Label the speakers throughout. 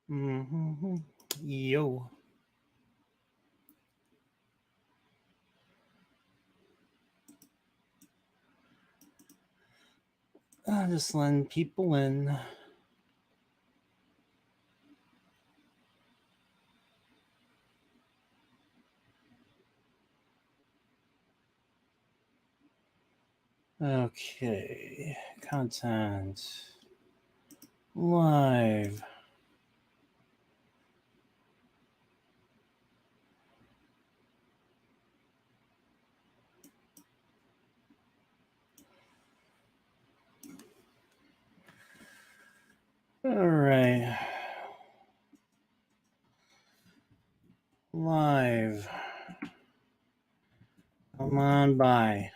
Speaker 1: Mm-hmm. Yo. Just letting people in. Okay. Content. Live. All right. Live. Come on by.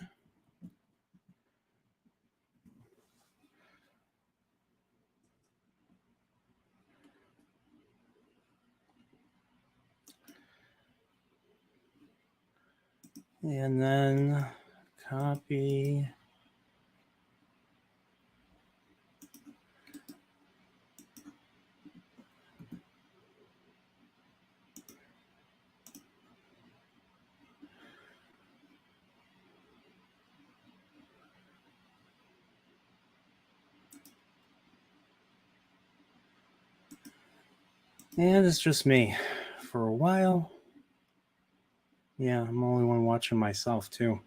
Speaker 1: And then copy. And it's just me for a while. Yeah, I'm the only one watching myself too.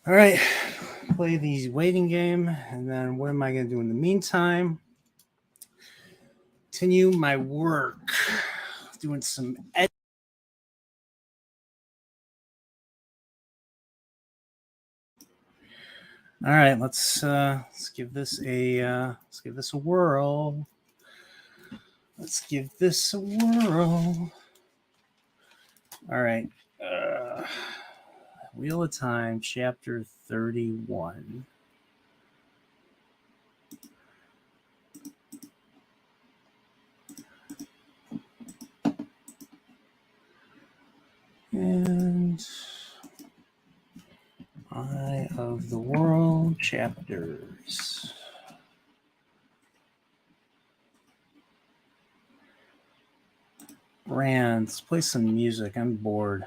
Speaker 1: All right, play the waiting game, and then what am I going to do in the meantime? Continue my work, doing some editing. All right, let's give this a whirl. Let's give this a whirl. All right, Wheel of Time, chapter 31. And Eye of the World chapters. Rand, let's play some music. I'm bored.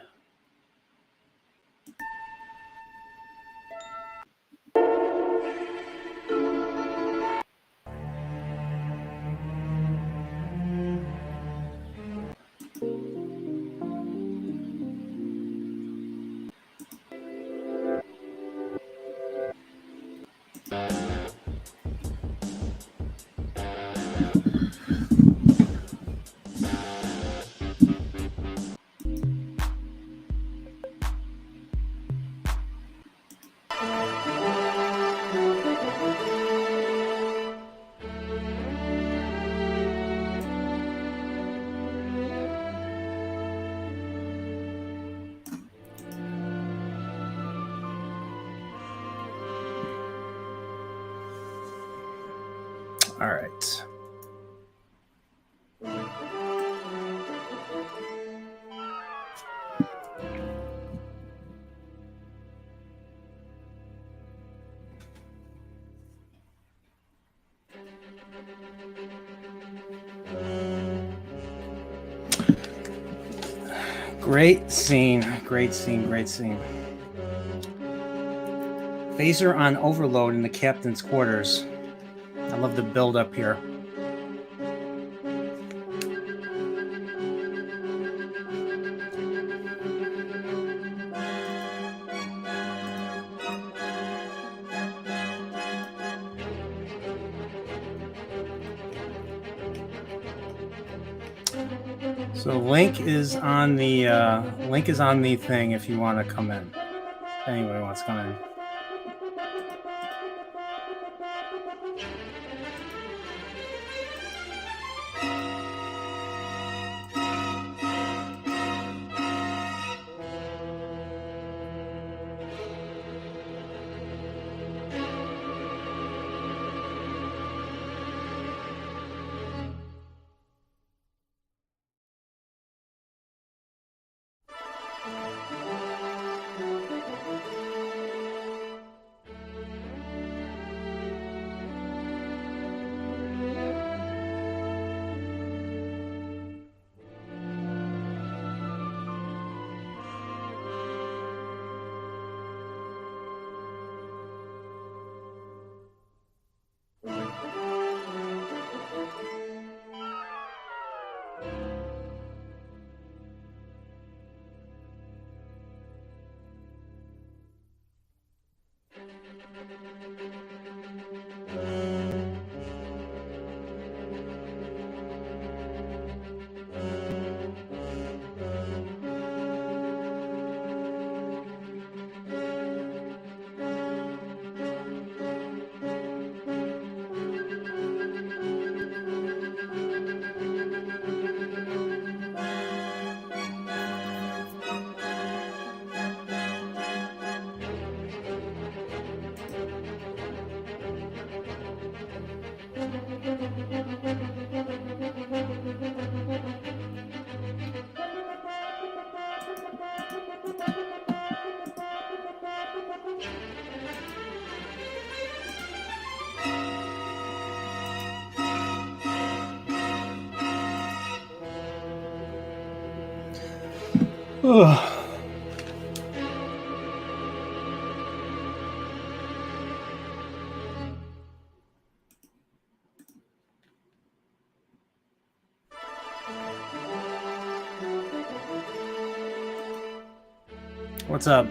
Speaker 1: All right. Great scene. Great scene. Great scene. Phaser on overload in the captain's quarters. I love the build up here. So link is on the thing if you want to come in. If anybody wants to come in. What's up?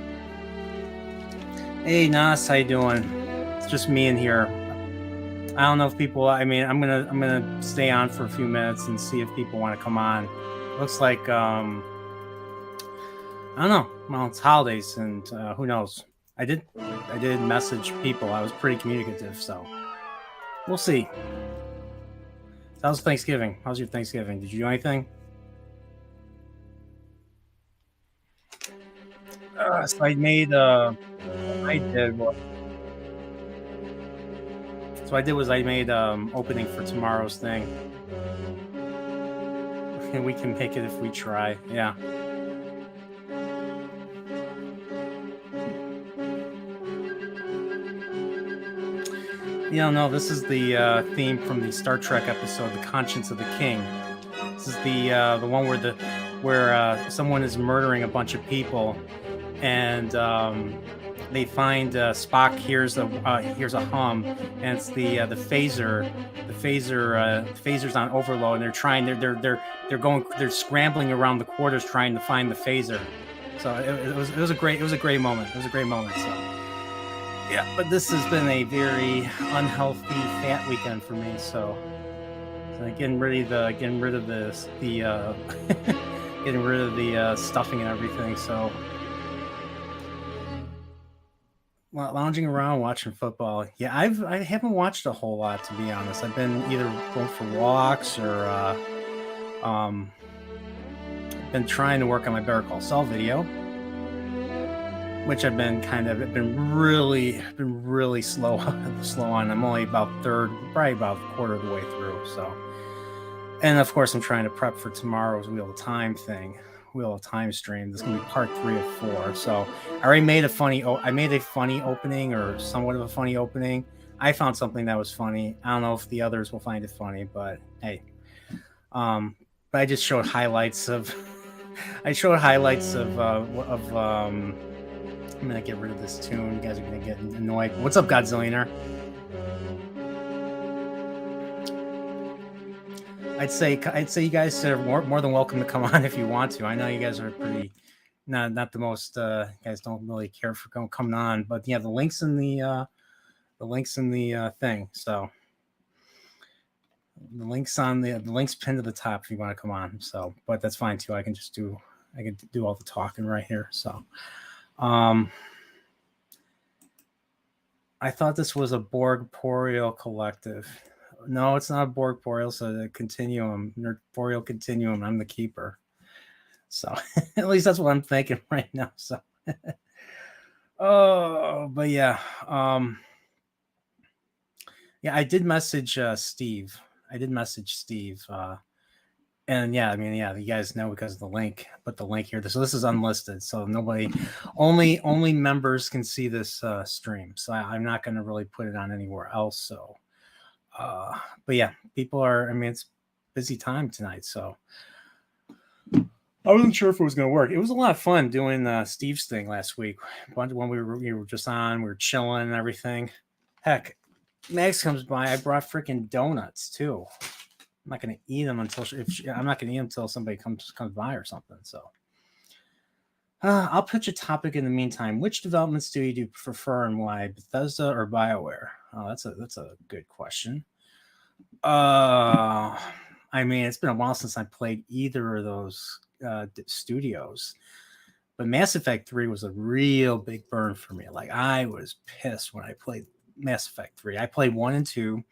Speaker 1: Hey Nas, how you doing? It's just me in here. I don't know if people. I mean, I'm gonna stay on for a few minutes and see if people want to come on. Looks like I don't know. Well, it's holidays, and who knows? I did message people. I was pretty communicative, so we'll see. How's Thanksgiving? How's your Thanksgiving? Did you do anything? So I made. I did. So I did was I made opening for tomorrow's thing. And we can make it if we try. Yeah. No, this is the theme from the Star Trek episode, "The Conscience of the King." This is the one where someone is murdering a bunch of people, and they find Spock hears a hum, and it's the phaser. The phaser's on overload, and they're scrambling around the quarters trying to find the phaser. So it was a great moment. It was a great moment. So yeah, but this has been a very unhealthy fat weekend for me. So getting rid of the getting rid of the stuffing and everything. So lounging around watching football. Yeah, I haven't watched a whole lot, to be honest. I've been either going for walks or been trying to work on my Better Call Saul video, which I've been really slow on. I'm only probably about a quarter of the way through. So, and of course, I'm trying to prep for tomorrow's Wheel of Time stream. This is gonna be part 3 of 4. So I already made a funny opening, or somewhat of a funny opening. I found something that was funny. I don't know if the others will find it funny, but hey, but I just showed highlights of. I'm gonna get rid of this tune. You guys are gonna get annoyed. What's up, Godzillionaire? I'd say you guys are more than welcome to come on if you want to. I know you guys are pretty not the most you guys don't really care for coming on, but yeah, the links in the thing. So the links pinned to the top if you want to come on. So, but that's fine too. I can do all the talking right here. So, I thought this was a Nerdporeal collective. No, it's not a Nerdporeal. So the Continuum, Nerdporeal Continuum. I'm the keeper. So at least that's what I'm thinking right now. So, but yeah, yeah, I did message Steve. And yeah, I mean, yeah, you guys know because of the link. Put the link here. So this is unlisted, so only members can see this stream. So I'm not going to really put it on anywhere else. So, but yeah, people are. I mean, it's busy time tonight, so I wasn't sure if it was going to work. It was a lot of fun doing Steve's thing last week. When we were just on, we were chilling and everything. Heck, Max comes by. I brought freaking donuts too. I'm not going to eat them until somebody comes by or something. So, I'll pitch a topic in the meantime. Which development studio do you prefer and why, Bethesda or BioWare? Oh, that's a good question. I mean, it's been a while since I played either of those studios, but Mass Effect 3 was a real big burn for me. Like, I was pissed when I played Mass Effect 3. I played 1 and 2.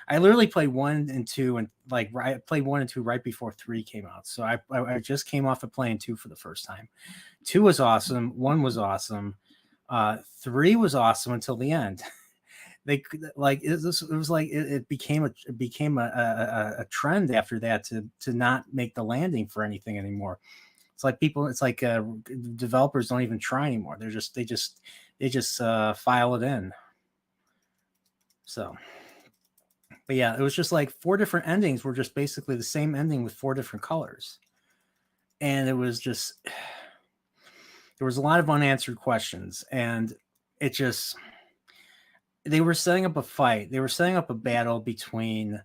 Speaker 1: I literally played 1 and 2, and like I played 1 and 2 right before 3 came out. So I just came off of playing 2 for the first time. 2 was awesome. 1 was awesome. 3 was awesome until the end. They like it was like it became a trend after that to not make the landing for anything anymore. It's like developers don't even try anymore. They just file it in. So, but yeah, it was just like 4 different endings were just basically the same ending with 4 different colors, and it was just there was a lot of unanswered questions, and it just. They were setting up a fight. They were setting up a battle between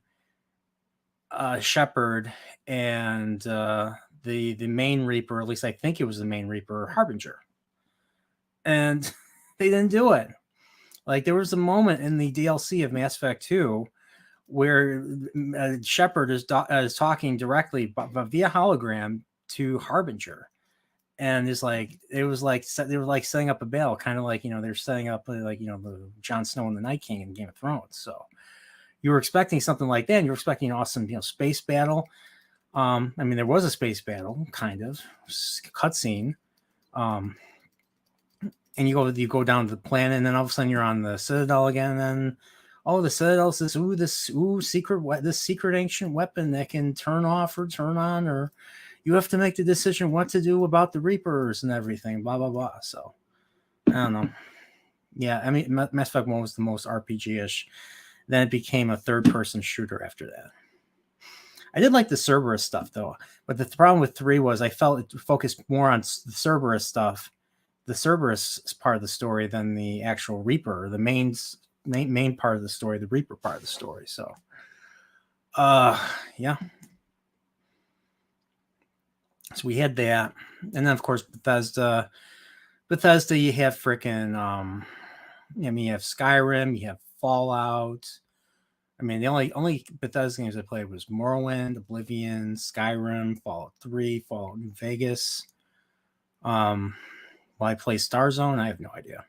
Speaker 1: Shepard and the main Reaper. At least I think it was the main Reaper, Harbinger. And they didn't do it. Like, there was a moment in the DLC of Mass Effect 2 where Shepard is talking directly via hologram to Harbinger. And it's like they were like setting up a battle, kind of like they're setting up like the Jon Snow and the Night King in Game of Thrones. So you were expecting something like that, and you're expecting an awesome space battle. I mean, there was a space battle, kind of cutscene, and you go down to the planet, and then all of a sudden you're on the Citadel again, and then the Citadel says, this secret ancient weapon that can turn off or turn on, or you have to make the decision what to do about the Reapers and everything, blah, blah, blah. So, I don't know. Yeah, I mean, Mass Effect 1 was the most RPG-ish. Then it became a third-person shooter after that. I did like the Cerberus stuff, though. But the problem with 3 was I felt it focused more on the Cerberus stuff, the Cerberus part of the story, than the actual Reaper, the main part of the story, the Reaper part of the story. So, yeah. So we had that, and then of course Bethesda. You have freaking, you have Skyrim, you have Fallout. I mean, the only Bethesda games I played was Morrowind, Oblivion, Skyrim, Fallout 3, Fallout New Vegas. Will I play Starzone? I have no idea.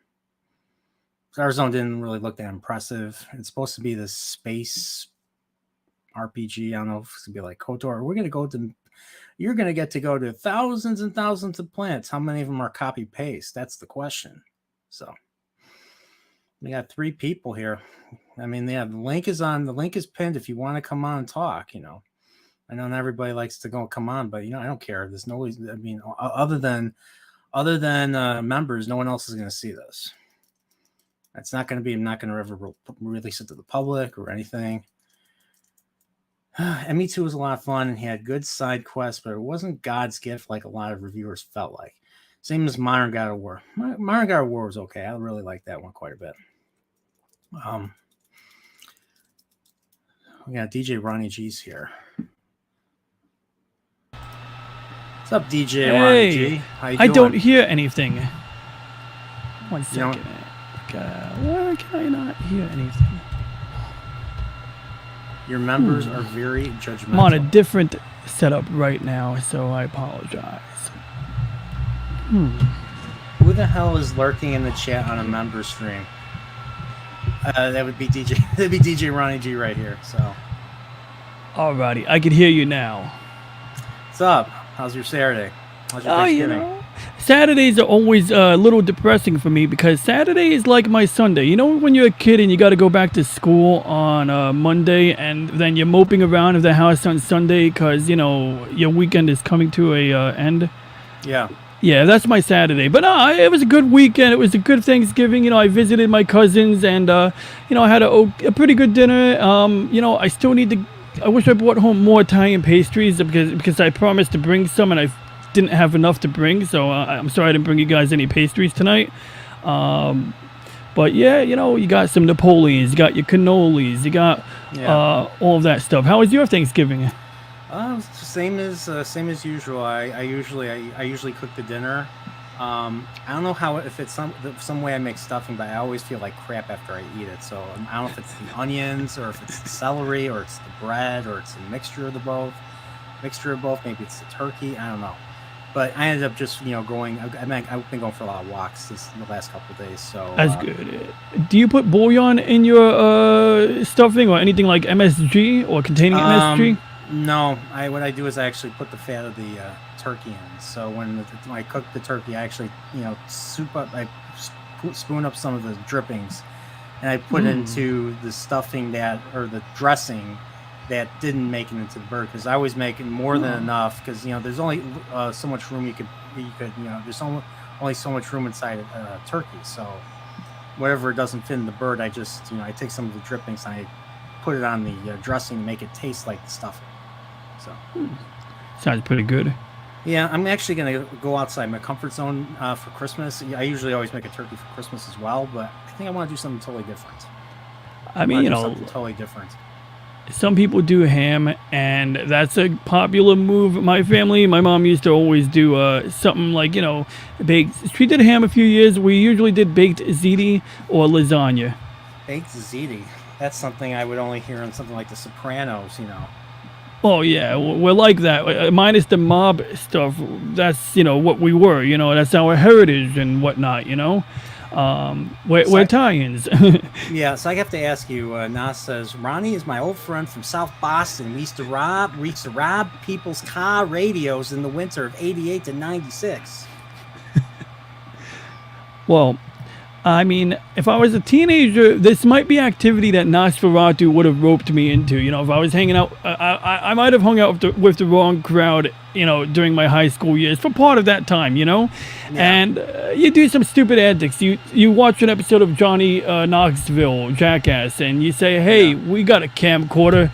Speaker 1: Starzone didn't really look that impressive. It's supposed to be this space RPG. I don't know if it's gonna be like KOTOR. You're going to get to go to thousands and thousands of planets. How many of them are copy paste? That's the question. So we got 3 people here. I mean, the link is pinned if you want to come on and talk, I know not everybody likes to come on, but I don't care. There's no, I mean, other than members, no one else is going to see this. It's not going to be, I'm not going to ever release it to the public or anything. ME2 was a lot of fun and he had good side quests, but it wasn't God's gift like a lot of reviewers felt like. Same as Modern God of War. Modern God of War was okay. I really liked that one quite a bit. We got DJ Ronnie G's here. What's up, DJ Ronnie G? How you doing?
Speaker 2: I don't hear anything. 1 second. Why can I not hear anything? Your
Speaker 1: members are very judgmental.
Speaker 2: I'm on a different setup right now, so I apologize.
Speaker 1: Who the hell is lurking in the chat on a member stream? That would be DJ. That'd be DJ Ronnie G right here. So,
Speaker 2: alrighty, I can hear you now.
Speaker 1: What's up? How's your Saturday? How's your Thanksgiving?
Speaker 2: Saturdays are always a little depressing for me because Saturday is like my Sunday. When you're a kid and you got to go back to school on Monday and then you're moping around at the house on Sunday because, your weekend is coming to a end.
Speaker 1: Yeah.
Speaker 2: Yeah, that's my Saturday. But it was a good weekend. It was a good Thanksgiving. I visited my cousins and, I had a pretty good dinner. I still need to, I wish I brought home more Italian pastries because I promised to bring some and I didn't have enough to bring, so I'm sorry I didn't bring you guys any pastries tonight. But yeah, you got some Napoleons, you got your cannolis, you got all of that stuff. How was your Thanksgiving?
Speaker 1: Same as usual. I usually cook the dinner, I don't know how if it's some way I make stuffing, but I always feel like crap after I eat it. So I don't know if it's the onions or if it's the celery or it's the bread or it's a mixture of the both. Maybe it's the turkey. I don't know. But I ended up just going. I've been going for a lot of walks the last couple of days. So
Speaker 2: That's good. Do you put bouillon in your stuffing or anything like MSG or containing MSG?
Speaker 1: No, what I do is I actually put the fat of the turkey in. So when I cook the turkey, I actually spoon up some of the drippings, and I put into the stuffing or the dressing that didn't make it into the bird, because I always make more than enough, because there's only so much room you could there's only so much room inside a turkey. So whatever doesn't fit in the bird, I just I take some of the drippings and I put it on the dressing to make it taste like the stuffing. So
Speaker 2: Sounds pretty good.
Speaker 1: yeah, I'm actually gonna go outside my comfort zone for Christmas. I usually always make a turkey for Christmas as well, but I think I want to do something totally different.
Speaker 2: I mean,
Speaker 1: something totally different.
Speaker 2: Some people do ham, and that's a popular move. My family, my mom used to always do something like, baked. She did ham a few years. We usually did baked ziti or lasagna.
Speaker 1: Baked ziti. That's something I would only hear on something like The Sopranos,
Speaker 2: Oh, yeah, we're like that. Minus the mob stuff, that's, what we were, that's our heritage and whatnot, we're Italians.
Speaker 1: Yeah, so I have to ask you, Nas says, Ronnie is my old friend from South Boston. We used to rob people's car radios in the winter of 88 to 96.
Speaker 2: Well, I mean, if I was a teenager, this might be activity that Nosferatu would have roped me into. If I was hanging out, I might have hung out with the wrong crowd, during my high school years for part of that time, Yeah. And you do some stupid antics. You watch an episode of Johnny Knoxville, Jackass, and you say, hey, we got a camcorder.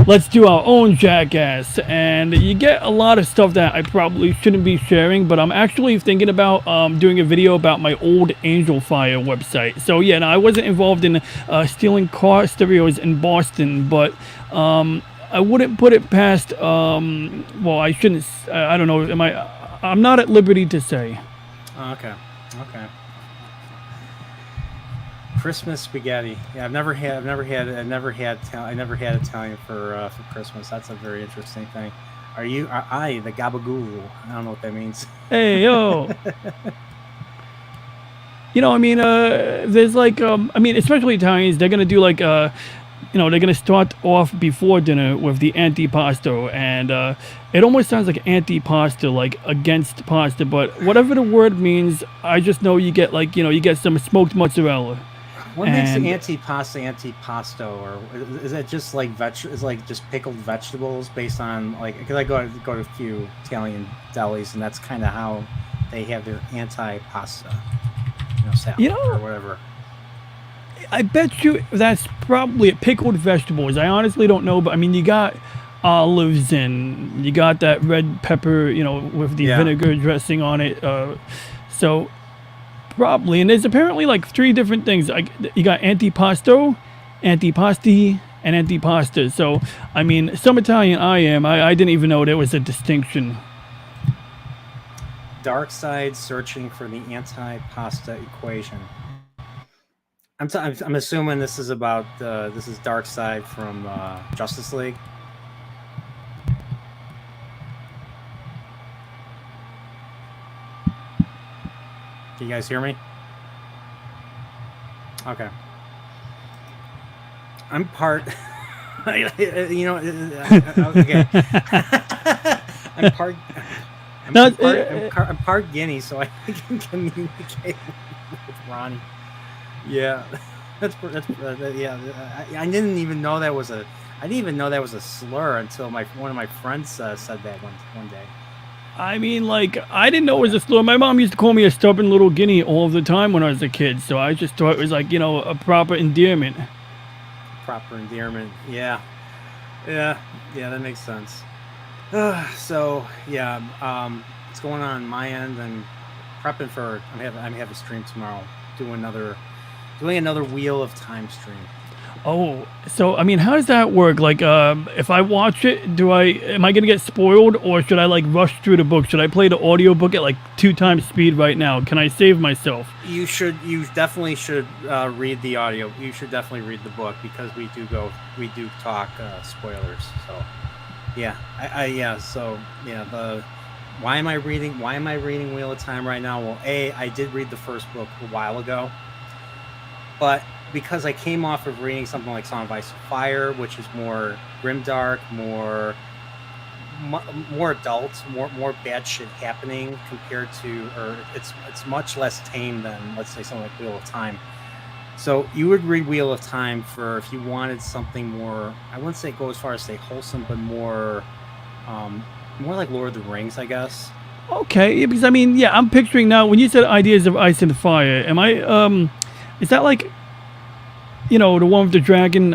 Speaker 2: Let's do our own Jackass. And you get a lot of stuff that I probably shouldn't be sharing, but I'm actually thinking about doing a video about my old Angel Fire website. So yeah, now I wasn't involved in stealing car stereos in Boston, but I wouldn't put it past, well, I shouldn't, I don't know, I'm not at liberty to say.
Speaker 1: Okay. Christmas spaghetti. Yeah, I never had Italian for Christmas. That's a very interesting thing. Are I the gabagool? I don't know what that means.
Speaker 2: Hey, yo. There's like, especially Italians, they're going to do like, they're going to start off before dinner with the antipasto, and it almost sounds like anti-pasta, like against pasta, but whatever the word means, I just know you get like, you get some smoked mozzarella.
Speaker 1: What makes the antipasto, or is it just like is like just pickled vegetables based on like? Because I go to a few Italian delis, and that's kind of how they have their anti-pasta, salad or whatever.
Speaker 2: I bet you that's probably pickled vegetables. I honestly don't know, but I mean, you got olives and you got that red pepper, with the vinegar dressing on it. So probably, and there's apparently like 3 different things. You got antipasto, antipasti, and antipasta. So I mean, some Italian I am. I didn't even know there was a distinction.
Speaker 1: Dark side searching for the anti-pasta equation. I'm assuming this is about this is Darkseid from Justice League. Can you guys hear me? Okay. I'm part. Okay. I'm part Guinea, so I can communicate with Ronnie. Yeah, that's yeah. I didn't even know that was a slur until one of my friends said that one day.
Speaker 2: I mean, like, I didn't know it was a slur. My mom used to call me a stubborn little guinea all the time when I was a kid, so I just thought it was like, a proper endearment.
Speaker 1: Yeah, that makes sense. So yeah, what's going on my end? And prepping for. I'm having a stream tomorrow. Doing another Wheel of Time stream.
Speaker 2: Oh, so I mean, how does that work? Like, if I watch it, am I gonna get spoiled, or should I like rush through the book? Should I play the audiobook at like 2 times speed right now? Can I save myself?
Speaker 1: You definitely should read the audio. You should definitely read the book because we do talk spoilers. So yeah, why am I reading Wheel of Time right now? Well, I did read the first book a while ago, but because I came off of reading something like Song of Ice and Fire, which is more grimdark, more adult, more bad shit happening compared to, or it's much less tame than, let's say, something like Wheel of Time. So you would read Wheel of Time for if you wanted something more, I wouldn't say go as far as say wholesome, but more like Lord of the Rings, I guess.
Speaker 2: Okay, because I mean, yeah, I'm picturing now when you said Ideas of Ice and Fire. Is that like, the one with the dragon,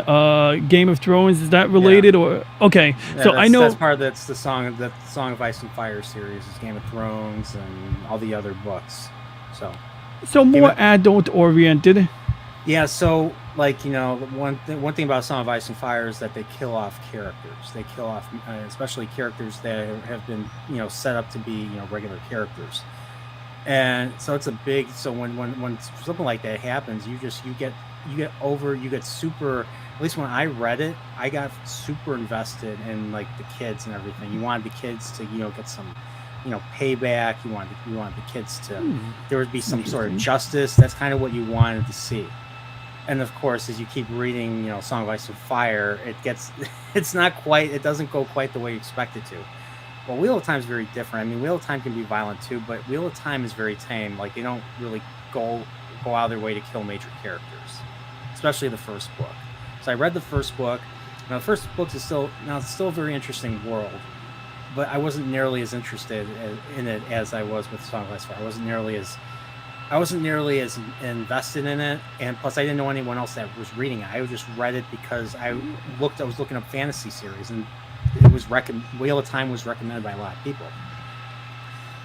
Speaker 2: Game of Thrones? Is that related, or okay?
Speaker 1: Yeah,
Speaker 2: so I know
Speaker 1: that's the Song of Ice and Fire series is Game of Thrones and all the other books. So
Speaker 2: more adult oriented.
Speaker 1: Yeah, so like one thing about Song of Ice and Fire is that they kill off characters. They kill off especially characters that have been set up to be regular characters. And so it's a big. So when something like that happens, you get super. At least when I read it, I got super invested in like the kids and everything. You wanted the kids to get some payback. You wanted the kids to there would be some sort of justice. That's kind of what you wanted to see. And of course, as you keep reading, Song of Ice and Fire, it doesn't go quite the way you expect it to. Well, Wheel of Time is very different. I mean, Wheel of Time can be violent too, but Wheel of Time is very tame. Like, they don't really go out of their way to kill major characters, especially the first book. So I read the first book. Now, the first book is still a very interesting world, but I wasn't nearly as interested in it as I was with Song of Ice and Fire. I wasn't nearly as invested in it, and plus I didn't know anyone else that was reading it. I just read it because I was looking up fantasy series, and it was Wheel of Time was recommended by a lot of people.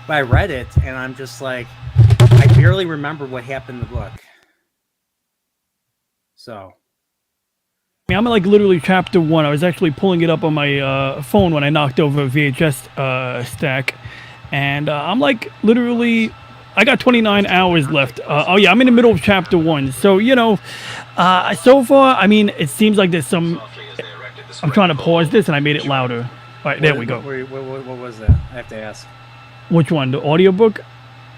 Speaker 1: But I read it, and I'm just like, I barely remember what happened in the book. So,
Speaker 2: I mean, I'm like literally chapter 1. I was actually pulling it up on my phone when I knocked over a VHS stack, and I'm like literally. I got 29 hours left. I'm in the middle of chapter 1. So, so far, I mean, it seems like there's some. I'm trying to pause this, and I made it louder. All right, there we go.
Speaker 1: What was that? I have to ask.
Speaker 2: Which one? The audiobook?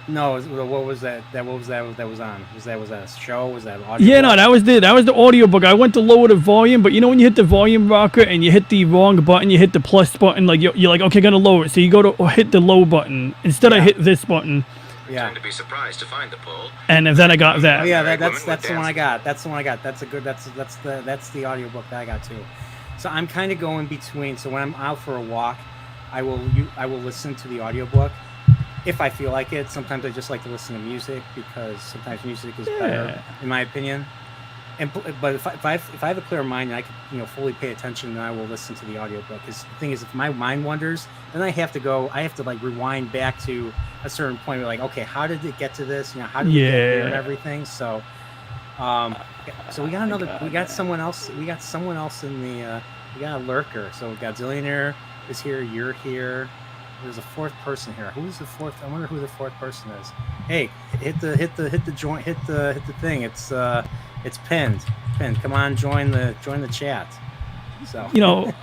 Speaker 1: No, what was that? That was on? Was that a show? Was that an audio?
Speaker 2: Yeah, no, that was the audiobook. I went to lower the volume, but when you hit the volume rocker and you hit the wrong button, you hit the plus button, like you're like, okay, gonna lower it. So you go to hit the low button. Instead, I hit this button.
Speaker 3: Yeah. To be surprised to find the poll.
Speaker 2: And then I got that.
Speaker 1: Oh, yeah, that's the one I got. That's the one I got. That's the audiobook that I got too. So I'm kind of going between. So when I'm out for a walk, I will listen to the audiobook if I feel like it. Sometimes I just like to listen to music because sometimes music is better, in my opinion. But if I have a clear mind and I can fully pay attention, then I will listen to the audiobook. Because the thing is, if my mind wanders, then I have to like rewind back to a certain point. Where like, okay, how did it get to this? How did it get here and everything? So, so we got someone else in the, we got a lurker. So Godzillionaire is here. You're here. There's a fourth person here. Who's the fourth? I wonder who the fourth person is. Hey, hit the joint, hit the thing. It's pinned. Come on, join the chat. So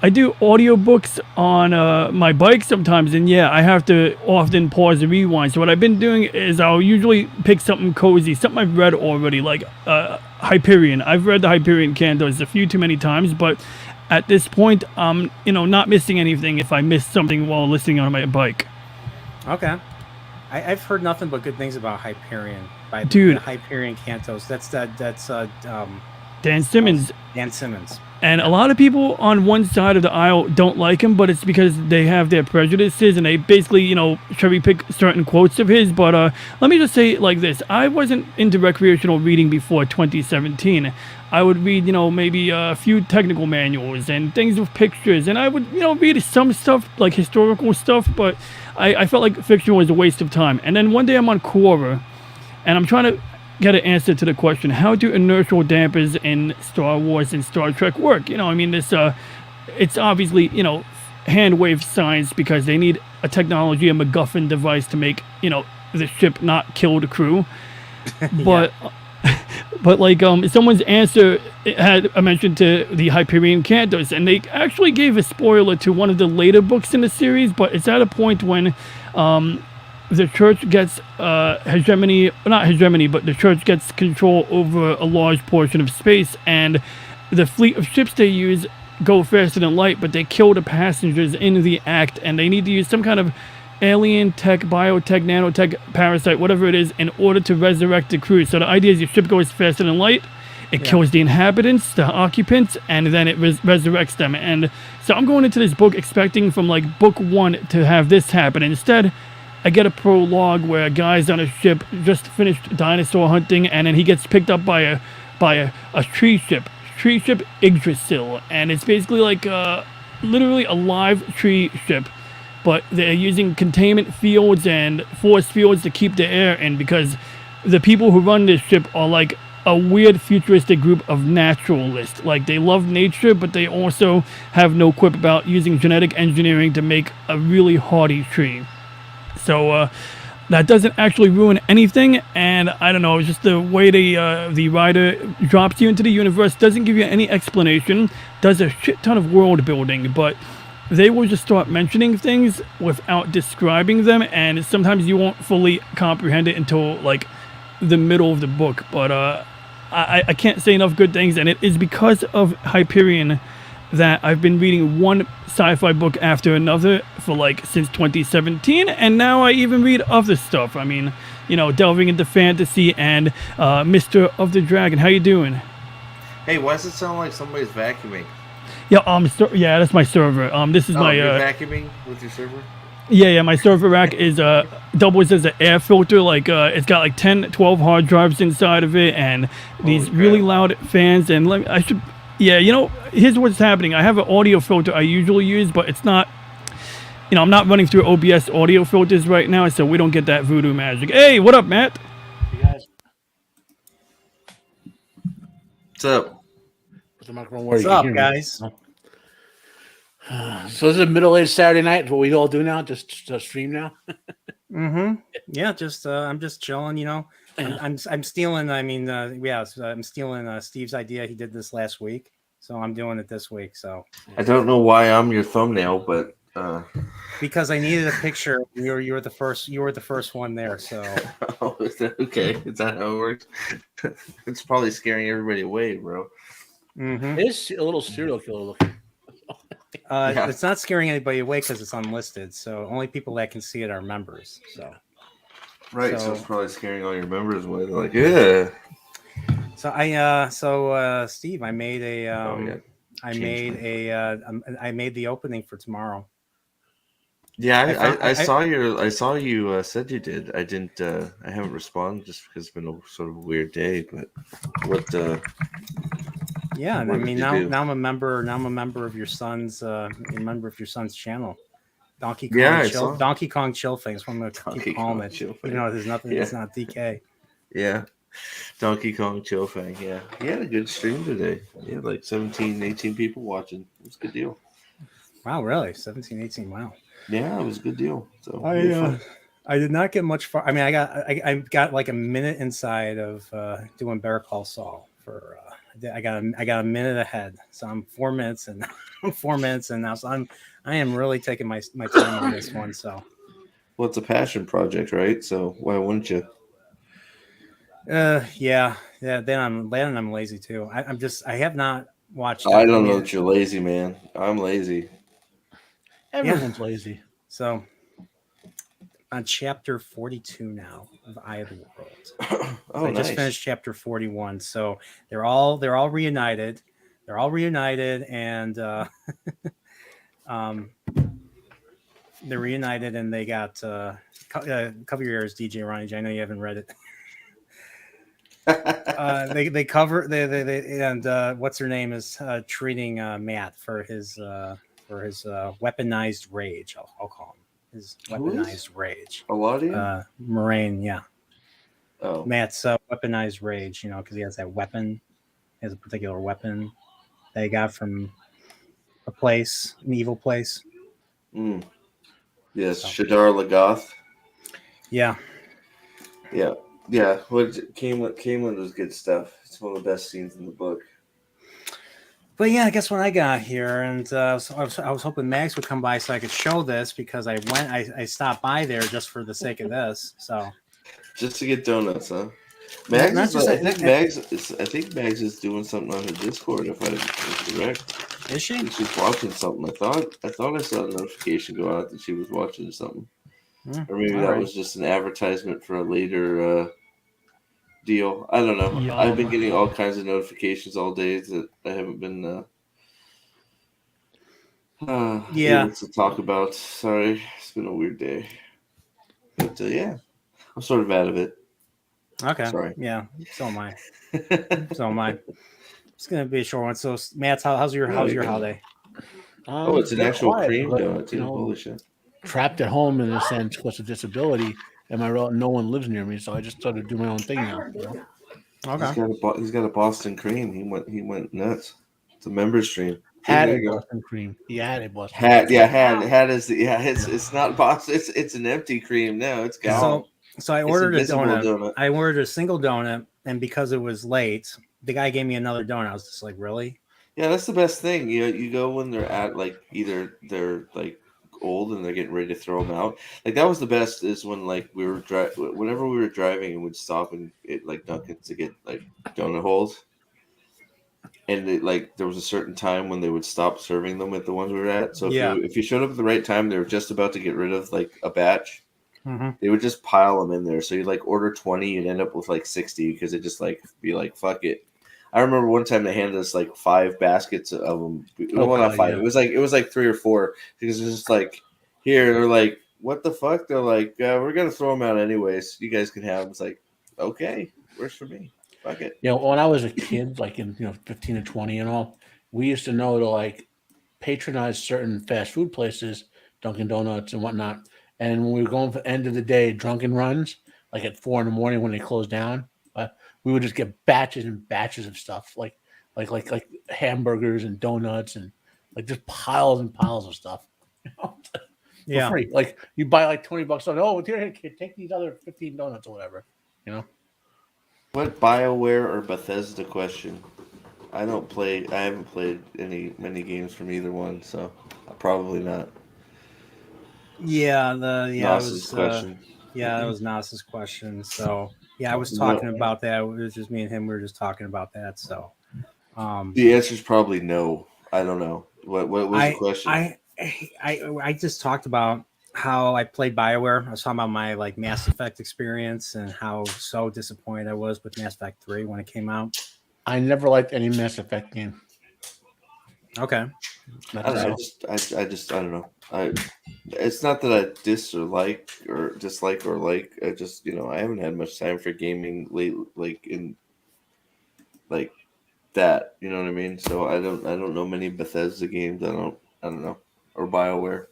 Speaker 2: I do audiobooks on my bike sometimes, and I have to often pause and rewind. So what I've been doing is I'll usually pick something cozy, something I've read already, like Hyperion. I've read the Hyperion Cantos a few too many times, but at this point, I'm not missing anything if I miss something while listening on my bike.
Speaker 1: Okay. I've heard nothing but good things about Hyperion.
Speaker 2: Dude,
Speaker 1: the Hyperion Cantos. That's
Speaker 2: Dan Simmons.
Speaker 1: Dan Simmons.
Speaker 2: And a lot of people on one side of the aisle don't like him, but it's because they have their prejudices and they basically, cherry pick certain quotes of his. But let me just say it like this. I wasn't into recreational reading before 2017. I would read, maybe a few technical manuals and things with pictures. And I would, read some stuff, like historical stuff, but I felt like fiction was a waste of time. And then one day I'm on Quora, and I'm trying to get an answer to the question: how do inertial dampers in Star Wars and Star Trek work? I mean, this it's obviously hand wave science because they need a technology, a MacGuffin device to make the ship not kill the crew. But but like someone's answer had a mention to the Hyperion Cantos, and they actually gave a spoiler to one of the later books in the series. But it's at a point when the church gets hegemony, not hegemony, but the church gets control over a large portion of space, and the fleet of ships they use go faster than light, but they kill the passengers in the act, and they need to use some kind of alien tech, biotech, nanotech, parasite, whatever it is, in order to resurrect the crew. So the idea is your ship goes faster than light, it kills the inhabitants, the occupants, and then it resurrects them. And so I'm going into this book expecting from like book 1 to have this happen. Instead, I get a prologue where a guy's on a ship, just finished dinosaur hunting, and then he gets picked up by a tree ship Yggdrasil, and it's basically like literally a live tree ship, but they're using containment fields and force fields to keep the air in, because the people who run this ship are like a weird futuristic group of naturalists. Like, they love nature, but they also have no quip about using genetic engineering to make a really hardy tree. So that doesn't actually ruin anything, and I don't know, it's just the way the writer drops you into the universe, doesn't give you any explanation, does a shit ton of world building, but they will just start mentioning things without describing them, and sometimes you won't fully comprehend it until like the middle of the book. But I can't say enough good things, and it is because of Hyperion that I've been reading one sci-fi book after another for like since 2017, and now I even read other stuff. I mean, delving into fantasy and Mr. of the Dragon. How you doing?
Speaker 4: Hey, why does it sound like somebody's vacuuming?
Speaker 2: Yeah, that's my server. This is my
Speaker 4: you're vacuuming with your server?
Speaker 2: Yeah, my server rack is doubles as an air filter. Like it's got like 10, 12 hard drives inside of it, and these really loud fans. And here's what's happening. I have an audio filter I usually use, but it's not. I'm not running through OBS audio filters right now, so we don't get that voodoo magic. Hey, what up, Matt?
Speaker 5: You guys.
Speaker 4: What's up?
Speaker 5: Put the microphone
Speaker 1: What's up, guys?
Speaker 5: So this is a middle-aged Saturday night. What we all do now? Just stream now.
Speaker 1: Yeah, just I'm just chilling. I'm stealing. I mean, I'm stealing Steve's idea. He did this last week, so I'm doing it this week. So
Speaker 4: I don't know why I'm your thumbnail, but
Speaker 1: because I needed a picture. You were the first. You were the first one there. So
Speaker 4: okay. Is that how it works? It's probably scaring everybody away, bro.
Speaker 5: It's a little serial killer looking.
Speaker 1: It's not scaring anybody away because it's unlisted. So only people that can see it are members. So.
Speaker 4: Right, so it's probably scaring all your members away. They're like, yeah.
Speaker 1: So Steve, I made I made the opening for tomorrow.
Speaker 4: Yeah, I saw you said you did. I didn't. I haven't responded just because it's been a sort of weird day. But what?
Speaker 1: Yeah,
Speaker 4: what
Speaker 1: I mean
Speaker 4: did you do?
Speaker 1: now I'm a member. Now I'm a member of your son's channel. Donkey Kong Chill Things. I'm going to keep calling it. There's nothing. Yeah. It's not DK.
Speaker 4: Yeah. Donkey Kong Chill Thing. Yeah. He had a good stream today. He had like 17, 18 people watching. It was a good deal.
Speaker 1: Wow, really? 17, 18. Wow.
Speaker 4: Yeah, it was a good deal. So
Speaker 1: I did not get much far. I mean, I got like a minute inside of doing Better Call Saul for. I got a minute ahead, so I'm 4 minutes and now. So I am really taking my time on this one. So,
Speaker 4: well, it's a passion project, right? So why wouldn't you?
Speaker 1: Yeah. Then I'm lazy too. I have not watched.
Speaker 4: I don't know that you're lazy, man. I'm lazy.
Speaker 5: Everyone's lazy.
Speaker 1: So, on chapter 42 now of Eye of the World. I just finished chapter 41. So they're all reunited. They're all reunited, and they're reunited, and they got cover your ears, DJ Ronnie J. I know you haven't read it. They cover and what's her name is treating Matt for his weaponized rage. I'll call him his weaponized rage.
Speaker 4: Eladia?
Speaker 1: Moraine, yeah.
Speaker 4: Oh,
Speaker 1: Matt. So weaponized rage, because he has that weapon. He has a particular weapon that he got from a place, an evil place.
Speaker 4: Mm. Yes,
Speaker 1: So.
Speaker 4: Shadar Lagoth.
Speaker 1: Yeah.
Speaker 4: Yeah. Yeah. Camelin was good stuff. It's one of the best scenes in the book.
Speaker 1: But yeah, I guess when I got here, and so I was hoping Max would come by so I could show this, because I stopped by there just for the sake of this. So
Speaker 4: just to get donuts, huh?
Speaker 1: Not
Speaker 4: Mags
Speaker 1: just
Speaker 4: I think Mags is doing something on her Discord. If I'm correct,
Speaker 1: is she?
Speaker 4: She's watching something. I thought I saw a notification go out that she was watching something, or maybe that was just an advertisement for a later deal. I don't know.
Speaker 2: Yum.
Speaker 4: I've been getting all kinds of notifications all day that I haven't been able to talk about. Sorry, it's been a weird day. But yeah, I'm sort of out of it.
Speaker 1: Okay.
Speaker 4: Sorry.
Speaker 1: Yeah. So am I. It's gonna be a short one. So Matt, how's your holiday?
Speaker 4: It's an actual
Speaker 5: quiet,
Speaker 4: cream
Speaker 5: but,
Speaker 4: donut, too. Holy shit.
Speaker 5: Trapped at home in a sense because of disability, and no one lives near me, so I just started to do my own thing now.
Speaker 1: Okay.
Speaker 4: He's got a Boston cream. He went nuts. It's a member stream.
Speaker 5: Had a Boston cream. He had a Boston
Speaker 4: cream. Had is the it's not Boston. It's an empty cream now. It's gone.
Speaker 1: So I ordered a donut. I ordered a single donut, and because it was late, the guy gave me another donut. I was just like, really?
Speaker 4: Yeah, that's the best thing. You go when they're at like either they're like old and they're getting ready to throw them out. Like that was the best is when like whenever we were driving and we'd stop and it like Dunkin's to get like donut holes. And there was a certain time when they would stop serving them at the ones we were at. So if you showed up at the right time, they were just about to get rid of like a batch.
Speaker 1: Mm-hmm.
Speaker 4: They would just pile them in there. So you'd like order 20, you'd end up with like 60 because it just like be like fuck it. I remember one time they handed us like 5 baskets of them. Not 5. Yeah. It was like 3 or 4 because it was just like here. They're like, what the fuck? They're like, we're gonna throw them out anyways. You guys can have them. It's like, okay, works for me. Fuck it.
Speaker 5: When I was a kid, like in 15 to 20 and all, we used to know to like patronize certain fast food places, Dunkin' Donuts and whatnot. And when we were going for the end of the day, drunken runs, like at 4 a.m. when they closed down, we would just get batches and batches of stuff, like hamburgers and donuts and like just piles and piles of stuff. For free. Like you buy like $20 on. Oh, here, kid, take these other 15 donuts or whatever.
Speaker 4: What BioWare or Bethesda question? I haven't played many games from either one, so probably not.
Speaker 1: Yeah, that was Nas's question. So I was talking about that. It was just me and him. We were just talking about that. So
Speaker 4: the answer is probably no. I don't know. What was the question?
Speaker 1: I just talked about how I played BioWare. I was talking about my like Mass Effect experience and how so disappointed I was with Mass Effect 3 when it came out.
Speaker 5: I never liked any Mass Effect game.
Speaker 1: Okay.
Speaker 4: I don't know. It's not that I dislike or like. I just I haven't had much time for gaming lately, like in like that. You know what I mean? So I don't know many Bethesda games. I don't know, or BioWare. I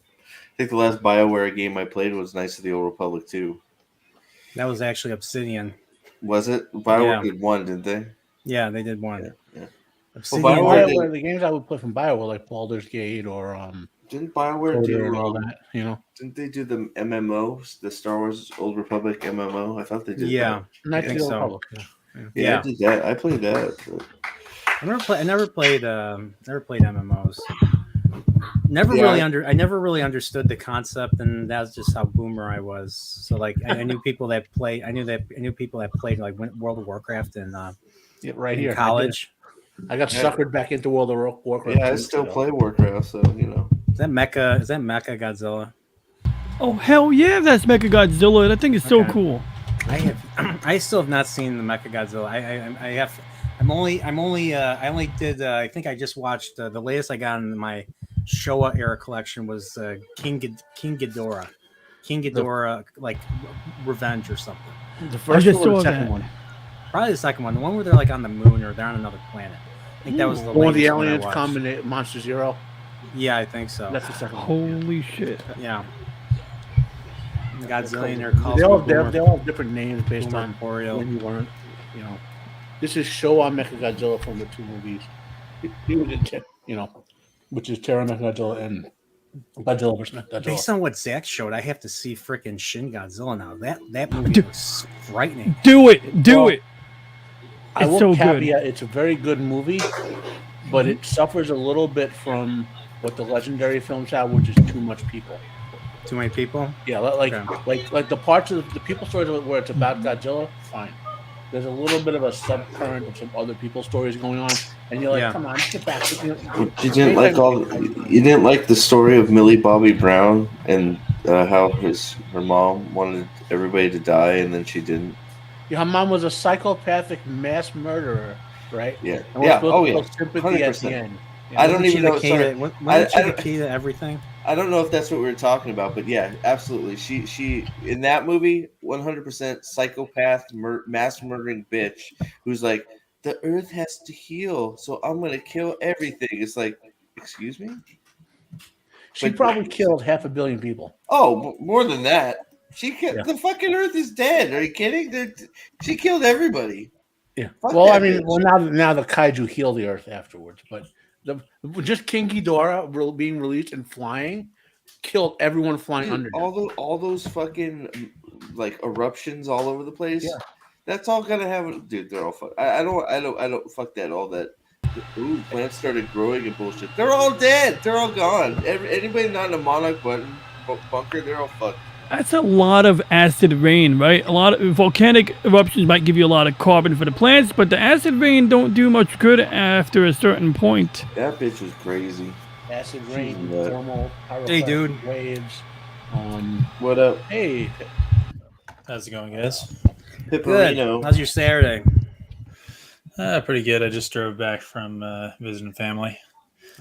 Speaker 4: think the last BioWare game I played was Knights of the Old Republic 2.
Speaker 1: That was actually Obsidian.
Speaker 4: Was it? BioWare did one, didn't they?
Speaker 1: Yeah, they did one.
Speaker 4: Yeah.
Speaker 5: BioWare, the games I would play from BioWare, like Baldur's Gate or
Speaker 4: didn't BioWare do
Speaker 5: and all that?
Speaker 4: Didn't they do the MMO, the Star Wars Old Republic MMO? I thought they did.
Speaker 1: Yeah,
Speaker 5: Knights of the Old Republic.
Speaker 4: Yeah, I did that. I played that. But...
Speaker 1: I never played MMOs. I never really understood the concept, and that's just how boomer I was. So like I knew people that played. I knew people that played like World of Warcraft in
Speaker 5: here
Speaker 1: college.
Speaker 5: I got suckered back into World of Warcraft.
Speaker 4: Yeah, I still play Warcraft, so
Speaker 1: Is that Mecha Godzilla?
Speaker 2: Oh hell yeah, that's Mecha Godzilla. That thing is so cool.
Speaker 1: I still have not seen the Mecha Godzilla. I only did. I think I just watched the latest I got in my Showa era collection was King Ghidorah, like Revenge or something.
Speaker 5: The first one or the second one?
Speaker 1: Probably the second one. The one where they're like on the moon or they're on another planet. I think that was the
Speaker 5: one of the
Speaker 1: aliens
Speaker 5: aliens combinate Monster Zero.
Speaker 1: Yeah, I think so.
Speaker 5: That's the second one.
Speaker 2: Holy shit!
Speaker 1: Yeah. Godzilla.
Speaker 5: They all have different names based on
Speaker 1: Nerdporeal.
Speaker 5: when you weren't. You know, this is Showa Mechagodzilla from the two movies. He was in, which is Terra Mechagodzilla and Godzilla vs. Mechagodzilla.
Speaker 1: Based on what Zach showed, I have to see freaking Shin Godzilla now. That movie looks frightening.
Speaker 2: Do it.
Speaker 5: Well,
Speaker 2: It.
Speaker 5: I
Speaker 2: It's
Speaker 5: will
Speaker 2: so good.
Speaker 5: caveat it's a very good movie, but it suffers a little bit from what the legendary films have, which is too much people.
Speaker 1: Too many people?
Speaker 5: Yeah, like
Speaker 1: Okay.
Speaker 5: like the parts of the people stories where it's about Godzilla, fine. There's a little bit of a subcurrent of some other people's stories going on, and you're like,
Speaker 1: Yeah.
Speaker 5: come on, get back.
Speaker 4: You didn't like you didn't like the story of Millie Bobby Brown and how her mom wanted everybody to die and then she didn't.
Speaker 5: Yeah, her mom was a psychopathic mass murderer, right?
Speaker 4: Yeah.
Speaker 5: And we're
Speaker 4: Yeah.
Speaker 5: supposed
Speaker 4: Oh
Speaker 5: to
Speaker 4: yeah.
Speaker 5: feel sympathy at the
Speaker 4: 100%.
Speaker 5: end.
Speaker 4: I don't
Speaker 1: Wasn't she
Speaker 4: even
Speaker 1: the
Speaker 4: know.
Speaker 1: key
Speaker 4: Sorry.
Speaker 1: to, wasn't she
Speaker 4: I-
Speaker 1: the key to everything?
Speaker 4: I don't know if that's what we were talking about, but yeah, absolutely. She in that movie, 100% psychopath, mass murdering bitch who's like, the earth has to heal, so I'm gonna kill everything. It's like, excuse me.
Speaker 5: She
Speaker 4: But-
Speaker 5: probably killed 500 million people.
Speaker 4: Oh, more than that. She killed,
Speaker 5: Yeah.
Speaker 4: the fucking earth is dead. Are you kidding? She killed everybody.
Speaker 5: Yeah.
Speaker 4: Fuck
Speaker 5: Well,
Speaker 4: that
Speaker 5: I mean,
Speaker 4: bitch.
Speaker 5: now the kaiju heal the earth afterwards, but just King Ghidorah being released and flying killed everyone flying
Speaker 4: Dude,
Speaker 5: under him.
Speaker 4: all those fucking like eruptions all over the place.
Speaker 5: Yeah.
Speaker 4: That's all gonna have. Dude, they're all fuck. I don't fuck that. All that. Ooh, plants started growing and bullshit. They're all dead. They're all gone. Anybody not in a monarch bunker, they're all fucked.
Speaker 2: That's a lot of acid rain, right? A lot of volcanic eruptions might give you a lot of carbon for the plants, but the acid rain don't do much good after a certain point.
Speaker 4: That bitch was crazy.
Speaker 5: Acid rain,
Speaker 4: Yeah.
Speaker 5: thermal,
Speaker 1: Hey, dude.
Speaker 5: pyroclastic waves.
Speaker 4: What up,
Speaker 5: Hey,
Speaker 6: How's it going, guys?
Speaker 1: Good.
Speaker 4: Pipperino?
Speaker 1: How's your Saturday?
Speaker 6: Pretty good. I just drove back from visiting family,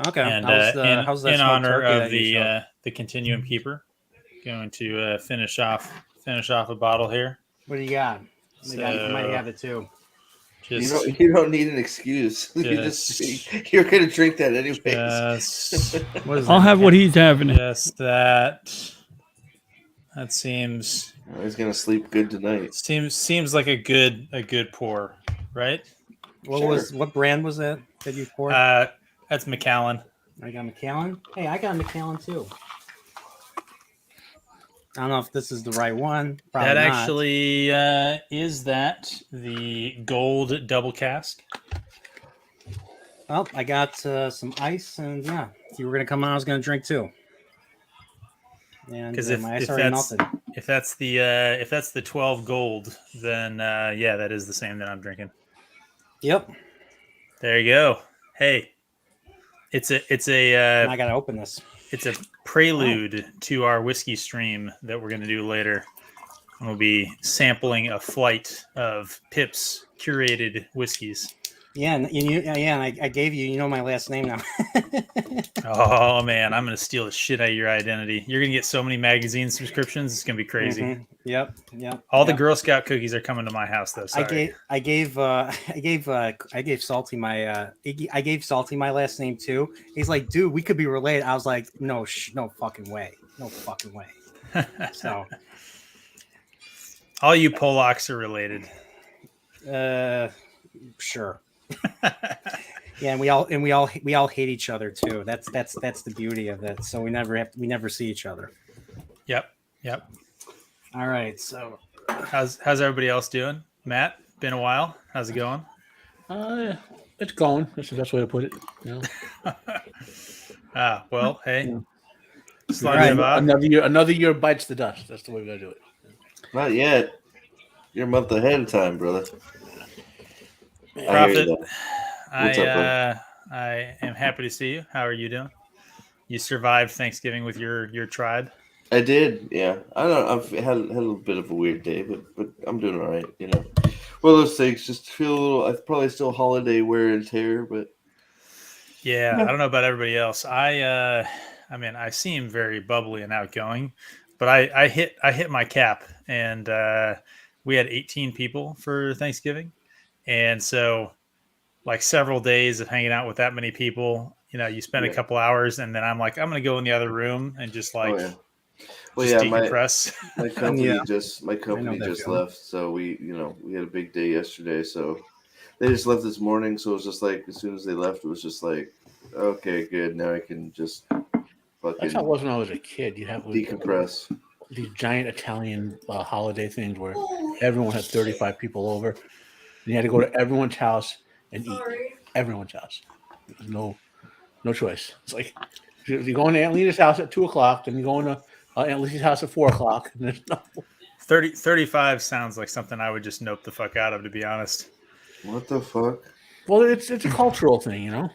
Speaker 1: Okay.
Speaker 6: and
Speaker 1: how's that
Speaker 6: in
Speaker 1: smoked
Speaker 6: honor
Speaker 1: turkey
Speaker 6: of
Speaker 1: that you showed?
Speaker 6: the Continuum keeper, going to finish off a bottle here.
Speaker 1: What do you got? You might
Speaker 6: So-
Speaker 1: have it too.
Speaker 6: Just,
Speaker 4: You don't need an excuse. You're gonna drink that anyways.
Speaker 6: just,
Speaker 1: What is
Speaker 2: I'll
Speaker 1: that?
Speaker 2: have what he's having.
Speaker 6: just that. That seems
Speaker 4: He's gonna sleep good tonight.
Speaker 6: seems like a good pour, right?
Speaker 1: What brand was that you poured?
Speaker 6: That's Macallan.
Speaker 1: I got Macallan. Hey, I got Macallan too. I don't know if this is the right one. Probably
Speaker 6: That
Speaker 1: not.
Speaker 6: actually is that the gold double cask.
Speaker 1: Well, I got some ice, and yeah, if you were gonna come on, I was gonna drink too. And
Speaker 6: Because
Speaker 1: my ice already melted.
Speaker 6: if that's the 12 gold, then yeah, that is the same that I'm drinking.
Speaker 1: Yep.
Speaker 6: There you go. Hey, it's
Speaker 1: And
Speaker 6: a
Speaker 1: I gotta open this.
Speaker 6: it's a prelude to our whiskey stream that we're gonna do later. We'll be sampling a flight of Pip's curated whiskeys.
Speaker 1: Yeah, and I gave you. You know my last name now.
Speaker 6: Oh man, I'm gonna steal the shit out of your identity. You're gonna get so many magazine subscriptions, it's gonna be crazy.
Speaker 1: Mhm. Yep.
Speaker 6: All the Girl Scout cookies are coming to my house though. Sorry.
Speaker 1: I gave Salty I gave Salty my last name too. He's like, dude, we could be related. I was like, no fucking way, no fucking way. So,
Speaker 6: All you Polacks are related.
Speaker 1: sure. Yeah, and we all hate each other too. That's the beauty of it. So we never see each other.
Speaker 6: Yep.
Speaker 1: All right, so
Speaker 6: How's everybody else doing? Matt, been a while. How's it going?
Speaker 5: it's going. That's the best way to put it. You know?
Speaker 6: Well, hey.
Speaker 5: Yeah.
Speaker 6: Slide
Speaker 1: Right.
Speaker 6: it off.
Speaker 5: Another year bites the dust. That's the way we gotta do it.
Speaker 4: Not yet. You're a month ahead of time, brother. I hear you,
Speaker 6: Prophet,
Speaker 4: though. What's up, bro?
Speaker 6: I am happy to see you. How are you doing? You survived Thanksgiving with your tribe.
Speaker 4: I did, yeah. I don't. I've had a little bit of a weird day, but I'm doing all right. You know, one of those things. Just feel a little. I probably still holiday wear and tear, but
Speaker 6: Yeah, I don't know about everybody else. I mean, I seem very bubbly and outgoing, but I hit my cap, and we had 18 people for Thanksgiving, and so like several days of hanging out with that many people, you know, you spend a
Speaker 4: Yeah.
Speaker 6: couple hours, and then I'm like, I'm gonna go in the other room and just like
Speaker 4: oh yeah, Well,
Speaker 6: Just
Speaker 4: yeah,
Speaker 6: decompress.
Speaker 4: my company
Speaker 1: Yeah.
Speaker 4: just
Speaker 1: that feeling.
Speaker 4: left, so we had a big day yesterday, so they just left this morning, so it was just like as soon as they left, it was just like, okay, good, now I can just
Speaker 5: That's how it
Speaker 4: fucking
Speaker 5: was when I was a kid. You have
Speaker 4: decompress.
Speaker 5: these giant Italian holiday things where everyone had 35 people over. And you had to go to everyone's house and eat. Everyone's house. There's no choice. It's like if you go into Aunt Lita's house at 2:00, then you go into Aunt Lucy's house at 4:00. And there's no.
Speaker 6: 35 sounds like something I would just nope the fuck out of, to be honest.
Speaker 4: What the fuck?
Speaker 5: Well, it's a cultural thing, you know.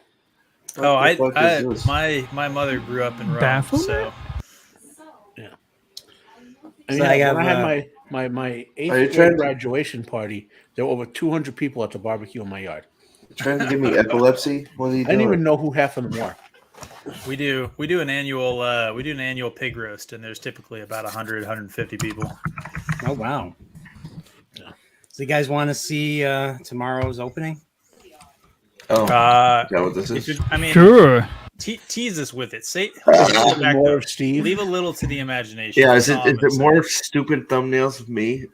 Speaker 4: What the fuck is this?
Speaker 6: My mother grew up in Rome,
Speaker 2: Bathroom
Speaker 6: so
Speaker 5: Yeah. I mean,
Speaker 1: So I
Speaker 5: when I
Speaker 1: have,
Speaker 5: had my
Speaker 4: Are you
Speaker 5: eighth
Speaker 4: trying
Speaker 5: grade
Speaker 4: to-
Speaker 5: graduation party, there were over 200 people at the barbecue in my yard.
Speaker 4: Trying to give me epilepsy? What are you
Speaker 5: I didn't
Speaker 4: doing?
Speaker 5: even know who half of them were.
Speaker 6: we do an annual pig roast, and there's typically about 150 people.
Speaker 1: Oh wow.
Speaker 5: Yeah.
Speaker 1: So you guys want to see tomorrow's opening?
Speaker 4: Oh, is that what this
Speaker 6: If
Speaker 4: is?
Speaker 6: you- I mean,
Speaker 2: Sure.
Speaker 6: tease us with it. Say hold it back,
Speaker 5: More
Speaker 6: though.
Speaker 5: of Steve.
Speaker 6: Leave a little to the imagination.
Speaker 4: Yeah, is
Speaker 6: Tom
Speaker 4: it
Speaker 6: and
Speaker 4: more stupid thumbnails of me?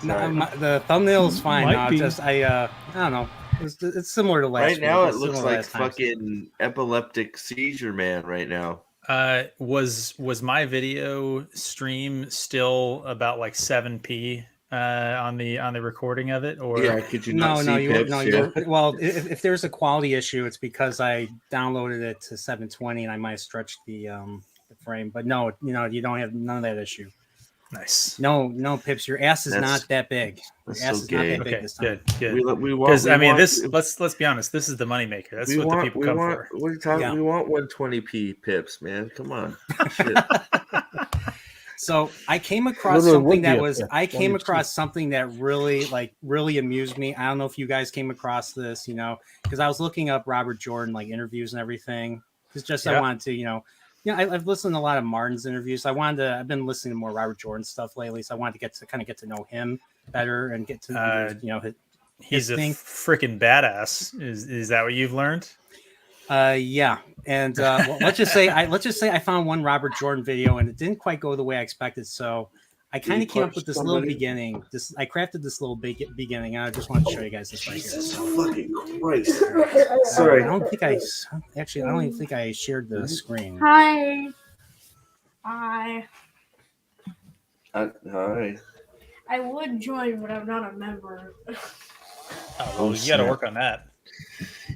Speaker 1: No,
Speaker 4: Sorry.
Speaker 1: the thumbnail's fine.
Speaker 2: Might
Speaker 1: No,
Speaker 2: be.
Speaker 1: just I don't know. It's similar to last
Speaker 4: Right
Speaker 1: week.
Speaker 4: now, it
Speaker 1: It's
Speaker 4: looks
Speaker 1: similar to
Speaker 4: like
Speaker 1: last time.
Speaker 4: fucking epileptic seizure man right now.
Speaker 6: Was my video stream still about like 7p on the recording of it, or
Speaker 4: Yeah, could you not
Speaker 1: No,
Speaker 4: see
Speaker 1: you
Speaker 4: Pips?
Speaker 1: no,
Speaker 4: Yeah.
Speaker 1: you well. If there's a quality issue, it's because I downloaded it to 720 and I might have stretched the frame. But no, you don't have none of that issue.
Speaker 6: nice?
Speaker 1: No, Pips, your ass is
Speaker 4: That's-
Speaker 1: not that big. Your
Speaker 4: that's
Speaker 1: ass
Speaker 4: so
Speaker 1: is not
Speaker 4: gay.
Speaker 1: that big
Speaker 6: Okay,
Speaker 1: this time.
Speaker 6: good.
Speaker 4: We want.
Speaker 6: Because I mean,
Speaker 4: want-
Speaker 6: this let's be honest. This is the moneymaker. That's
Speaker 4: we
Speaker 6: what
Speaker 4: want,
Speaker 6: the people
Speaker 4: we
Speaker 6: come
Speaker 4: want,
Speaker 6: for.
Speaker 4: What are you talking?
Speaker 1: Yeah.
Speaker 4: We want 120p Pips, man. Come on. Shit.
Speaker 1: So I came across
Speaker 5: Literally
Speaker 1: something
Speaker 5: would be
Speaker 1: that
Speaker 5: a
Speaker 1: was
Speaker 5: Pip.
Speaker 1: I came
Speaker 5: Only
Speaker 1: across something that really amused me. I don't know if you guys came across this, because I was looking up Robert Jordan like interviews and everything. It's just I
Speaker 6: Yeah.
Speaker 1: wanted to, I've listened to a lot of Martin's interviews. I've been listening to more Robert Jordan stuff lately, so I wanted to get to know him better and get to
Speaker 6: He's a
Speaker 1: thing.
Speaker 6: freaking badass. Is that what you've learned?
Speaker 1: Yeah, and well, let's just say I found one Robert Jordan video and it didn't quite go the way I expected. So I kind
Speaker 4: he
Speaker 1: of came up
Speaker 4: punch
Speaker 1: with this little
Speaker 4: somebody?
Speaker 1: beginning. I crafted this little beginning, and I just wanted to show you guys this right here.
Speaker 4: Jesus
Speaker 1: So,
Speaker 4: fucking Christ.
Speaker 1: I
Speaker 4: Sorry.
Speaker 1: don't even think I shared the screen.
Speaker 7: Hi. Hi.
Speaker 4: Hi.
Speaker 7: I would join, but I'm not a member.
Speaker 6: Oh, well, you got to work on that.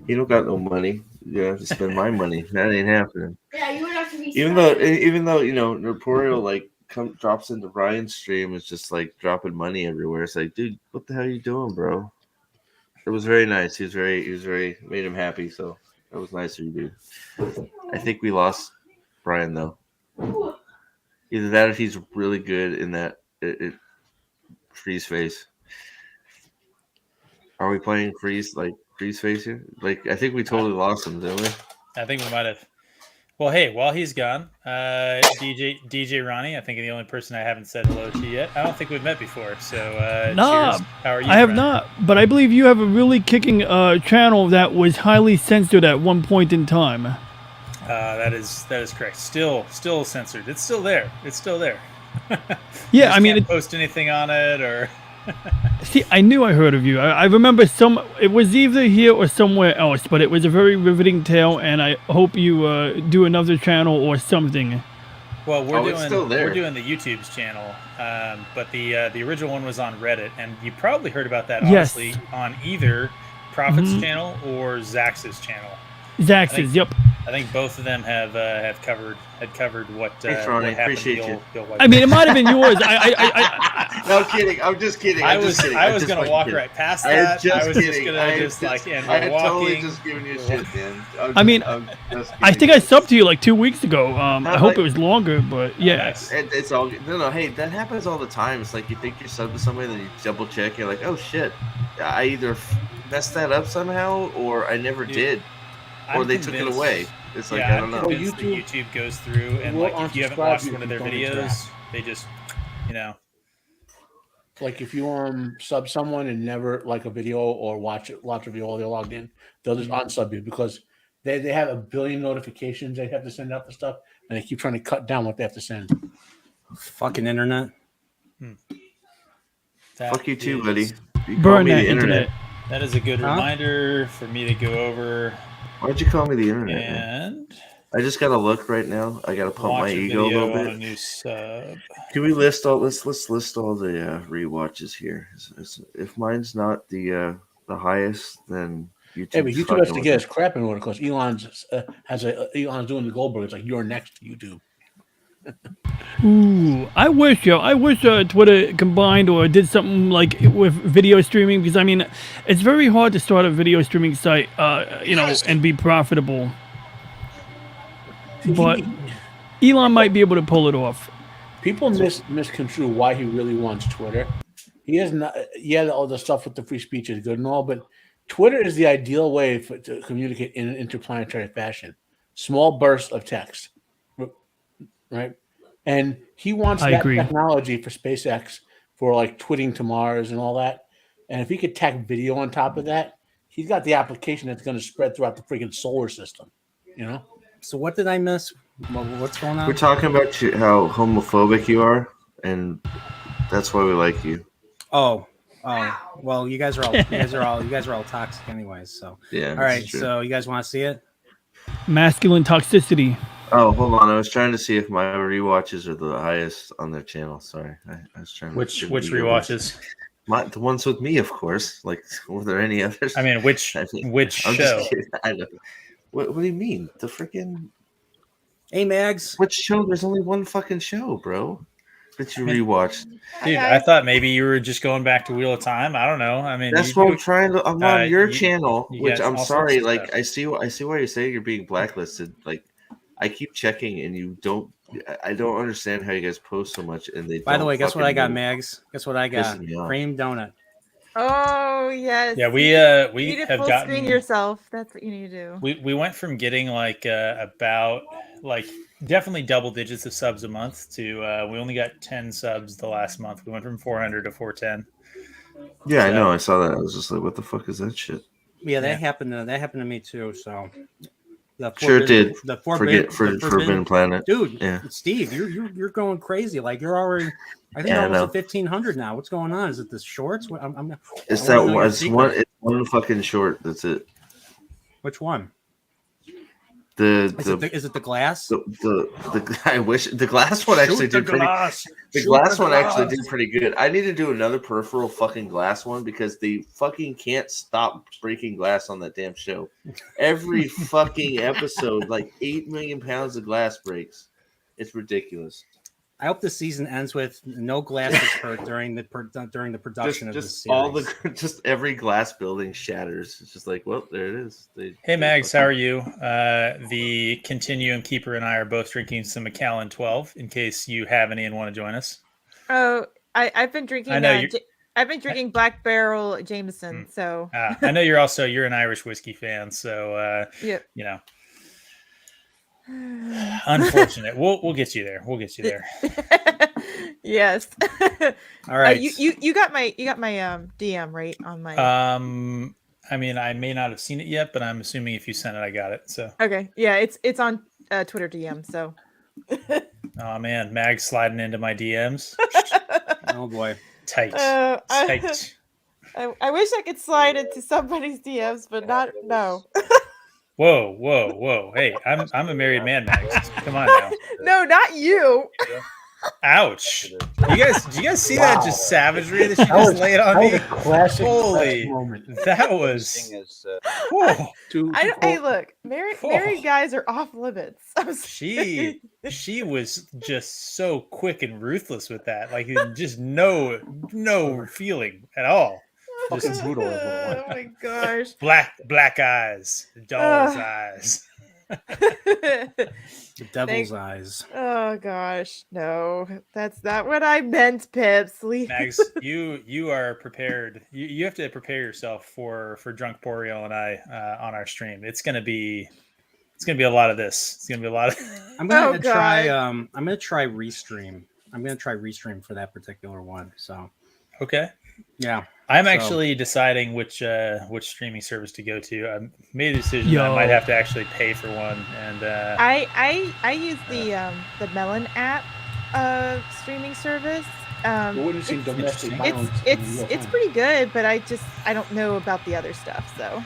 Speaker 4: You don't got no money. You have to spend my money. That ain't happening.
Speaker 7: Yeah, you would have to be.
Speaker 4: Even though Nerdporeal like drops into Ryan's stream, it's just like dropping money everywhere. It's like, dude, what the hell are you doing, bro? It was very nice. He was very made him happy. So that was nice of you, dude. I think we lost Brian though. Either that or he's really good in that freeze face. Are we playing freeze face here? Like I think we totally lost him, didn't we?
Speaker 6: I think we might have. Well, hey, while he's gone, DJ Ronnie, I think the only person I haven't said hello to yet. I don't think we've met before, so
Speaker 2: Nah,
Speaker 6: cheers. How are you?
Speaker 2: I have
Speaker 6: friend?
Speaker 2: not, but I believe you have a really kicking channel that was highly censored at one point in time.
Speaker 6: That is correct. Still censored. It's still there.
Speaker 2: Yeah,
Speaker 6: Just
Speaker 2: I mean,
Speaker 6: can't post anything on it or.
Speaker 2: see, I knew I heard of you. I remember it was either here or somewhere else, but it was a very riveting tale, and I hope you do another channel or something.
Speaker 6: Well,
Speaker 4: it's still there.
Speaker 6: we're doing the YouTube's channel, but the original one was on Reddit, and you probably heard about that
Speaker 2: Yes.
Speaker 6: honestly on either Prophet's channel or Zax's channel.
Speaker 2: Zax's, yep.
Speaker 6: I think both of them had covered what
Speaker 4: Thanks,
Speaker 6: what
Speaker 4: Ronnie.
Speaker 6: happened
Speaker 4: Appreciate
Speaker 6: to
Speaker 4: you.
Speaker 6: the old
Speaker 2: I mean, it might have been yours.
Speaker 4: No, I'm kidding. I'm just kidding.
Speaker 6: I
Speaker 4: I'm
Speaker 6: was
Speaker 4: just kidding.
Speaker 6: I
Speaker 4: I'm
Speaker 6: was
Speaker 4: just
Speaker 6: gonna
Speaker 4: fucking
Speaker 6: walk
Speaker 4: kidding.
Speaker 6: right past
Speaker 4: I am
Speaker 6: that.
Speaker 4: just
Speaker 6: I was
Speaker 4: kidding.
Speaker 6: just gonna
Speaker 4: I am
Speaker 6: just like, and
Speaker 4: I
Speaker 6: we're
Speaker 4: am
Speaker 6: walking.
Speaker 4: totally just giving you shit, man.
Speaker 2: I mean,
Speaker 4: I'm just
Speaker 2: I
Speaker 4: kidding.
Speaker 2: think I subbed to you like 2 weeks ago. I
Speaker 4: Not
Speaker 2: hope
Speaker 4: like-
Speaker 2: it was longer, but yeah.
Speaker 6: Nice.
Speaker 4: It's all good. No. Hey, that happens all the time. It's like you think you're sub to somebody, then you double check. You're like, oh shit, I either messed that up somehow, or I never
Speaker 6: Dude,
Speaker 4: did, or
Speaker 6: I'm
Speaker 4: they took it
Speaker 6: convinced-
Speaker 4: away. It's like
Speaker 6: yeah,
Speaker 4: I don't know.
Speaker 6: I'm convinced that YouTube goes through and
Speaker 5: will
Speaker 6: like if you haven't
Speaker 5: unsubscribe
Speaker 6: watched
Speaker 5: you
Speaker 6: one of
Speaker 5: if
Speaker 6: their
Speaker 5: you don't
Speaker 6: videos, they just
Speaker 5: Like if you sub someone and never like a video or watch a video while they're logged in, they'll just unsub you because they have a billion notifications they have to send out the stuff. and they keep trying to cut down what they have to send.
Speaker 1: Fucking internet.
Speaker 4: Fuck you too,
Speaker 6: is-
Speaker 4: buddy. You call
Speaker 2: Burn
Speaker 4: me
Speaker 2: that
Speaker 4: the
Speaker 2: internet.
Speaker 6: That is a good
Speaker 1: Huh?
Speaker 6: reminder for me to go over
Speaker 4: Why'd you call me the internet, man?
Speaker 6: and
Speaker 4: I just gotta look right now. I gotta pump my
Speaker 6: watch a
Speaker 4: ego a
Speaker 6: video
Speaker 4: little
Speaker 6: on a
Speaker 4: bit.
Speaker 6: new sub.
Speaker 4: Can we list all? Let's list all the rewatches here. If mine's not the highest, then YouTube.
Speaker 5: Hey, but YouTube has to get its crap in order because Elon's Elon's doing the Goldberg. It's like you're next to YouTube.
Speaker 2: Ooh, I wish Twitter combined or did something like with video streaming, because I mean, it's very hard to start a video streaming site, and be profitable. But Elon might be able to pull it off.
Speaker 5: People misconstrue why he really wants Twitter. He is not. Yeah, all the stuff with the free speech is good and all, but Twitter is the ideal way to communicate in an interplanetary fashion. Small bursts of text, right? And he wants
Speaker 2: I
Speaker 5: that
Speaker 2: agree.
Speaker 5: technology for SpaceX for like twitting to Mars and all that. And if he could tack video on top of that, he's got the application that's going to spread throughout the freaking solar system. You know.
Speaker 1: So what did I miss? What's going on?
Speaker 4: We're talking about how homophobic you are, and that's why we like you.
Speaker 1: Oh, well, you guys are all toxic anyways. So
Speaker 4: Yeah.
Speaker 1: all right,
Speaker 4: that's true.
Speaker 1: so you guys want to see it?
Speaker 2: Masculine toxicity.
Speaker 4: Oh, hold on. I was trying to see if my rewatches are the highest on their channel. Sorry, I was trying.
Speaker 6: Which
Speaker 4: to
Speaker 6: rewatches?
Speaker 4: The ones with me, of course. Like, were there any others?
Speaker 6: I mean, which
Speaker 4: I'm
Speaker 6: show?
Speaker 4: just kidding. I know. What do you mean? The freaking
Speaker 1: Hey, Mags.
Speaker 4: which show? There's only one fucking show, bro, that you rewatched.
Speaker 6: Dude, I thought maybe you were just going back to Wheel of Time. I don't know. I mean,
Speaker 4: That's what I'm trying to. I'm on your
Speaker 6: you-
Speaker 4: channel,
Speaker 6: you
Speaker 4: which
Speaker 6: got
Speaker 4: I'm
Speaker 6: all
Speaker 4: sorry.
Speaker 6: sorts of
Speaker 4: Like,
Speaker 6: stuff.
Speaker 4: I see why you're saying you're being blacklisted. Like, I keep checking, and you don't. I don't understand how you guys post so much, and they.
Speaker 1: By the
Speaker 4: don't
Speaker 1: way, guess what
Speaker 4: fucking
Speaker 1: I got,
Speaker 4: move.
Speaker 1: Mags? Guess what I got?
Speaker 4: Pissing me off.
Speaker 1: Cream donut.
Speaker 8: Oh yes.
Speaker 6: Yeah, we
Speaker 8: you need to
Speaker 6: have
Speaker 8: full
Speaker 6: gotten.
Speaker 8: screen yourself. That's what you need to do.
Speaker 6: We went from getting like about like definitely double digits of subs a month to we only got 10 subs the last month. We went from 400 to 410.
Speaker 4: Yeah, I
Speaker 6: So-
Speaker 4: know. I saw that. I was just like, "What the fuck is that shit?"
Speaker 1: Yeah, that
Speaker 6: Yeah.
Speaker 1: happened. That happened to me too. So the
Speaker 4: Sure it did.
Speaker 1: The
Speaker 4: Forbidden Planet.
Speaker 1: dude.
Speaker 4: Yeah.
Speaker 1: Steve, you're going crazy. Like you're already. I think
Speaker 4: Yeah, I
Speaker 1: almost
Speaker 4: know.
Speaker 1: at 1,500 now. What's going on? Is it the shorts? I'm
Speaker 4: It's
Speaker 1: I
Speaker 4: that
Speaker 1: wanna know
Speaker 4: one.
Speaker 1: your
Speaker 4: It's
Speaker 1: secret.
Speaker 4: one fucking short. That's it.
Speaker 1: Which one?
Speaker 4: The
Speaker 1: Is it the glass?
Speaker 4: the I wish the glass one actually
Speaker 1: Shoot the
Speaker 4: did pretty.
Speaker 1: glass.
Speaker 4: The
Speaker 1: Shoot
Speaker 4: glass
Speaker 1: the
Speaker 4: one actually
Speaker 1: glass.
Speaker 4: did pretty good. I need to do another peripheral fucking glass one because they fucking can't stop breaking glass on that damn show. Every fucking episode, like 8 million pounds of glass breaks. It's ridiculous.
Speaker 1: I hope the season ends with no glass is hurt during the production of the
Speaker 4: Just
Speaker 1: series.
Speaker 4: all the just every glass building shatters. It's just like, well, there it is.
Speaker 6: Hey Mags, how are you? The Continuum keeper and I are both drinking some Macallan 12 in case you have any and want to join us.
Speaker 8: Oh, I've been drinking.
Speaker 6: I know
Speaker 8: I've been drinking Black Barrel Jameson. So
Speaker 6: I know you're an Irish whiskey fan, so
Speaker 8: Yep.
Speaker 6: you know. Unfortunate. We'll get you there. We'll get you there.
Speaker 8: yes.
Speaker 1: All right.
Speaker 8: You got my DM right on my.
Speaker 6: I mean, I may not have seen it yet, but I'm assuming if you sent it, I got it. So.
Speaker 8: Okay. Yeah, it's on Twitter DM. So.
Speaker 6: Oh man, Mag sliding into my DMs.
Speaker 1: Oh boy.
Speaker 6: Tight.
Speaker 8: Tight. I wish I could slide into somebody's DMs, but not no.
Speaker 6: Whoa. Hey, I'm a married man, Mags. Come on now.
Speaker 8: No, not you.
Speaker 6: Ouch. Do you guys see that just savagery that she
Speaker 5: That
Speaker 6: just
Speaker 5: was-
Speaker 6: laid on
Speaker 5: that was
Speaker 6: me?
Speaker 5: a classic
Speaker 6: Holy
Speaker 5: moment.
Speaker 6: That was whoa.
Speaker 8: Hey, look, married guys are off limits.
Speaker 6: She was just so quick and ruthless with that. Like just no feeling at all.
Speaker 5: Fucking
Speaker 6: Just
Speaker 5: brutal.
Speaker 8: Oh my gosh.
Speaker 6: black eyes, doll's eyes.
Speaker 1: The devil's
Speaker 8: Thank-
Speaker 1: eyes.
Speaker 8: Oh gosh, no, that's not what I meant, Pips.
Speaker 6: Mags, you are prepared. You have to prepare yourself for Nerdporeal and I on our stream. It's gonna be a lot of this. It's gonna be a lot of.
Speaker 1: I'm gonna
Speaker 8: Oh,
Speaker 1: try.
Speaker 8: God.
Speaker 1: I'm gonna try restream. I'm gonna try restream for that particular one. So
Speaker 6: Okay.
Speaker 1: yeah.
Speaker 6: I'm
Speaker 1: So-
Speaker 6: actually deciding which streaming service to go to. I made a decision that I might have to actually pay for one, and
Speaker 8: I use the Melon app streaming service.
Speaker 5: We're witnessing
Speaker 8: It's
Speaker 5: domestic violence. in real
Speaker 8: it's
Speaker 5: time.
Speaker 8: pretty good, but I don't know about the other stuff. So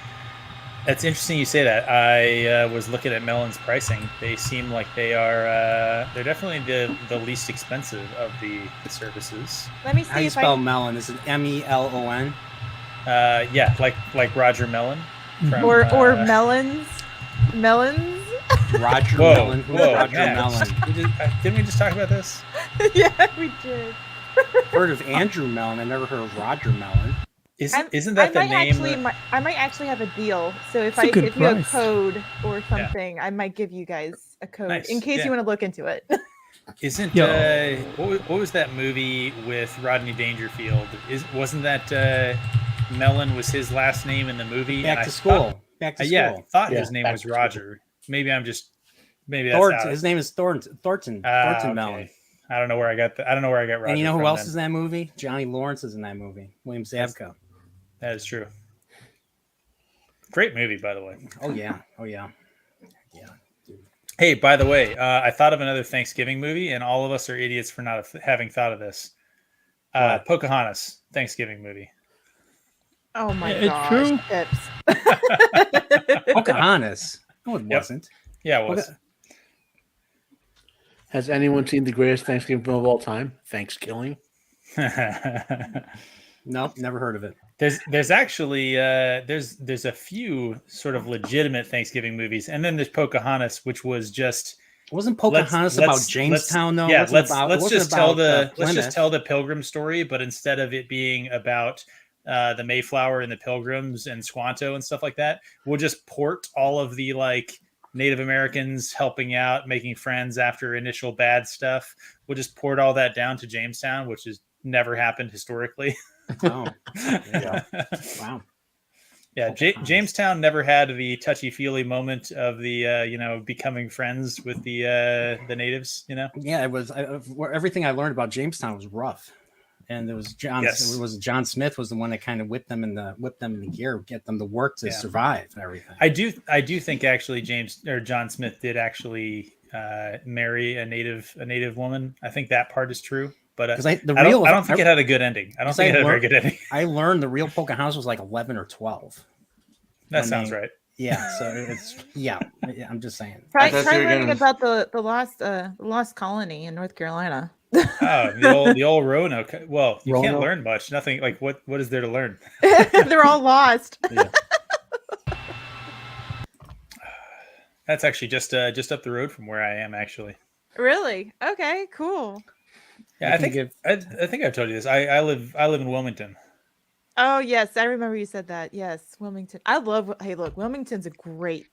Speaker 6: it's interesting you say that. I was looking at Melon's pricing. They seem like they're definitely the least expensive of the services.
Speaker 8: let me see
Speaker 1: How do you
Speaker 8: if
Speaker 1: spell
Speaker 8: I
Speaker 1: melon? Is it MELON?
Speaker 6: Yeah, like Roger Melon. From,
Speaker 8: or melons.
Speaker 1: Roger
Speaker 6: Whoa,
Speaker 1: Melon. Who's
Speaker 6: whoa,
Speaker 1: Roger
Speaker 6: Matt.
Speaker 1: Melon?
Speaker 6: Didn't we just talk about this?
Speaker 8: Yeah, we did.
Speaker 1: Heard of Andrew Mellon. I never heard of Roger Mellon.
Speaker 6: Isn't that the name?
Speaker 8: I might actually have a deal. So if
Speaker 2: That's a
Speaker 8: I
Speaker 2: good
Speaker 8: give you a
Speaker 2: price.
Speaker 8: code or something, I might give you guys a code
Speaker 6: Nice,
Speaker 8: in case
Speaker 6: yeah.
Speaker 8: you want to look into it.
Speaker 6: Isn't
Speaker 2: Yo.
Speaker 6: what was that movie with Rodney Dangerfield? Wasn't that Mellon was his last name in the movie?
Speaker 1: Back
Speaker 6: And
Speaker 1: to
Speaker 6: I
Speaker 1: school.
Speaker 6: Thought,
Speaker 1: Back to
Speaker 6: yeah,
Speaker 1: school.
Speaker 6: thought
Speaker 5: Yeah,
Speaker 6: his name
Speaker 5: Back
Speaker 6: was
Speaker 5: to School.
Speaker 6: Roger. Maybe that's
Speaker 1: Thornton.
Speaker 6: out.
Speaker 1: His name is Thornton. Thornton
Speaker 6: Okay.
Speaker 1: Mellon.
Speaker 6: I don't know where I got Roger.
Speaker 1: And you know who
Speaker 6: from
Speaker 1: else
Speaker 6: then.
Speaker 1: is in that movie? Johnny Lawrence is in that movie. William Zabka.
Speaker 6: That is true. Great movie, by the way.
Speaker 1: Oh yeah. Yeah.
Speaker 6: Hey, by the way, I thought of another Thanksgiving movie, and all of us are idiots for not having thought of this.
Speaker 1: What?
Speaker 6: Pocahontas, Thanksgiving movie.
Speaker 8: Oh my
Speaker 2: It's
Speaker 8: gosh,
Speaker 2: true.
Speaker 8: Pips.
Speaker 1: Pocahontas. No, it
Speaker 6: Yep.
Speaker 1: wasn't.
Speaker 6: Yeah, it was.
Speaker 5: Has anyone seen the greatest Thanksgiving film of all time? Thanksgiving.
Speaker 1: No, never heard of it.
Speaker 6: There's actually there's a few sort of legitimate Thanksgiving movies, and then there's Pocahontas, which was just
Speaker 1: Wasn't Pocahontas about Jamestown though?
Speaker 6: Yeah,
Speaker 1: Wasn't
Speaker 6: let's
Speaker 1: about-
Speaker 6: let's
Speaker 1: wasn't
Speaker 6: just tell
Speaker 1: about,
Speaker 6: let's just
Speaker 1: Plymouth.
Speaker 6: tell the Pilgrim story, but instead of it being about the Mayflower and the Pilgrims and Squanto and stuff like that, we'll just port all of the like Native Americans helping out, making friends after initial bad stuff. We'll just port all that down to Jamestown, which has never happened historically.
Speaker 1: Oh, yeah. Wow.
Speaker 6: Yeah, Jamestown never had the touchy-feely moment of the becoming friends with the natives.
Speaker 1: Yeah, it was. Everything I learned about Jamestown was rough, and it was John.
Speaker 6: Yes.
Speaker 1: It was John Smith was the one that kind of whipped them in the gear, get them to work to survive and everything.
Speaker 6: I do think actually John Smith did actually marry a native woman. I think that part is true, but I don't think it had a good ending. I don't think it had a very good ending.
Speaker 1: I learned the real Pocahontas was like 11 or 12.
Speaker 6: That sounds right.
Speaker 1: Yeah, so it's I'm just saying.
Speaker 8: Try
Speaker 4: thought you were
Speaker 8: learning
Speaker 4: gonna-
Speaker 8: about the lost colony in North Carolina.
Speaker 6: Oh, the old Roanoke. Well, you can't
Speaker 5: Roanoke.
Speaker 6: learn much. Nothing like what is there to learn?
Speaker 8: They're all lost.
Speaker 5: Yeah.
Speaker 6: That's actually just up the road from where I am. Actually,
Speaker 8: Really? Okay, cool.
Speaker 6: yeah. I think I've told you this. I live in Wilmington.
Speaker 8: Oh yes, I remember you said that. Yes, Wilmington. I love. Hey, look, Wilmington's a great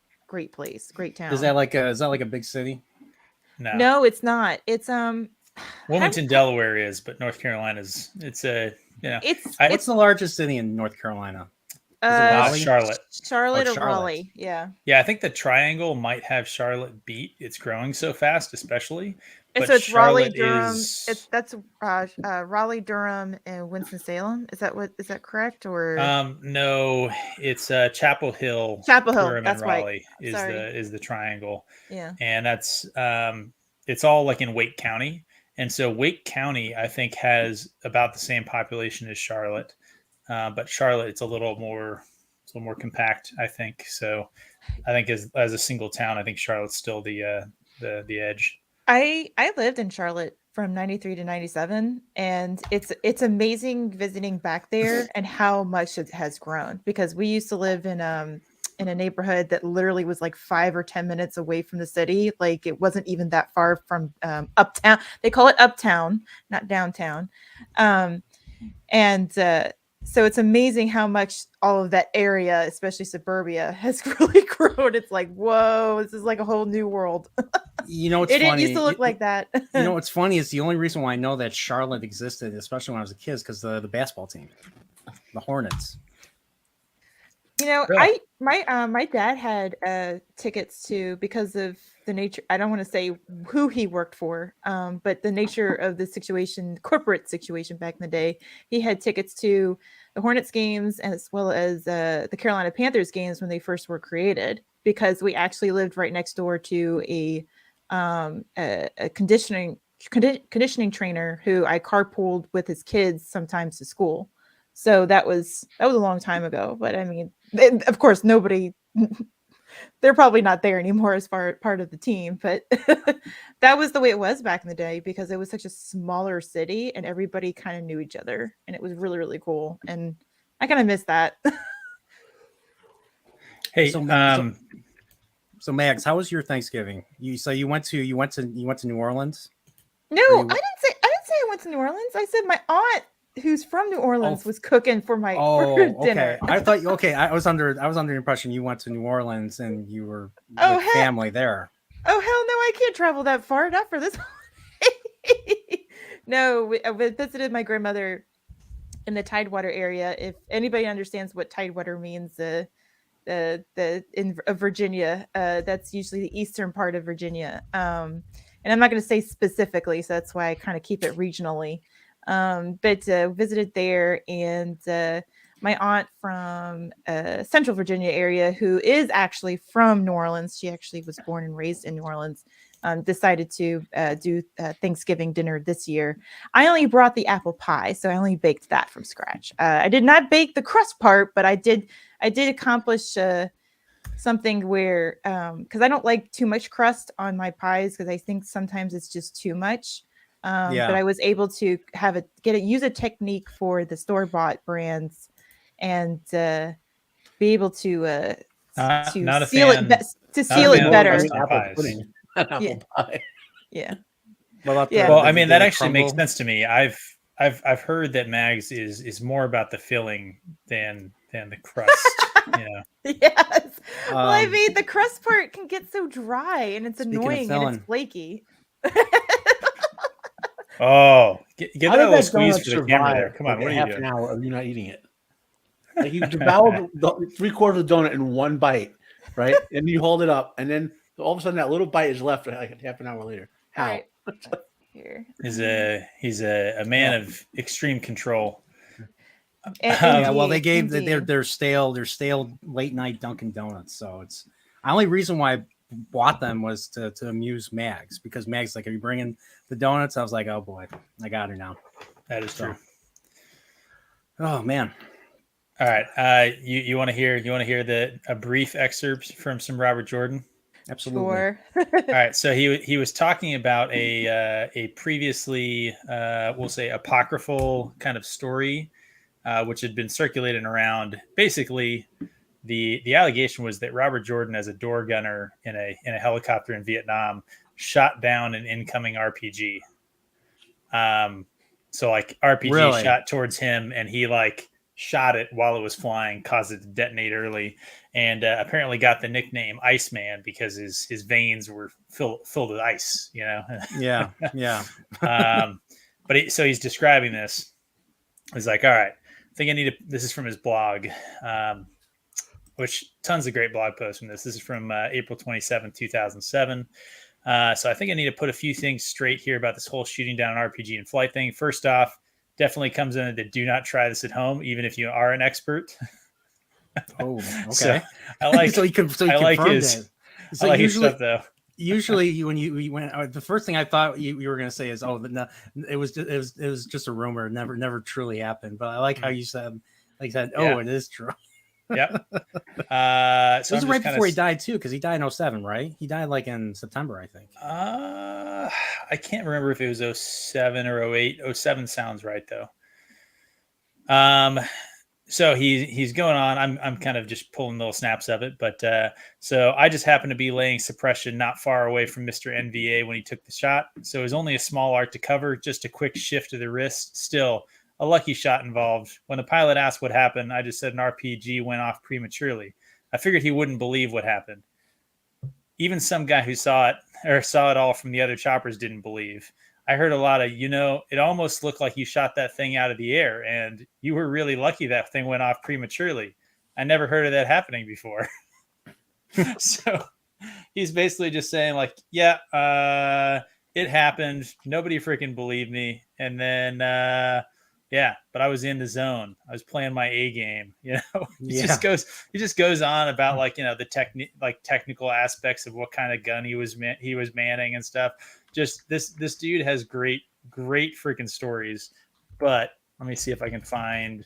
Speaker 8: place, great town.
Speaker 1: Is that like a big city?
Speaker 8: No, it's not. It's
Speaker 6: Wilmington, Delaware is, but North Carolina's it's a
Speaker 1: What's the largest city in North Carolina?
Speaker 6: Raleigh? Charlotte.
Speaker 8: Charlotte
Speaker 1: Oh,
Speaker 8: or
Speaker 1: Charlotte.
Speaker 8: Raleigh. Yeah.
Speaker 6: Yeah, I think the Triangle might have Charlotte beat. It's growing so fast, especially.
Speaker 8: And
Speaker 6: But
Speaker 8: so it's Raleigh,
Speaker 6: Charlotte
Speaker 8: Durham.
Speaker 6: is-
Speaker 8: That's Raleigh, Durham, and Winston Salem. Is that correct or?
Speaker 6: No, it's Chapel Hill.
Speaker 8: Chapel Hill,
Speaker 6: Durham,
Speaker 8: that's
Speaker 6: and
Speaker 8: right.
Speaker 6: Raleigh is the triangle.
Speaker 8: Yeah.
Speaker 6: And that's it's all like in Wake County. And so Wake County, I think, has about the same population as Charlotte. But Charlotte, it's a little more compact, I think. So I think as a single town, I think Charlotte's still the edge.
Speaker 8: I lived in Charlotte from 93 to 97, and it's amazing visiting back there and how much it has grown, because we used to live in a neighborhood that literally was like 5 or 10 minutes away from the city. Like it wasn't even that far from uptown. They call it uptown, not downtown. So it's amazing how much all of that area, especially suburbia, has really grown. It's like, whoa, this is like a whole new world.
Speaker 1: You know, it's
Speaker 8: It didn't
Speaker 1: funny.
Speaker 8: used to look like that.
Speaker 1: You know, what's funny is the only reason why I know that Charlotte existed, especially when I was a kid, is because the basketball team, the Hornets.
Speaker 8: You know,
Speaker 6: Really?
Speaker 8: my dad had tickets to, because of the nature. I don't want to say who he worked for, but the nature of the situation, corporate situation back in the day. He had tickets to Hornets games as well as the Carolina Panthers games when they first were created, because we actually lived right next door to a conditioning trainer who I carpooled with his kids sometimes to school. So that was a long time ago. But I mean, of course, nobody. They're probably not there anymore as part of the team, but that was the way it was back in the day, because it was such a smaller city and everybody kind of knew each other, and it was really, really cool. And I kind of miss that.
Speaker 6: Hey,
Speaker 1: So, so Max, how was your Thanksgiving? You went to New Orleans?
Speaker 8: No,
Speaker 1: Or
Speaker 8: I didn't say I went to New Orleans. I said my aunt, who's from New Orleans, was cooking for my dinner.
Speaker 1: Okay. I thought I was under the impression you went to New Orleans and you were
Speaker 8: Oh,
Speaker 1: with family there.
Speaker 8: Oh hell no, I can't travel that far, not for this. No, I visited my grandmother in the Tidewater area. If anybody understands what Tidewater means, in Virginia, that's usually the eastern part of Virginia. And I'm not going to say specifically, so that's why I kind of keep it regionally. But visited there, and my aunt from Central Virginia area, who is actually from New Orleans, she actually was born and raised in New Orleans, decided to do Thanksgiving dinner this year. I only brought the apple pie, so I only baked that from scratch. I did not bake the crust part, but I did accomplish something where, because I don't like too much crust on my pies, because I think sometimes it's just too much. But I was able to use a technique for the store-bought brands, and be able to seal it better.
Speaker 5: Apple pie.
Speaker 8: Yeah.
Speaker 6: Well, I mean, that actually makes sense to me. I've heard that Mags is more about the filling than the crust.
Speaker 8: Yes. Well, I mean, the crust part can get so dry, and it's annoying, and it's flaky.
Speaker 6: Oh, get that little squeeze for the camera there. Come on, what are you
Speaker 5: half
Speaker 6: doing?
Speaker 5: an hour of you not eating it? Like you devoured 3/4 of the donut in one bite, right? And you hold it up, and then all of a sudden that little bite is left like half an hour later. How?
Speaker 8: Right. Here.
Speaker 6: He's a man of extreme control.
Speaker 1: Yeah, well, they gave their stale late night Dunkin' Donuts. So it's the only reason why I bought them was to amuse Mags, because Mags like, are you bringing the donuts? I was like, oh boy, I got her now.
Speaker 6: That is true.
Speaker 1: Oh man.
Speaker 6: All right. You want to hear a brief excerpt from some Robert Jordan?
Speaker 1: Absolutely.
Speaker 8: Sure.
Speaker 6: All right. So he was talking about a previously we'll say apocryphal kind of story, which had been circulating around. Basically, the allegation was that Robert Jordan, as a door gunner in a helicopter in Vietnam, shot down an incoming RPG. So like RPG shot towards him, and he like shot it while it was flying, caused it to detonate early, and apparently got the nickname Iceman because his veins were filled with ice.
Speaker 1: Yeah.
Speaker 6: But so he's describing this. He's like, all right, I think I need to. This is from his blog, which tons of great blog posts from this. This is from April 27, 2007. So I think I need to put a few things straight here about this whole shooting down an RPG and flight thing. First off, definitely comes in that do not try this at home, even if you are an expert.
Speaker 1: Oh, okay.
Speaker 6: So I like. I like his.
Speaker 1: So
Speaker 6: I like
Speaker 1: usually,
Speaker 6: his stuff though.
Speaker 1: Usually, when you went, the first thing I thought you were going to say is, "Oh, no, it was just a rumor. It never truly happened." But I like how you said, "Oh, it is true."
Speaker 6: Yep. So
Speaker 1: this is right before he died too, because he died in 07, right? He died like in September, I think.
Speaker 6: I can't remember if it was 07 or 08. 07 sounds right though. So he's going on. I'm kind of just pulling little snaps of it, but so I just happened to be laying suppression not far away from Mr. NVA when he took the shot. So it was only a small arc to cover, just a quick shift of the wrist. Still a lucky shot involved. When the pilot asked what happened, I just said an RPG went off prematurely. I figured he wouldn't believe what happened. Even some guy who saw it all from the other choppers didn't believe. I heard a lot of, it almost looked like you shot that thing out of the air, and you were really lucky that thing went off prematurely. I never heard of that happening before. So he's basically just saying like, yeah, it happened. Nobody freaking believed me. And then Yeah, but I was in the zone. I was playing my A game. He
Speaker 1: Yeah.
Speaker 6: just goes on about like the technical aspects of what kind of gun he was manning and stuff. Just this dude has great freaking stories. But let me see if I can find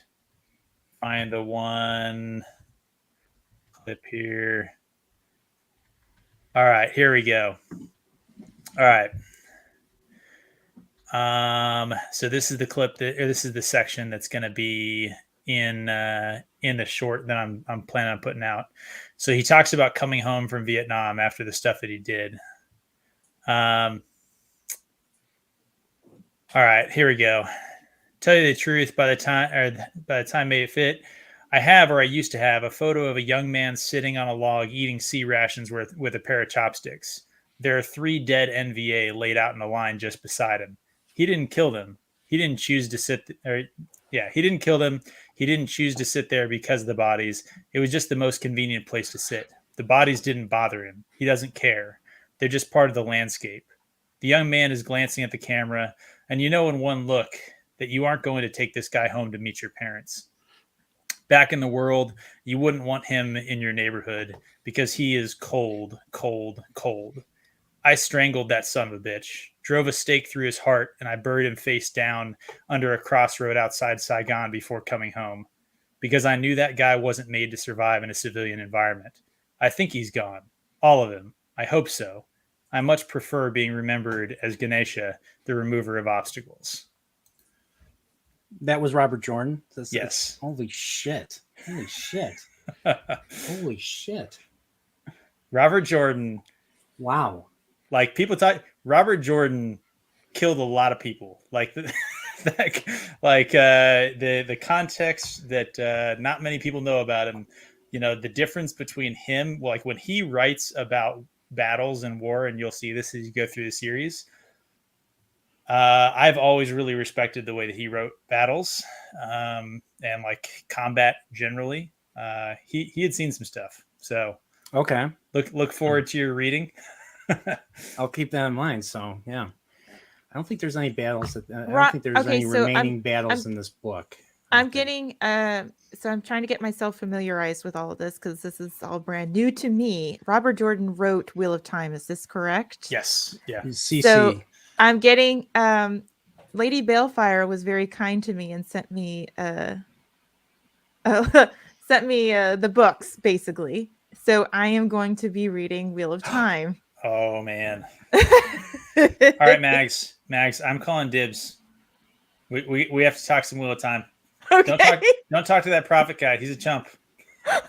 Speaker 6: the one clip here. All right, here we go. All right. So this is the clip this is the section that's going to be in the short that I'm planning on putting out. So he talks about coming home from Vietnam after the stuff that he did. All right, here we go. Tell you the truth, by the time May It Fit, I have, or I used to have, a photo of a young man sitting on a log eating sea rations with a pair of chopsticks. There are 3 dead NVA laid out in a line just beside him. He didn't kill them. He didn't choose to he didn't kill them. He didn't choose to sit there because of the bodies. It was just the most convenient place to sit. The bodies didn't bother him. He doesn't care. They're just part of the landscape. The young man is glancing at the camera, and you know in one look that you aren't going to take this guy home to meet your parents. Back in the world, you wouldn't want him in your neighborhood because he is cold, cold, cold. I strangled that son of a bitch, drove a stake through his heart, and I buried him face down under a crossroad outside Saigon before coming home. Because I knew that guy wasn't made to survive in a civilian environment. I think he's gone. All of him. I hope so. I much prefer being remembered as Ganesha, the remover of obstacles.
Speaker 1: That was Robert Jordan.
Speaker 6: Yes.
Speaker 1: Holy shit. Holy shit. Holy shit.
Speaker 6: Robert Jordan.
Speaker 1: Wow.
Speaker 6: Like people talk, Robert Jordan killed a lot of people. Like the context that not many people know about him. The difference between him, like when he writes about battles and war, and you'll see this as you go through the series. I've always really respected the way that he wrote battles and like combat generally. He had seen some stuff, so
Speaker 1: okay.
Speaker 6: Look forward to your reading.
Speaker 1: I'll keep that in mind. So yeah, I don't think there's any battles. I don't think there's any remaining battles in this book.
Speaker 8: I'm getting so I'm trying to get myself familiarized with all of this because this is all brand new to me. Robert Jordan wrote Wheel of Time. Is this correct?
Speaker 6: Yes. Yeah.
Speaker 1: CC.
Speaker 8: So I'm getting Lady Balefire was very kind to me and sent me the books basically. So I am going to be reading Wheel of Time.
Speaker 6: Oh man. All right, Mags, I'm calling dibs. We have to talk some Wheel of Time.
Speaker 8: Okay.
Speaker 6: Don't talk to that prophet guy. He's a chump.
Speaker 1: Yeah,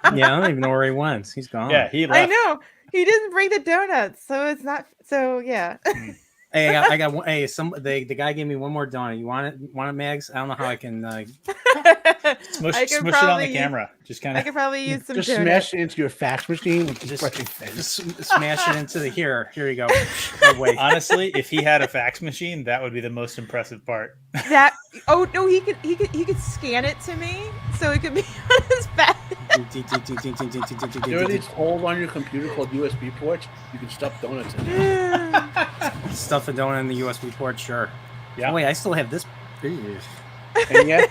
Speaker 1: I don't even know where he went. He's gone.
Speaker 6: Yeah, he left.
Speaker 8: I know. He didn't bring the donuts, so it's not. So yeah.
Speaker 1: Hey, I got one. Hey, the guy gave me one more donut. You want it? Want it, Mags? I don't know how I can.
Speaker 6: Smush it on the camera. Just kind of.
Speaker 8: I could probably use some.
Speaker 5: Just
Speaker 8: donuts.
Speaker 5: smash it into your fax machine with
Speaker 1: just
Speaker 5: smash
Speaker 1: it into the here. Here you go. Oh, wait.
Speaker 6: Honestly, if he had a fax machine, that would be the most impressive part.
Speaker 8: Oh no, he could scan it to me, so it could be on his back.
Speaker 5: There are these holes on your computer called USB ports. You can stuff donuts in there.
Speaker 1: Stuff a donut in the USB port, sure.
Speaker 6: Yeah.
Speaker 1: Oh, wait, I still have this.
Speaker 5: And yet,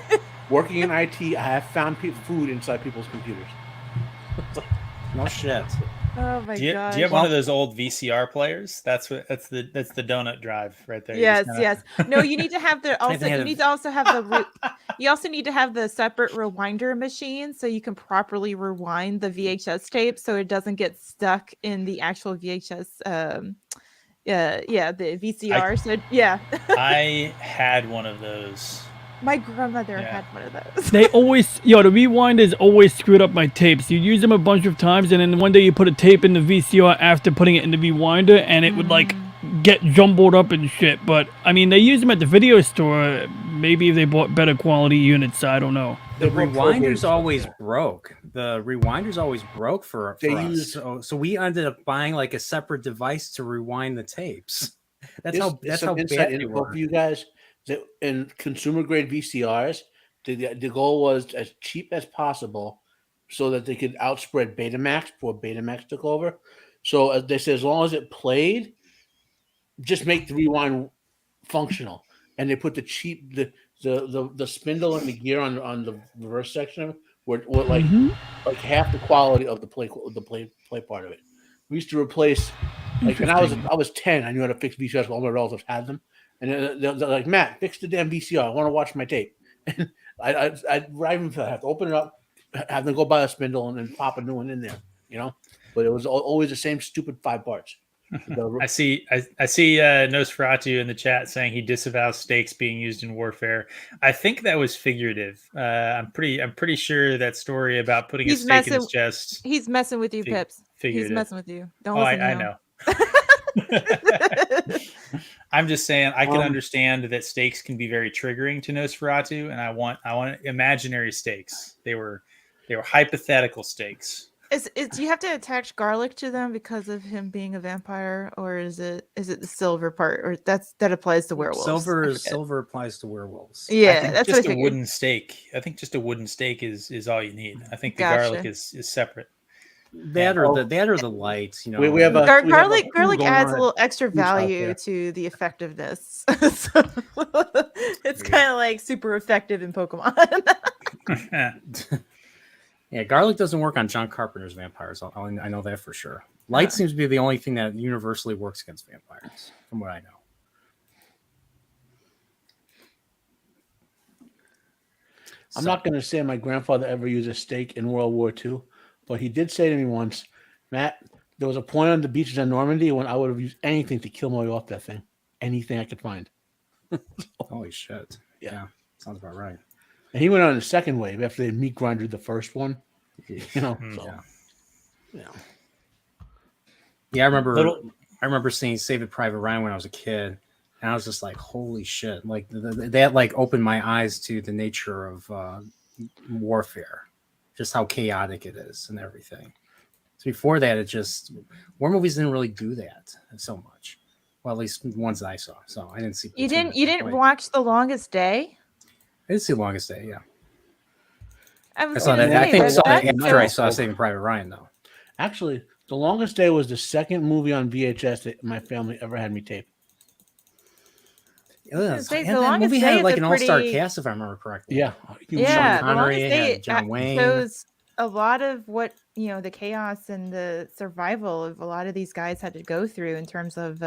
Speaker 5: working in IT, I have found food inside people's computers.
Speaker 1: No shit.
Speaker 8: Oh my god!
Speaker 6: Do you have one of those old VCR players? That's the donut drive right there.
Speaker 8: Yes. No, you need to have the you also need to have the separate rewinder machine so you can properly rewind the VHS tape so it doesn't get stuck in the actual VHS. The VCR.
Speaker 6: I had one of those.
Speaker 8: My grandmother had one of those.
Speaker 2: They always, the rewinders always screwed up my tapes. You use them a bunch of times, and then one day you put a tape in the VCR after putting it in the rewinder, and it would like get jumbled up and shit. But I mean, they use them at the video store. Maybe if they bought better quality units, I don't know.
Speaker 1: The rewinders always broke. For us. So we ended up buying like a separate device to rewind the tapes. That's how bad they were.
Speaker 5: For you guys. In consumer grade VCRs, the goal was as cheap as possible so that they could outspread Betamax before Betamax took over. So they said as long as it played, just make the rewind functional. And they put the spindle and the gear on the reverse section of it were like
Speaker 2: Mhm.
Speaker 5: like half the quality of the play part of it. We used to replace like, and
Speaker 2: Interesting.
Speaker 5: I was 10. I knew how to fix VCRs. All my relatives had them, and they're like, Matt, fix the damn VCR. I want to watch my tape. And I'd even have to open it up, have them go buy a spindle, and then pop a new one in there. You know, but it was always the same stupid 5 parts.
Speaker 6: I see Nosferatu in the chat saying he disavows stakes being used in warfare. I think that was figurative. I'm pretty sure that story about putting a
Speaker 8: He's
Speaker 6: stake in his
Speaker 8: messing.
Speaker 6: chest.
Speaker 8: He's messing with you, Pips. He's
Speaker 6: Figurative.
Speaker 8: messing with you. Don't
Speaker 6: Oh,
Speaker 8: listen to
Speaker 6: I
Speaker 8: him.
Speaker 6: know. I'm just saying I can understand that stakes can be very triggering to Nosferatu, and I want imaginary stakes. They were hypothetical stakes.
Speaker 8: Do you have to attach garlic to them because of him being a vampire, or is it the silver part, or that applies to werewolves?
Speaker 1: Silver applies to werewolves.
Speaker 8: Yeah,
Speaker 6: I think
Speaker 8: that's
Speaker 6: just
Speaker 8: what I
Speaker 6: a
Speaker 8: figured.
Speaker 6: wooden stake. I think just a wooden stake is all you need. I think the
Speaker 8: Gotcha.
Speaker 6: garlic is separate.
Speaker 1: That or the lights. You know,
Speaker 5: We have a
Speaker 8: Garlic
Speaker 1: going
Speaker 8: adds
Speaker 1: on
Speaker 8: a little extra
Speaker 1: huge out
Speaker 8: value
Speaker 1: there.
Speaker 8: to the effectiveness. So it's kind of like super effective in Pokemon.
Speaker 1: Yeah, garlic doesn't work on John Carpenter's vampires. I know that for sure. Light seems to be the only thing that universally works against vampires, from what I know.
Speaker 5: I'm not going to say my grandfather ever used a stake in World War II, but he did say to me once, Matt, there was a point on the beaches in Normandy when I would have used anything to kill my way off that thing. Anything I could find.
Speaker 1: Holy shit. Yeah, sounds about right.
Speaker 5: And he went on the second wave after they meat grinded the first one. You know, so.
Speaker 1: Yeah, I remember seeing Saving Private Ryan when I was a kid, and I was just like, "Holy shit!" Like that, like opened my eyes to the nature of warfare, just how chaotic it is and everything. So before that, war movies didn't really do that so much. Well, at least ones that I saw. So I didn't see.
Speaker 8: You didn't watch The Longest Day?
Speaker 1: I didn't see Longest Day. Yeah,
Speaker 8: I
Speaker 1: saw that. I think I saw that after I saw Saving Private Ryan, though.
Speaker 5: Actually, The Longest Day was the second movie on VHS that my family ever had me tape.
Speaker 1: That movie had like an all-star cast, if I remember correctly.
Speaker 5: Yeah,
Speaker 1: Sean Connery, had John Wayne.
Speaker 8: Shows a lot of what the chaos and the survival of a lot of these guys had to go through in terms of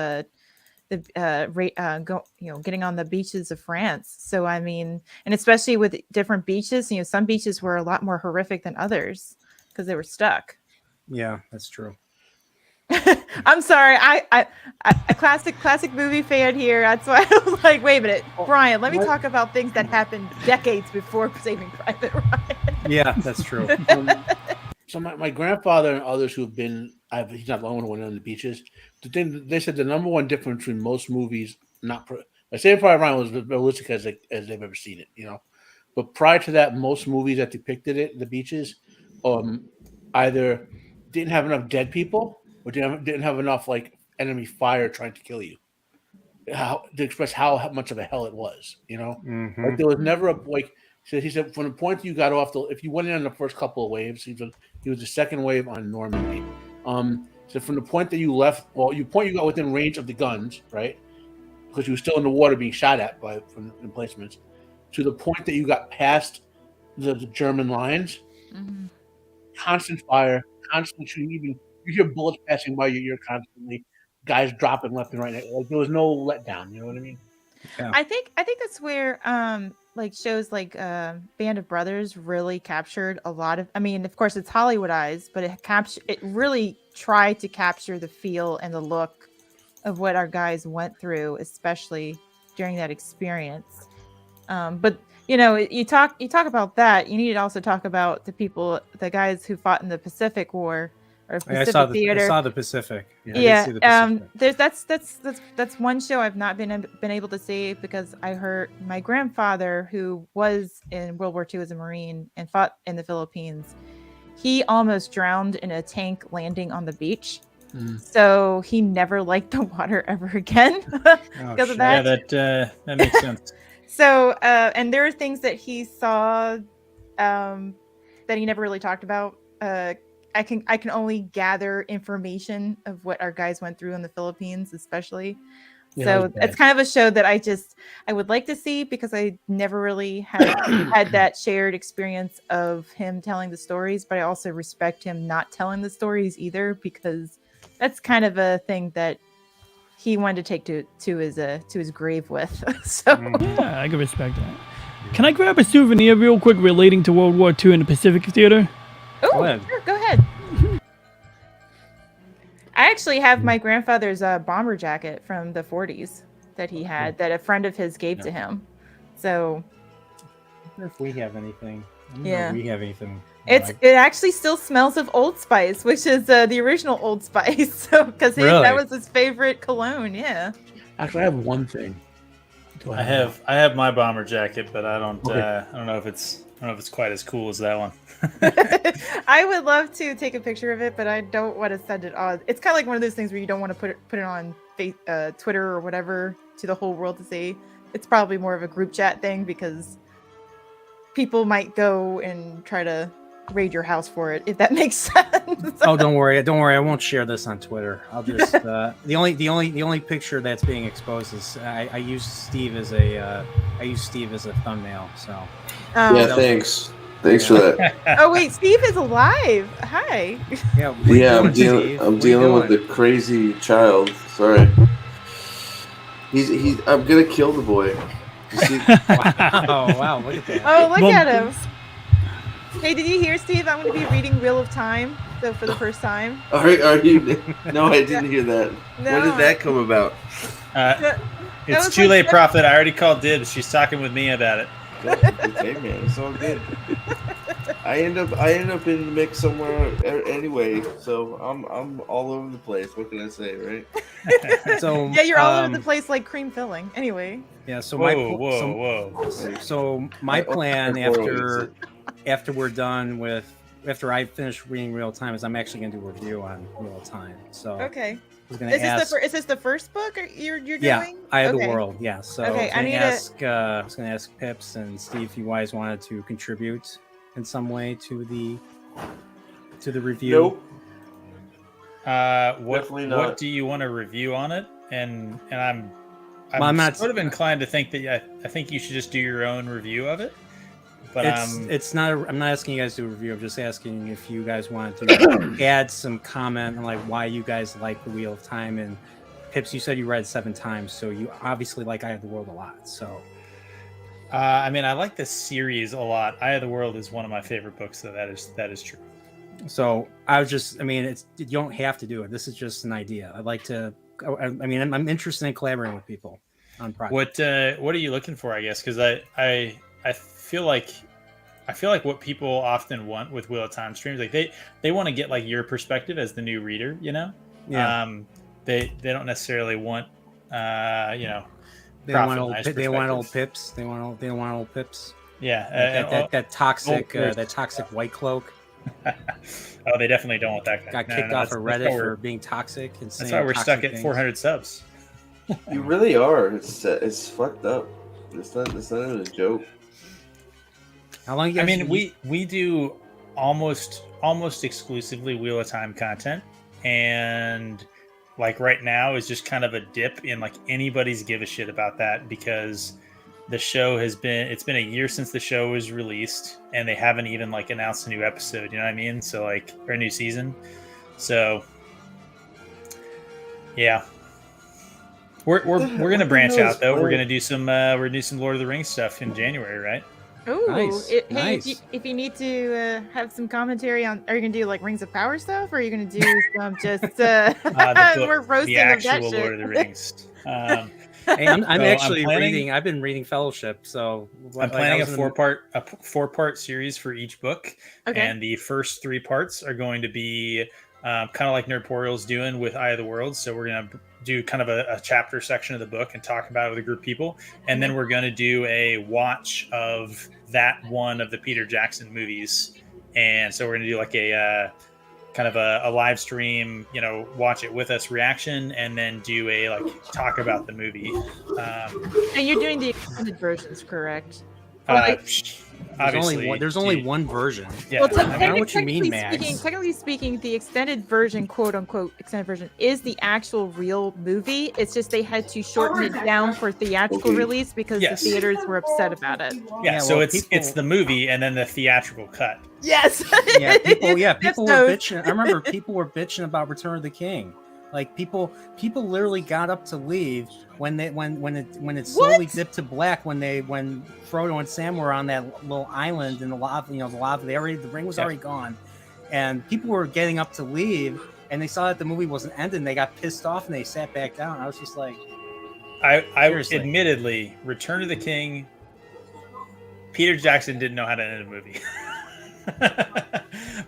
Speaker 8: getting on the beaches of France. So I mean, and especially with different beaches, some beaches were a lot more horrific than others because they were stuck.
Speaker 1: Yeah, that's true.
Speaker 8: I'm sorry, I classic movie fan here. That's why I was like, wait a minute, Brian, let me talk about things that happened decades before Saving Private Ryan.
Speaker 1: Yeah, that's true.
Speaker 5: So my grandfather and others who have been, he's not the only one who went on the beaches. The thing they said the number one difference between most movies, Saving Private Ryan was as realistic as they've ever seen it, But prior to that, most movies that depicted it, the beaches, either didn't have enough dead people or didn't have enough like enemy fire trying to kill you. To express how much of a hell it was,
Speaker 1: Mm-hmm.
Speaker 5: Like there was never he said from the point you got off if you went in on the first couple of waves, he was the second wave on Normandy. So from the point that you left, you got within range of the guns, right? Because you were still in the water being shot at from emplacements, to the point that you got past the German lines.
Speaker 8: Mm-hmm.
Speaker 5: Constant fire, constant shooting. Even you hear bullets passing by your ear constantly. Guys dropping left and right. Like there was no letdown. You know what I mean?
Speaker 1: Yeah.
Speaker 8: I think that's where like shows like Band of Brothers really captured a lot of. I mean, of course, it's Hollywoodized, but it really tried to capture the feel and the look of what our guys went through, especially during that experience. But you talk about that. You need to also talk about the guys who fought in the Pacific War or Pacific Theater.
Speaker 1: I saw the Pacific.
Speaker 8: Yeah.
Speaker 1: I did see the Pacific.
Speaker 8: That's one show I've not been able to see because I heard my grandfather, who was in World War II as a Marine and fought in the Philippines, he almost drowned in a tank landing on the beach. So he never liked the water ever again because of that.
Speaker 6: Yeah, that makes sense.
Speaker 8: So, and there are things that he saw that he never really talked about. I can only gather information of what our guys went through in the Philippines, especially.
Speaker 5: Yeah, it
Speaker 8: So
Speaker 5: was bad.
Speaker 8: it's kind of a show that I would like to see because I never really had that shared experience of him telling the stories, but I also respect him not telling the stories either because that's kind of a thing that he wanted to take to his grave with. So
Speaker 2: Yeah, I can respect that. Can I grab a souvenir real quick relating to World War II in the Pacific Theater?
Speaker 8: oh,
Speaker 1: ahead.
Speaker 8: sure, go ahead. I actually have my grandfather's bomber jacket from the 40s that he had that a friend of his gave to him. So
Speaker 1: I wonder if we have anything. I don't know
Speaker 8: Yeah.
Speaker 1: if we have anything.
Speaker 8: it actually still smells of Old Spice, which is the original Old Spice. So because
Speaker 1: Really?
Speaker 8: that was his favorite cologne. Yeah.
Speaker 5: Actually, I have one thing. Do
Speaker 6: I have my bomber jacket, but I don't
Speaker 5: Okay.
Speaker 6: I don't know if it's quite as cool as that one.
Speaker 8: I would love to take a picture of it, but I don't want to send it on. It's kind of like one of those things where you don't want to put it on Twitter or whatever to the whole world to see. It's probably more of a group chat thing because people might go and try to raid your house for it, if that makes sense.
Speaker 1: Oh, don't worry. I won't share this on Twitter. I'll just the only picture that's being exposed is I use Steve as a thumbnail. So
Speaker 4: Yeah, thanks. Thanks for that.
Speaker 8: Oh wait, Steve is alive. Hi.
Speaker 1: yeah, what are you
Speaker 4: Yeah, I'm
Speaker 1: doing, Steve?
Speaker 4: I'm
Speaker 1: What are you
Speaker 4: dealing with
Speaker 1: doing?
Speaker 4: the crazy child. Sorry. He's I'm gonna kill the boy. You see,
Speaker 1: Wow, look at that.
Speaker 8: Oh, look at him.
Speaker 2: Bumpkins.
Speaker 8: Hey, did you hear, Steve? I'm going to be reading Wheel of Time so for the first time.
Speaker 4: are you? No, I didn't hear that.
Speaker 8: No.
Speaker 4: When did that come about?
Speaker 6: It's
Speaker 8: was
Speaker 6: too
Speaker 8: like
Speaker 6: late,
Speaker 8: seven-
Speaker 6: Prophet. I already called dibs. She's talking with me about it.
Speaker 4: Okay, man, it's all good. I end up in the mix somewhere anyway, so I'm all over the place. What can I say, right?
Speaker 1: So
Speaker 8: Yeah, you're all over the place like cream filling. Anyway.
Speaker 1: Yeah, so
Speaker 6: Whoa.
Speaker 1: so my plan
Speaker 4: My portal
Speaker 1: after I finish reading Real Time is I'm actually going to do a review on Real Time. So
Speaker 8: Okay.
Speaker 1: I was going to ask.
Speaker 8: Is this the first book you're doing?
Speaker 1: Yeah, Eye of
Speaker 8: Okay.
Speaker 1: the World. Yeah. So
Speaker 8: Okay,
Speaker 1: I was going to ask Pips and Steve if you guys wanted to contribute in some way to the review.
Speaker 4: Nope.
Speaker 6: What
Speaker 4: Definitely not.
Speaker 6: what do you want to review on it? And I'm
Speaker 1: Well, I'm not-
Speaker 6: sort of inclined to think that I think you should just do your own review of it. But
Speaker 1: it's not. I'm not asking you guys to do a review. I'm just asking if you guys want to add some comment on like why you guys like the Wheel of Time. And Pips, you said you read it 7 times, so you obviously like Eye of the World a lot. So
Speaker 6: I mean, I like this series a lot. Eye of the World is one of my favorite books, so that is true.
Speaker 1: So I was just. I mean, you don't have to do it. This is just an idea. I'd like to. I mean, I'm interested in collaborating with people on projects.
Speaker 6: What are you looking for? I guess because I feel like what people often want with Wheel of Time streams, like they want to get like your perspective as the new reader, you know.
Speaker 1: Yeah.
Speaker 6: They don't necessarily want you know.
Speaker 1: They want old
Speaker 6: perspective.
Speaker 1: Pips. They want old Pips.
Speaker 6: Yeah.
Speaker 1: That toxic
Speaker 6: Pips.
Speaker 1: that toxic white cloak
Speaker 6: Oh, they definitely don't want that guy.
Speaker 1: got
Speaker 6: No,
Speaker 1: kicked
Speaker 6: no,
Speaker 1: off of
Speaker 6: that's
Speaker 1: Reddit
Speaker 6: why
Speaker 1: for being toxic and
Speaker 6: That's
Speaker 1: saying
Speaker 6: why we're
Speaker 1: toxic
Speaker 6: stuck at
Speaker 1: things.
Speaker 6: 400 subs.
Speaker 4: You really are. It's fucked up. It's not even a joke.
Speaker 1: How long? You guys
Speaker 6: I mean, we do almost exclusively Wheel of Time content, and like right now is just kind of a dip in like anybody's give a shit about that because the show it's been a year since the show was released and they haven't even like announced a new episode, you know what I mean? So like, or a new season. So yeah. We're gonna branch out though. We're gonna do some Lord of the Rings stuff in January, right?
Speaker 8: Oh,
Speaker 1: Nice,
Speaker 8: hey,
Speaker 1: nice.
Speaker 8: if you need to have some commentary on, are you gonna do like Rings of Power stuff, or are you gonna do some just
Speaker 6: The book,
Speaker 8: more roasting
Speaker 6: the
Speaker 8: of that
Speaker 6: actual
Speaker 8: shit?
Speaker 6: Lord of the Rings.
Speaker 1: Hey, I'm
Speaker 6: So
Speaker 1: actually
Speaker 6: I'm planning-
Speaker 1: reading. I've been reading Fellowship, so
Speaker 6: I'm planning a four-part series for each book,
Speaker 8: Okay.
Speaker 6: and the first 3 parts are going to be kind of like Nerdporeal's doing with Eye of the World. So we're gonna do kind of a chapter section of the book and talk about it with a group of people, and then we're gonna do a watch of that one of the Peter Jackson movies, and so we're gonna do like a kind of a live stream, you know, watch it with us reaction, and then do a like talk about the movie.
Speaker 8: And you're doing the extended versions, correct?
Speaker 6: Obviously,
Speaker 1: there's only one version.
Speaker 6: Yeah.
Speaker 8: Well,
Speaker 1: I know what you mean,
Speaker 8: technically speaking, the extended version, quote unquote, extended version, is the actual real movie. It's just they had to shorten it down for theatrical
Speaker 4: Okay.
Speaker 8: release because
Speaker 6: Yes.
Speaker 8: the theaters were upset about it.
Speaker 6: Yeah, so
Speaker 1: well,
Speaker 6: it's the movie and then the theatrical cut.
Speaker 8: Yes.
Speaker 1: People
Speaker 8: That's
Speaker 1: were
Speaker 8: both.
Speaker 1: bitching. I remember people were bitching about Return of the King. Like people literally got up to leave when it slowly
Speaker 8: What?
Speaker 1: dipped to black when Frodo and Sam were on that little island in the lava, the ring was already gone, and people were getting up to leave, and they saw that the movie wasn't ending. They got pissed off and they sat back down. I was just like,
Speaker 6: I
Speaker 1: seriously.
Speaker 6: admittedly, Return of the King, Peter Jackson didn't know how to end a movie.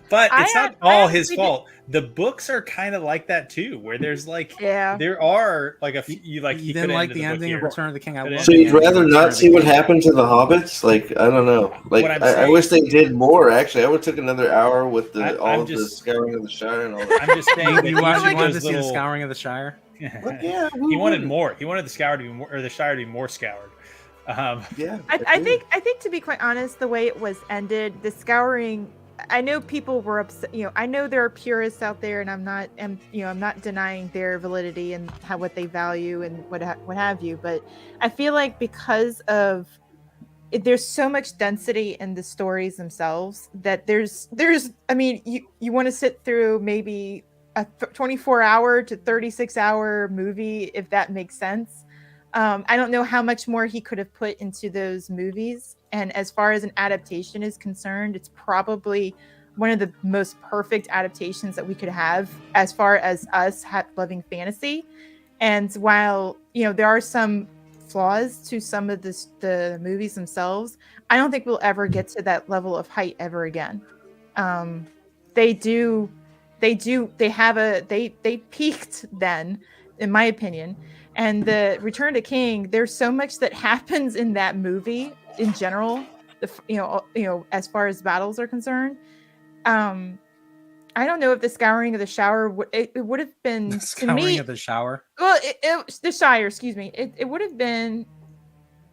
Speaker 6: But it's not all his fault. The books are kind of like that too, where there's there are like a few
Speaker 1: you didn't like the ending of Return of the King. I love
Speaker 4: So
Speaker 1: the
Speaker 4: you'd
Speaker 1: ending of
Speaker 4: rather
Speaker 1: Return
Speaker 4: not
Speaker 1: of the
Speaker 4: see what
Speaker 1: King.
Speaker 4: happened to the hobbits? Like, I don't know. Like,
Speaker 6: What I'm
Speaker 4: I
Speaker 6: saying-
Speaker 4: wish they did more. Actually, I would have took another hour with
Speaker 6: I'm
Speaker 4: the
Speaker 6: just-
Speaker 4: scouring of the Shire and all that.
Speaker 6: I'm just saying that
Speaker 1: You
Speaker 6: each
Speaker 1: wanted
Speaker 6: of
Speaker 1: to
Speaker 6: those
Speaker 1: see the
Speaker 6: little-
Speaker 1: Scouring of the Shire.
Speaker 4: But yeah,
Speaker 6: He wanted more. He wanted the Shire to be more, or the Shire to be more scoured.
Speaker 4: Yeah,
Speaker 8: I think to be quite honest, the way it was ended, the scouring. I know people were upset. I know there are purists out there, and I'm not denying their validity and what they value and what have you. But I feel like because of there's so much density in the stories themselves that there's. I mean, you want to sit through maybe a 24-hour to 36-hour movie if that makes sense. I don't know how much more he could have put into those movies. And as far as an adaptation is concerned, it's probably one of the most perfect adaptations that we could have as far as us loving fantasy. And while, there are some flaws to some of the movies themselves, I don't think we'll ever get to that level of height ever again. They peaked then, in my opinion. And the Return to King, there's so much that happens in that movie in general. As far as battles are concerned, I don't know if the Scouring of the Shower it would have been
Speaker 1: The
Speaker 8: to
Speaker 1: Scouring
Speaker 8: me.
Speaker 1: of the Shower.
Speaker 8: Well, the Shire, excuse me. It would have been.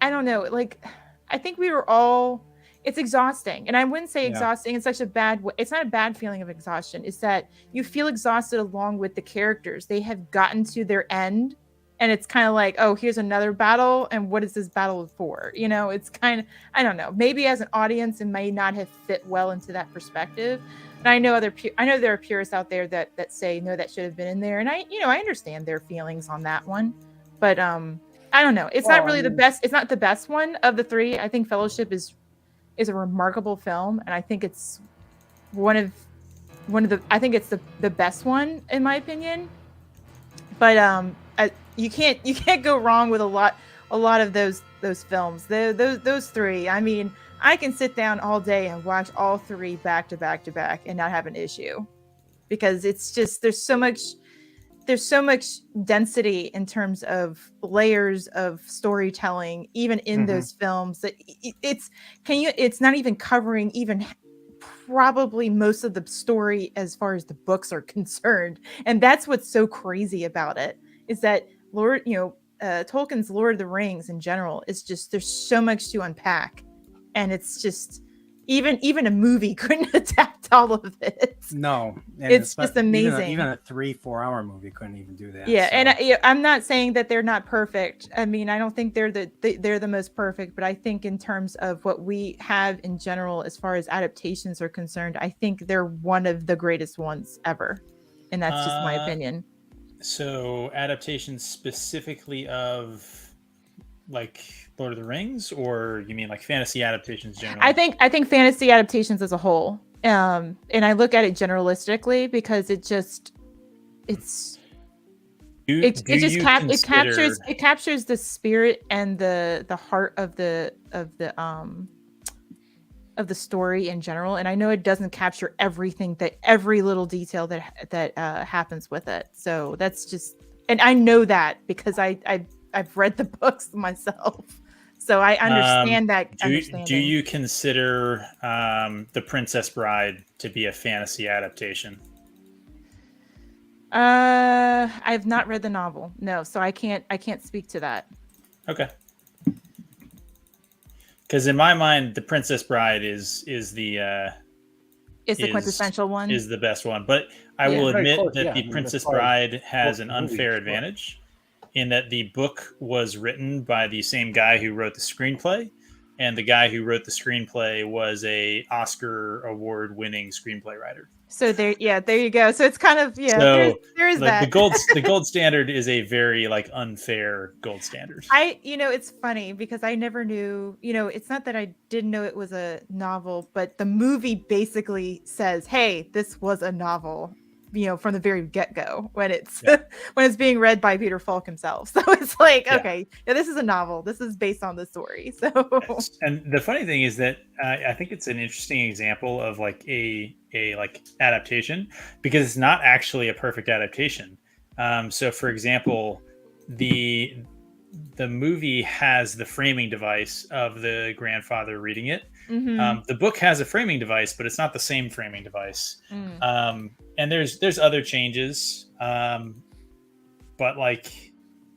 Speaker 8: I don't know. Like, I think we were all. It's exhausting, and I wouldn't say exhausting in such a bad way. It's not a bad feeling of exhaustion. It's that you feel exhausted along with the characters. They have gotten to their end. And it's kind of like, oh, here's another battle. And what is this battle for? It's kind of, I don't know. Maybe as an audience, it may not have fit well into that perspective. And I know there are purists out there that say, no, that should have been in there. And I understand their feelings on that one. But I don't know. It's not really the best. It's not the best one of the three. I think Fellowship is a remarkable film. And I think it's one of the, I think it's the best one in my opinion. But you can't go wrong with a lot of those films. Those three. I mean, I can sit down all day and watch all three back to back to back and not have an issue, because it's just there's so much density in terms of layers of storytelling, even in those films, that it's not even covering even probably most of the story as far as the books are concerned. And that's what's so crazy about it, is that Tolkien's Lord of the Rings in general is just, there's so much to unpack, and it's just even a movie couldn't adapt all of it.
Speaker 1: No, and
Speaker 8: it's just amazing.
Speaker 1: Even a 3-4 hour movie couldn't even do that.
Speaker 8: Yeah,
Speaker 1: so.
Speaker 8: and I'm not saying that they're not perfect. I mean, I don't think they're the most perfect, but I think in terms of what we have in general, as far as adaptations are concerned, I think they're one of the greatest ones ever, and that's just my opinion.
Speaker 6: So adaptations specifically of like Lord of the Rings, or you mean like fantasy adaptations generally?
Speaker 8: I think fantasy adaptations as a whole, and I look at it generalistically because it captures the spirit and the heart of the story in general. And I know it doesn't capture every little detail that happens with it. So that's just, and I know that because I've read the books myself. So I understand that.
Speaker 6: Do you consider The Princess Bride to be a fantasy adaptation?
Speaker 8: I've not read the novel, no, so I can't speak to that.
Speaker 6: Okay. Because in my mind, the Princess Bride is the
Speaker 8: It's the
Speaker 6: is
Speaker 8: quintessential one.
Speaker 6: is the best one. But I
Speaker 8: Yeah.
Speaker 6: will
Speaker 5: Very
Speaker 6: admit
Speaker 5: close,
Speaker 6: that
Speaker 5: yeah.
Speaker 6: the
Speaker 5: I mean, as
Speaker 6: Princess
Speaker 5: far as
Speaker 6: Bride has
Speaker 5: book
Speaker 6: an
Speaker 5: and movie,
Speaker 6: unfair
Speaker 5: sure.
Speaker 6: advantage in that the book was written by the same guy who wrote the screenplay, and the guy who wrote the screenplay was a Oscar award winning screenplay writer.
Speaker 8: So there you go. So it's kind of
Speaker 6: So
Speaker 8: there is
Speaker 6: the
Speaker 8: that.
Speaker 6: gold standard is a very like unfair gold standard.
Speaker 8: It's funny because I never knew, it's not that I didn't know it was a novel, but the movie basically says, hey, this was a novel, from the very get-go when it's
Speaker 6: Yeah.
Speaker 8: when it's being read by Peter Falk himself. So it's like,
Speaker 6: Yeah.
Speaker 8: okay, this is a novel. This is based on the story. So
Speaker 6: And the funny thing is that I think it's an interesting example of like a like adaptation because it's not actually a perfect adaptation. So, for example, the movie has the framing device of the grandfather reading it.
Speaker 8: Mhm.
Speaker 6: The book has a framing device, but it's not the same framing device.
Speaker 8: Mm.
Speaker 6: And there's other changes, but like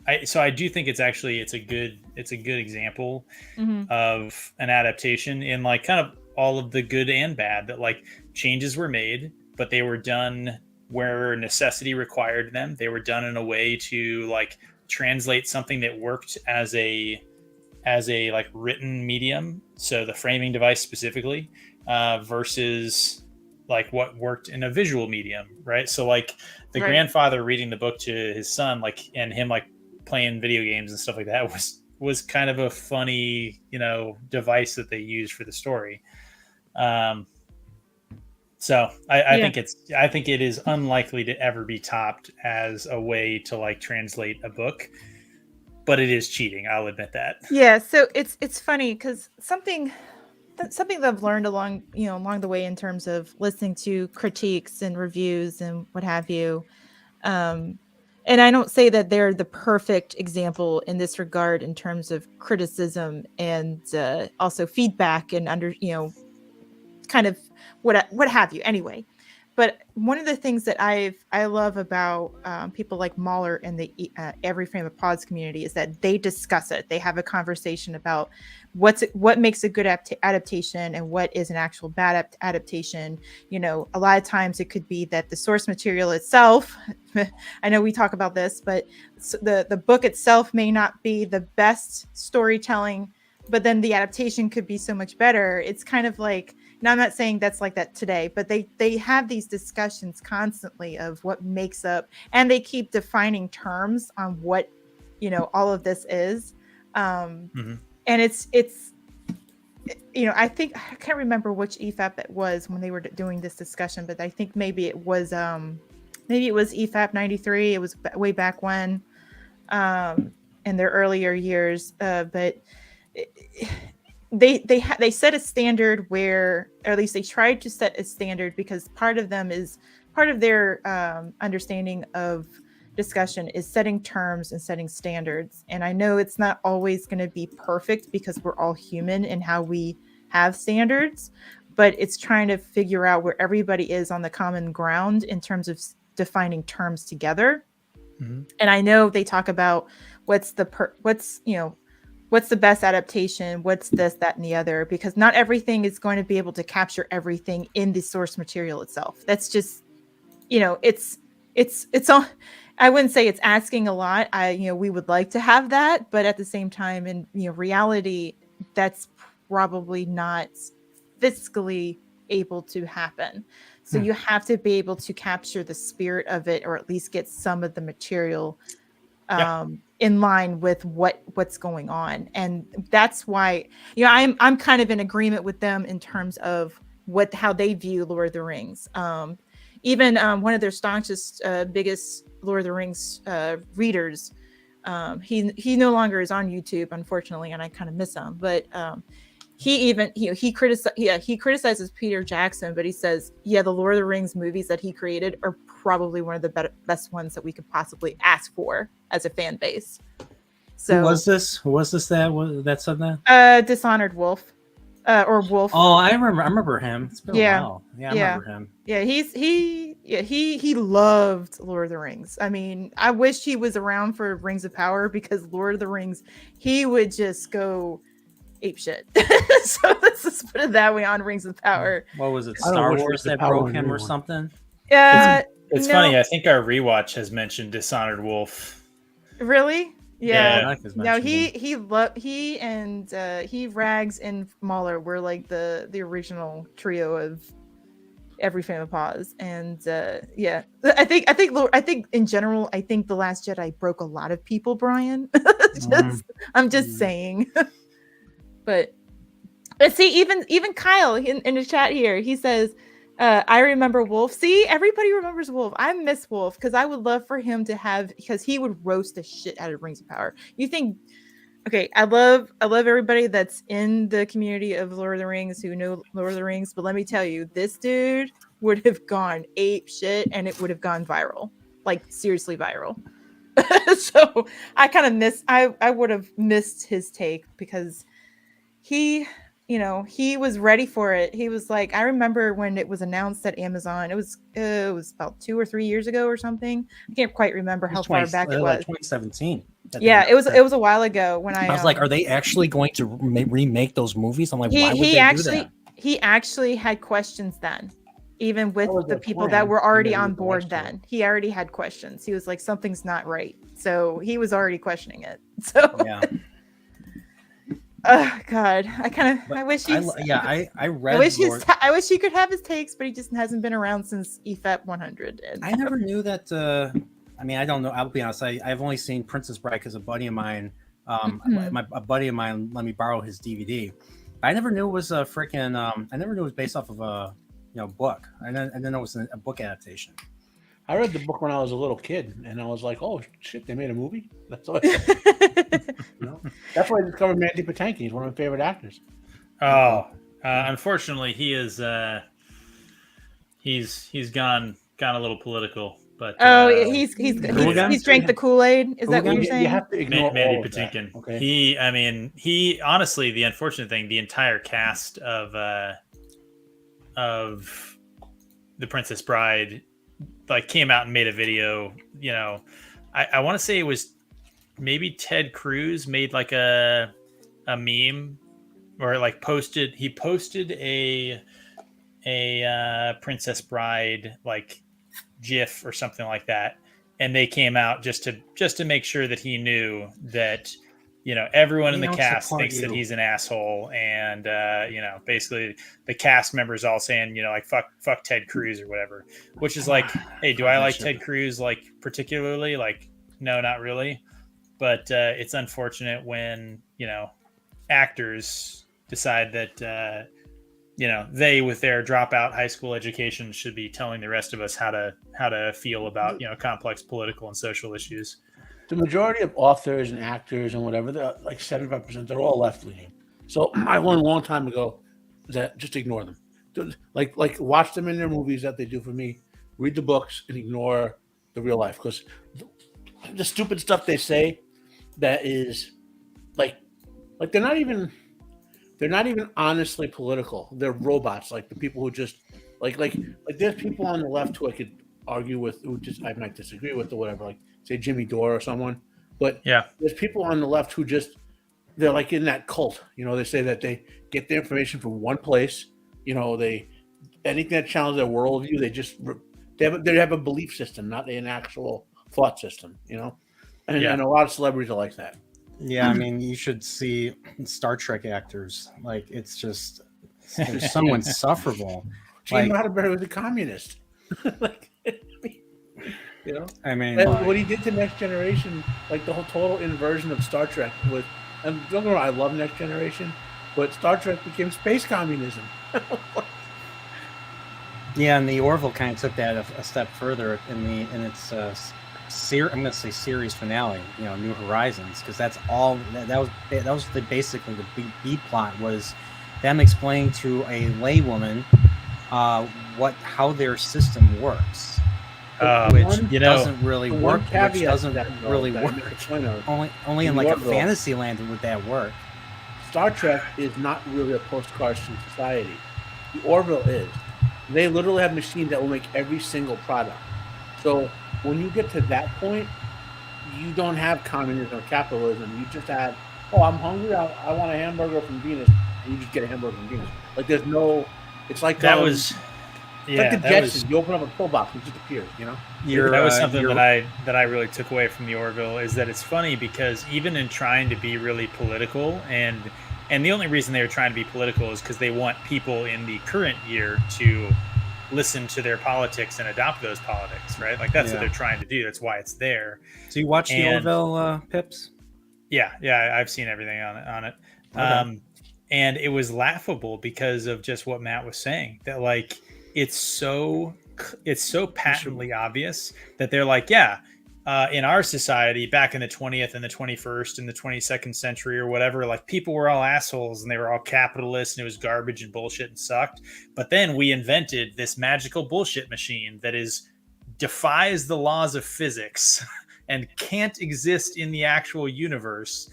Speaker 6: I do think it's a good example
Speaker 8: Mhm.
Speaker 6: of an adaptation in like kind of all of the good and bad, that like changes were made, but they were done where necessity required them. They were done in a way to like translate something that worked as a like written medium, so the framing device specifically, versus like what worked in a visual medium, right? So like the
Speaker 8: Right.
Speaker 6: grandfather reading the book to his son, like, and him like playing video games and stuff like that was kind of a funny, device that they used for the story. So I think it is unlikely to ever be topped as a way to like translate a book, but it is cheating. I'll admit that.
Speaker 8: Yeah, so it's funny because something that I've learned along the way in terms of listening to critiques and reviews and what have you. And I don't say that they're the perfect example in this regard in terms of criticism and also feedback and kind of what have you. Anyway, but one of the things that I love about people like Mahler and the Every Frame of Pods community is that they discuss it. They have a conversation about what makes a good adaptation and what is an actual bad adaptation. A lot of times it could be that the source material itself. I know we talk about this, but the book itself may not be the best storytelling, but then the adaptation could be so much better. It's kind of like. Now, I'm not saying that's like that today, but they have these discussions constantly of what makes up, and they keep defining terms on what, all of this is. And it's I think I can't remember which EFAP it was when they were doing this discussion, but I think maybe it was EFAP 93. It was way back when, in their earlier years, but. They set a standard where, or at least they tried to set a standard, because part of their understanding of discussion is setting terms and setting standards. And I know it's not always going to be perfect because we're all human in how we have standards, but it's trying to figure out where everybody is on the common ground in terms of defining terms together. Mm-hmm. And I know they talk about what's the best adaptation, what's this, that, and the other, because not everything is going to be able to capture everything in the source material itself. That's just, it's all, I wouldn't say it's asking a lot. We would like to have that, but at the same time, in reality, that's probably not fiscally able to happen. So you have to be able to capture the spirit of it, or at least get some of the material in line with what's going on. And that's why, I'm kind of in agreement with them in terms of how they view Lord of the Rings. Even one of their staunchest, biggest Lord of the Rings readers, he no longer is on YouTube, unfortunately, and I kind of miss him. But he criticizes Peter Jackson, but he says, the Lord of the Rings movies that he created are probably one of the best ones that we could possibly ask for as a fan base. So
Speaker 1: Who was this that said that?
Speaker 8: Dishonored Wolf, or Wolf.
Speaker 1: Oh, I remember him. It's been a while. I remember him.
Speaker 8: Yeah, he loved Lord of the Rings. I mean, I wish he was around for Rings of Power, because Lord of the Rings, he would just go ape shit. So let's just put it that way on Rings of Power.
Speaker 1: What was it?
Speaker 5: I don't
Speaker 1: Star
Speaker 5: wish
Speaker 1: Wars
Speaker 5: the
Speaker 1: that
Speaker 5: power
Speaker 1: broke
Speaker 5: in
Speaker 1: him or
Speaker 5: anyone.
Speaker 1: something?
Speaker 6: It's
Speaker 8: No,
Speaker 6: funny. I think our rewatch has mentioned Dishonored Wolf.
Speaker 8: really?
Speaker 6: Yeah.
Speaker 1: Mike has
Speaker 8: No,
Speaker 1: mentioned him.
Speaker 8: he Rags and Mahler were like the original trio of every fan of Pause, and yeah, I think in general, I think The Last Jedi broke a lot of people, Brian. I'm just saying. But see, even Kyle in the chat here, he says, I remember Wolf. See, everybody remembers Wolf. I miss Wolf because I would love for him to have, because he would roast the shit out of Rings of Power. You think, okay, I love everybody that's in the community of Lord of the Rings who know Lord of the Rings, but let me tell you, this dude would have gone ape shit and it would have gone viral. Like seriously viral. So I kind of I would have missed his take because he was ready for it. He was like, I remember when it was announced at Amazon, it was about 2 or 3 years ago or something. I can't quite remember how far back it was.
Speaker 1: Like 2017.
Speaker 8: Yeah, it was a while ago when
Speaker 1: I was like, are they actually going to remake those movies? I'm like, why would they do that?
Speaker 8: He actually had questions then, even with
Speaker 5: was
Speaker 8: the
Speaker 5: the
Speaker 8: people
Speaker 5: plan.
Speaker 8: that were already
Speaker 5: He never
Speaker 8: on board
Speaker 5: watched it.
Speaker 8: then. He already had questions. He was like, something's not right. So he was already questioning it. So
Speaker 1: Yeah.
Speaker 8: oh God, I wish he's
Speaker 1: I read.
Speaker 8: I wish he could have his takes, but he just hasn't been around since EFEP 100. And
Speaker 1: I never knew that. I mean, I don't know. I'll be honest. I've only seen Princess Bride because a buddy of mine, a buddy of mine, let me borrow his DVD. I never knew it was a freaking. I never knew it was based off of a book. I didn't know it was a book adaptation.
Speaker 5: I read the book when I was a little kid, and I was like, "Oh shit, they made a movie." That's all. That's why I discovered Mandy Patinkin. He's one of my favorite actors.
Speaker 6: Oh, unfortunately, he is. He's gone a little political, but
Speaker 8: he's drank the Kool-Aid. Is that what you're saying?
Speaker 5: You have to ignore
Speaker 6: Mandy
Speaker 5: all of
Speaker 6: Patinkin.
Speaker 5: that, okay.
Speaker 6: He honestly, the unfortunate thing, the entire cast of The Princess Bride, like, came out and made a video. I want to say it was maybe Ted Cruz made like a meme or like posted a Princess Bride like GIF or something like that, and they came out just to make sure that he knew that everyone in the cast thinks that he's an asshole, and basically the cast members all saying like fuck Ted Cruz or whatever, which is like, hey, do I like Ted Cruz like particularly? Like, no, not really, but it's unfortunate when actors decide that they, with their dropout high school education, should be telling the rest of us how to feel about complex political and social issues.
Speaker 5: The majority of authors and actors and whatever, they're like 75%, they're all left leaning. So I learned a long time ago that just ignore them. Like watch them in their movies that they do for me, read the books, and ignore the real life, because the stupid stuff they say that is like they're not even honestly political. They're robots. Like the people who just like there's people on the left who I could argue with, who just I might disagree with or whatever, like say Jimmy Dore or someone. But
Speaker 6: yeah,
Speaker 5: there's people on the left who they're like in that cult. They say that they get their information from one place. Anything that challenges their worldview, they have a belief system, not an actual thought system. And a lot of celebrities are like that.
Speaker 1: Yeah, I mean, you should see Star Trek actors. Like, it's just they're so insufferable.
Speaker 5: Gene Roddenberry was a communist.
Speaker 1: I mean,
Speaker 5: what he did to Next Generation, like the whole total inversion of Star Trek with, and don't get me wrong, I love Next Generation, but Star Trek became space communism.
Speaker 1: Yeah, and the Orville kind of took that a step further in its I'm going to say series finale, New Horizons, because that's all that was basically the B plot, was them explaining to a laywoman how their system works, which doesn't really work. Which doesn't really work. Only in like a fantasy land would that work.
Speaker 5: Star Trek is not really a postcard from society. The Orville is. They literally have machines that will make every single product. So when you get to that point, you don't have communism or capitalism. You just have oh, I'm hungry. I want a hamburger from Venus. And you just get a hamburger from Venus. Like there's no. It's like
Speaker 6: That was,
Speaker 5: it's like the
Speaker 6: that was
Speaker 5: Jetsons. You open up a pillbox and it just appears. You know.
Speaker 6: that was something that I really took away from the Orville is that it's funny because even in trying to be really political and the only reason they were trying to be political is because they want people in the current year to listen to their politics and adopt those politics, right? Like that's what they're trying to do. That's why it's there.
Speaker 1: So you watched the Orville, Pips?
Speaker 6: Yeah, I've seen everything on it.
Speaker 1: Okay.
Speaker 6: And it was laughable because of just what Matt was saying. That like it's so patently obvious that they're like, in our society back in the 20th and the 21st and the 22nd century or whatever, like people were all assholes and they were all capitalists and it was garbage and bullshit and sucked. But then we invented this magical bullshit machine that defies the laws of physics and can't exist in the actual universe.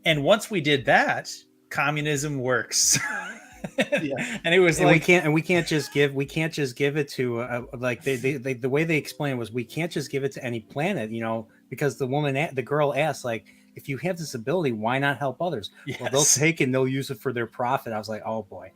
Speaker 6: And once we did that, communism works. And it was
Speaker 1: we can't just give it to like the way they explained was we can't just give it to any planet, because the girl asked, like, if you have this ability, why not help others?
Speaker 6: Yes.
Speaker 1: Well, they'll take and they'll use it for their profit. I was like, oh boy.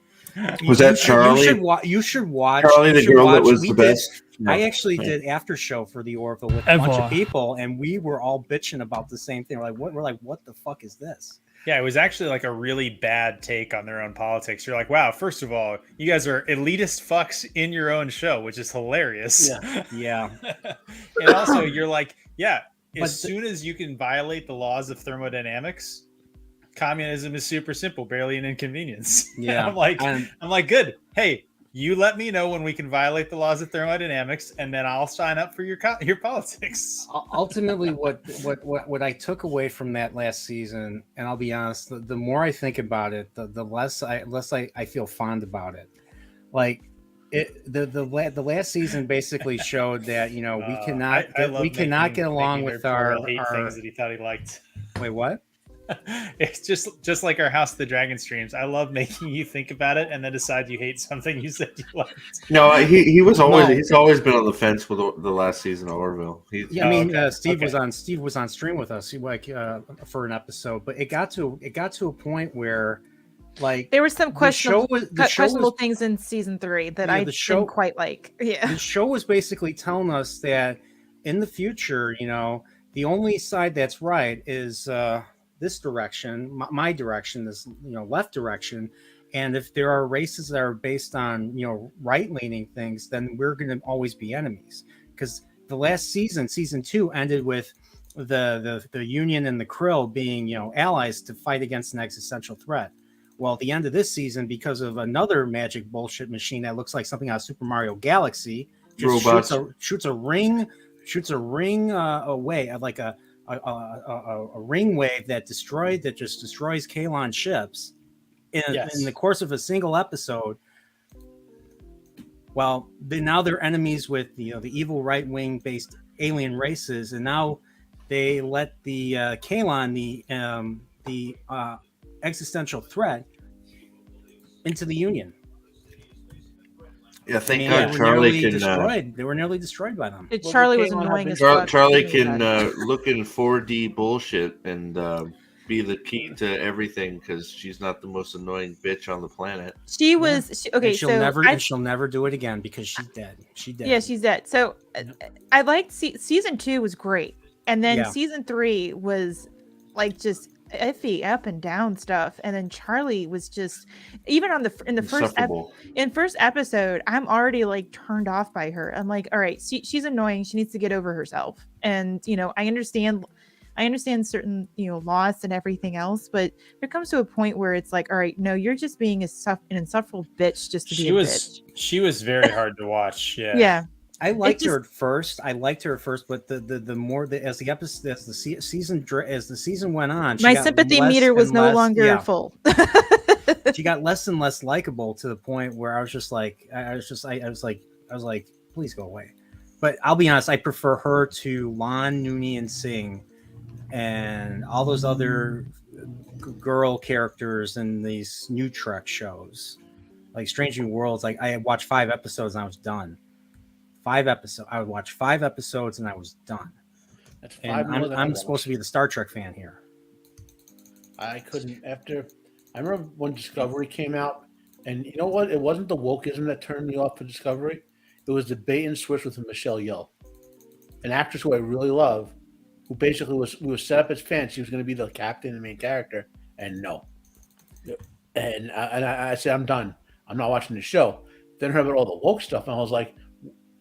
Speaker 4: Was that Charlie?
Speaker 1: You should watch
Speaker 4: Charlie, the girl that was the best.
Speaker 1: I actually did after show for the Orville with a bunch of people, and we were all bitching about the same thing. We're like, what the fuck is this?
Speaker 6: Yeah, it was actually like a really bad take on their own politics. You're like, wow, first of all, you guys are elitist fucks in your own show, which is hilarious.
Speaker 1: Yeah.
Speaker 6: And also, you're like, soon as you can violate the laws of thermodynamics, communism is super simple, barely an inconvenience.
Speaker 1: Yeah.
Speaker 6: I'm like, good. Hey, you let me know when we can violate the laws of thermodynamics, and then I'll sign up for your politics.
Speaker 1: Ultimately, what I took away from that last season, and I'll be honest, the more I think about it, the less I feel fond about it. Like the last season basically showed that we cannot get along with our
Speaker 6: things that he thought he liked.
Speaker 1: Wait, what?
Speaker 6: It's just like our House of the Dragon streams. I love making you think about it and then decide you hate something you said you liked.
Speaker 4: No, he's always been on the fence with the last season of Orville.
Speaker 1: Steve was on stream with us for an episode, but it got to a point where, like,
Speaker 8: there were some questionable things in season 3 that I didn't quite like. Yeah,
Speaker 1: the show was basically telling us that in the future, the only side that's right is this direction, my direction, this left direction, and if there are races that are based on right-leaning things, then we're going to always be enemies. Because the last season 2 ended with the Union and the Krill being allies to fight against an existential threat. Well, at the end of this season, because of another magic bullshit machine that looks like something out of Super Mario Galaxy, just shoots a ring away, like a ring wave that just destroys Kalon ships in the course of a single episode. Well, now they're enemies with the evil right-wing based alien races, and now they let the Kalon, the existential threat, into the Union.
Speaker 4: Yeah, thank God Charlie can.
Speaker 1: They were nearly destroyed by them.
Speaker 8: Charlie was annoying as fuck.
Speaker 4: Charlie can look in 4D bullshit and be the key to everything because she's not the most annoying bitch on the planet.
Speaker 8: She was okay.
Speaker 1: She'll never do it again because she's dead. She's dead.
Speaker 8: Yeah, she's dead. So I liked season 2 was great, and then season 3 was like just iffy up and down stuff, and then Charlie was just even in the first episode I'm already like turned off by her. I'm like, all right, she's annoying, she needs to get over herself, and I understand certain loss and everything else, but there comes to a point where it's like, all right, no, you're just being an insufferable bitch just to be a bitch.
Speaker 6: She was very hard to watch.
Speaker 8: Yeah.
Speaker 1: I liked her at first, but the more as the season went on,
Speaker 8: my sympathy meter was no longer full.
Speaker 1: She got less and less likable to the point where I was like, please go away. But I'll be honest, I prefer her to Lon, Nooney, and Singh, and all those other girl characters in these new Trek shows, like Strange New Worlds. Like I watched 5 episodes and I was done. 5 episodes. I would watch 5 episodes and I was done.
Speaker 5: That's
Speaker 1: and I'm supposed to be the Star Trek fan here.
Speaker 5: I couldn't after. I remember when Discovery came out, and you know what? It wasn't the wokeism that turned me off for Discovery. It was the bait and switch with Michelle Yeoh, an actress who I really love, who basically we was set up as fans. She was going to be the captain, the main character, and no. And I said, I'm done. I'm not watching the show. Then I heard about all the woke stuff, and I was like,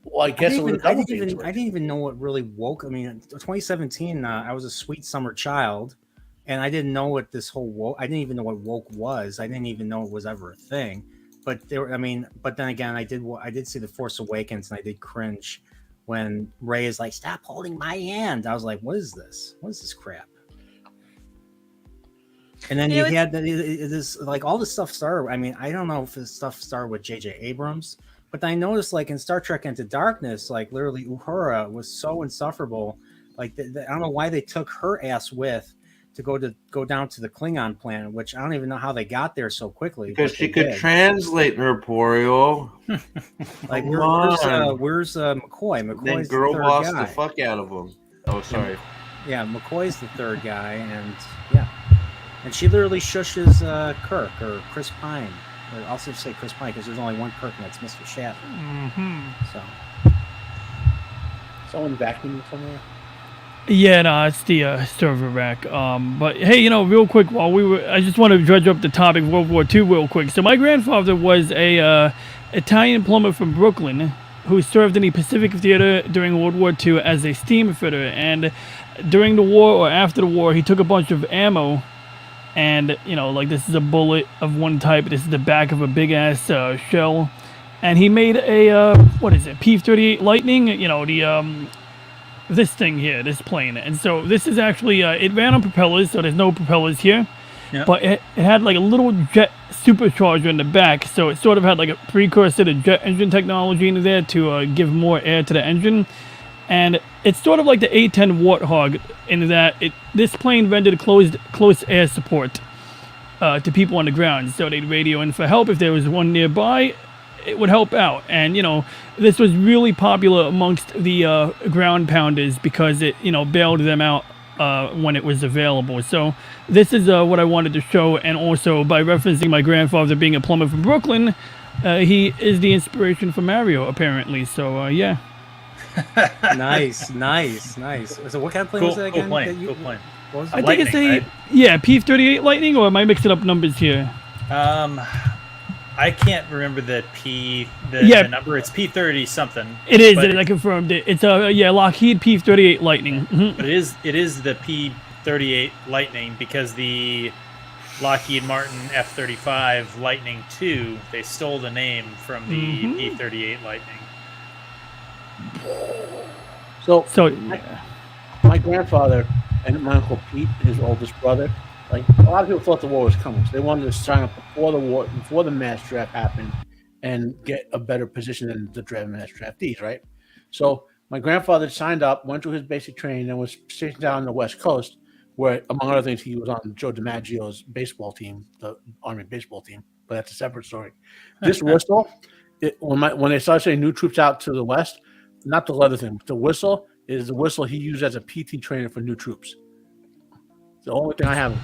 Speaker 5: well, I guess
Speaker 1: I didn't even know what really woke. I mean, in 2017, I was a sweet summer child, and I didn't know what this whole woke. I didn't even know what woke was. I didn't even know it was ever a thing. But there, I mean, but then again, I did see The Force Awakens, and I did cringe when Rey is like, "Stop holding my hand." I was like, "What is this? What is this crap?" And then you had this, like, all this stuff started. I mean, I don't know if this stuff started with J.J. Abrams, but I noticed, like, in Star Trek Into Darkness, like, literally Uhura was so insufferable. Like, I don't know why they took her ass with to go down to the Klingon planet, which I don't even know how they got there so quickly.
Speaker 4: Because she could translate Nerdporeal.
Speaker 1: Like, where's McCoy?
Speaker 4: Then
Speaker 1: McCoy's
Speaker 4: girl
Speaker 1: the third
Speaker 4: boss
Speaker 1: guy.
Speaker 4: the fuck out of him. Oh, sorry.
Speaker 1: Yeah, McCoy's the third guy, and yeah. And she literally shushes Kirk or Chris Pine. Or I'll just say Chris Pine because there's only one Kirk, and that's Mr. Shatner.
Speaker 2: Mm-hmm.
Speaker 1: So,
Speaker 5: someone vacuuming somewhere.
Speaker 2: Yeah, no, it's the server rack. But hey, you know, real quick, I just want to dredge up the topic of World War II real quick. So my grandfather was a Italian plumber from Brooklyn who served in the Pacific Theater during World War II as a steam fitter. And during the war or after the war, he took a bunch of ammo. And, you know, like, this is a bullet of one type. This is the back of a big-ass shell. And he made a, what is it, P-38 Lightning? You know, the, this thing here, this plane. And so this is actually, it ran on propellers, so there's no propellers here. Yep. But it had, like, a little jet supercharger in the back. So it sort of had, like, a precursor to jet engine technology in there to give more air to the engine. And it's sort of like the A-10 Warthog in that this plane rendered close air support to people on the ground. So they'd radio in for help. If there was one nearby, it would help out. And, you know, this was really popular amongst the ground pounders because it, you know, bailed them out when it was available. So this is what I wanted to show. And also, by referencing my grandfather being a plumber from Brooklyn, he is the inspiration for Mario, apparently. So, yeah.
Speaker 1: nice. So what kind of plane was that again?
Speaker 6: Cool plane.
Speaker 1: What was
Speaker 2: I
Speaker 1: it?
Speaker 2: think it's a P-38 Lightning, or am I mixing up numbers here?
Speaker 6: I can't remember the number. It's P-30 something.
Speaker 2: It is. I confirmed it. It's a Lockheed P-38 Lightning. Mm-hmm.
Speaker 6: But it is the P-38 Lightning because the Lockheed Martin F-35 Lightning II, they stole the name from the P-38 Lightning.
Speaker 5: So my grandfather and my Uncle Pete, his oldest brother, like, a lot of people thought the war was coming, so they wanted to sign up before the war, before the mass draft happened, and get a better position than the mass draftees, right? So my grandfather signed up, went through his basic training, and was stationed down on the West Coast, where, among other things, he was on Joe DiMaggio's baseball team, the Army baseball team, but that's a separate story. This whistle, when they started saying new troops out to the West, not the leather thing, but the whistle is the whistle he used as a PT trainer for new troops. It's the only thing I have.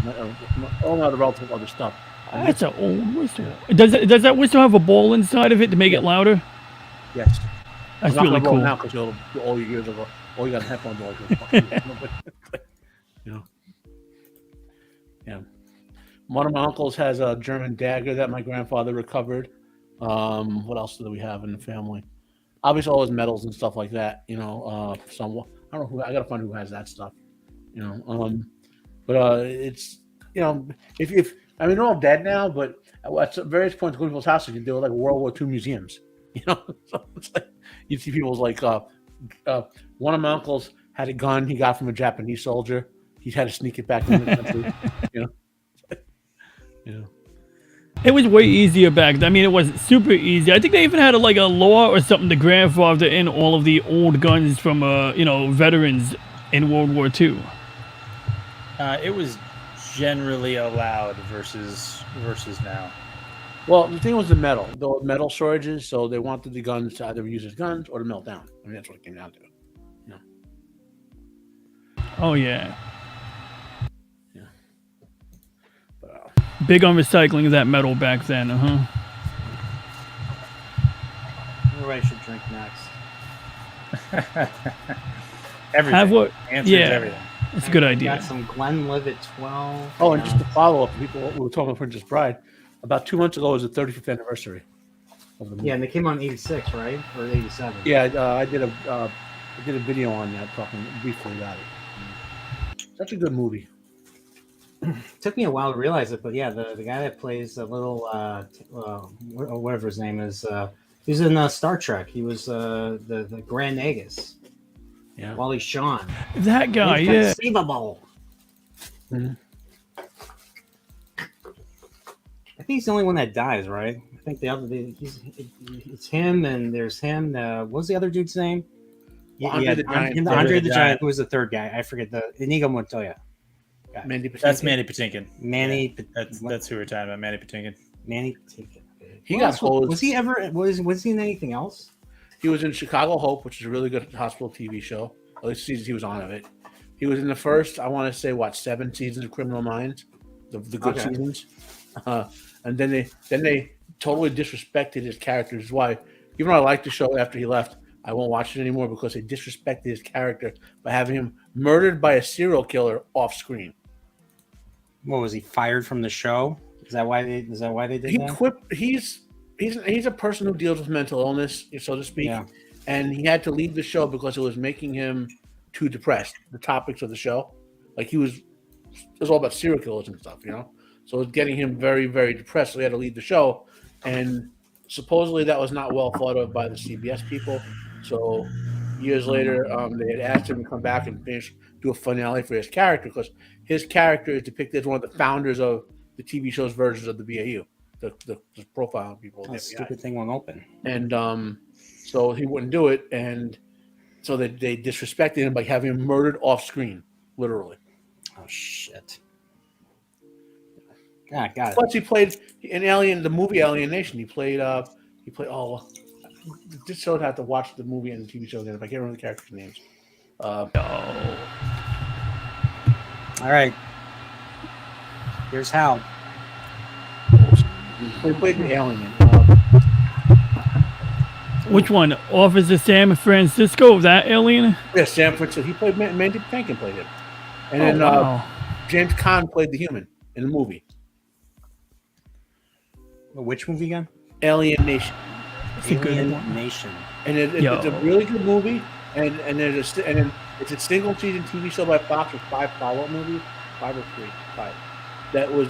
Speaker 5: All other relative other stuff.
Speaker 2: That's an old whistle. Does that whistle have a ball inside of it to make it louder?
Speaker 5: Yes.
Speaker 2: That's really cool.
Speaker 5: Now because all your years ago, all you got headphones on. You know. Yeah. One of my uncles has a German dagger that my grandfather recovered. What else do we have in the family? Obviously, all his medals and stuff like that. You know, some I don't know who. I gotta find who has that stuff. You know, but it's, you know, if I mean, they're all dead now, but at various points, go to people's houses, they were like World War II museums. You know, so it's like you see people's like one of my uncles had a gun he got from a Japanese soldier. He had to sneak it back in the country. You know.
Speaker 2: It was way easier back then. I mean, it was super easy. I think they even had a law or something to grandfather in all of the old guns from veterans in World War II.
Speaker 6: It was generally allowed versus now.
Speaker 5: Well, the thing was the metal shortages, so they wanted the guns to either use as guns or to melt down. I mean, that's what it came down to. Yeah.
Speaker 2: Oh yeah. Big on recycling that metal back then,
Speaker 1: Everybody should drink next.
Speaker 6: Everything.
Speaker 2: Have what?
Speaker 6: Answers
Speaker 2: Yeah.
Speaker 6: everything.
Speaker 2: It's a good
Speaker 1: We
Speaker 2: idea.
Speaker 1: got some Glenlivet 12.
Speaker 5: Oh, and just to follow up, people we were talking about Princess Bride. About 2 months ago was the 35th anniversary of the movie.
Speaker 1: Yeah, and they came on 86, right? Or 87?
Speaker 5: Yeah, I did a video on that, talking briefly about it. Such a good movie.
Speaker 1: Took me a while to realize it, but yeah, the guy that plays a little, whatever his name is, he's in Star Trek. He was the Grand Nagus.
Speaker 5: Yeah.
Speaker 1: Wally Shawn.
Speaker 2: That guy, yeah.
Speaker 1: Inconceivable.
Speaker 5: Mhm.
Speaker 1: I think he's the only one that dies, right? I think it's him, and there's him. What was the other dude's name?
Speaker 5: Andre the Giant.
Speaker 1: Andre the Giant. Who was the third guy? I forget Inigo Montoya.
Speaker 5: Mandy Patinkin.
Speaker 6: That's Manny Patinkin.
Speaker 1: Manny.
Speaker 6: Yeah, that's who we're talking about. Manny Patinkin.
Speaker 1: Manny Patinkin.
Speaker 5: He got hosed.
Speaker 1: Was he ever? Was he in anything else?
Speaker 5: He was in Chicago Hope, which is a really good hospital TV show. At least seasons he was on of it. He was in the first, I want to say, 7 seasons of Criminal Minds, the good seasons. And then they totally disrespected his character. This is why, even though I liked the show after he left, I won't watch it anymore because they disrespected his character by having him murdered by a serial killer off screen.
Speaker 1: What was he fired from the show? Is that why they did
Speaker 5: He
Speaker 1: that?
Speaker 5: quit. He's a person who deals with mental illness, so to speak, and he had to leave the show because it was making him too depressed. The topics of the show, like it was all about serial killers and stuff, So it was getting him very, very depressed. So he had to leave the show, and supposedly that was not well thought of by the CBS people. So years later, they had asked him to come back and do a finale for his character because his character is depicted as one of the founders of the TV show's versions of the BAU, the profile people.
Speaker 1: That stupid thing won't open.
Speaker 5: And so he wouldn't do it, and so they disrespected him by having him murdered off screen, literally.
Speaker 1: Oh shit! Yeah, got it.
Speaker 5: Plus, he played in Alien, the movie Alien Nation. He played. This show I'd have to watch the movie and the TV show again if I can't remember the characters' names.
Speaker 1: All right. Here's how.
Speaker 5: He played the Alien.
Speaker 2: Which one? Officer Sam Francisco, that alien?
Speaker 5: Yeah, Sam Francisco. He played Mandy Patinkin played him, and then
Speaker 2: wow.
Speaker 5: James Caan played the human in the movie
Speaker 1: Which movie again?
Speaker 5: Alien Nation.
Speaker 2: It's a good one.
Speaker 1: Nation.
Speaker 5: And it's a really good movie, and it's a single season TV show by Fox with 5 follow-up movies, 5 or 3, 5. That was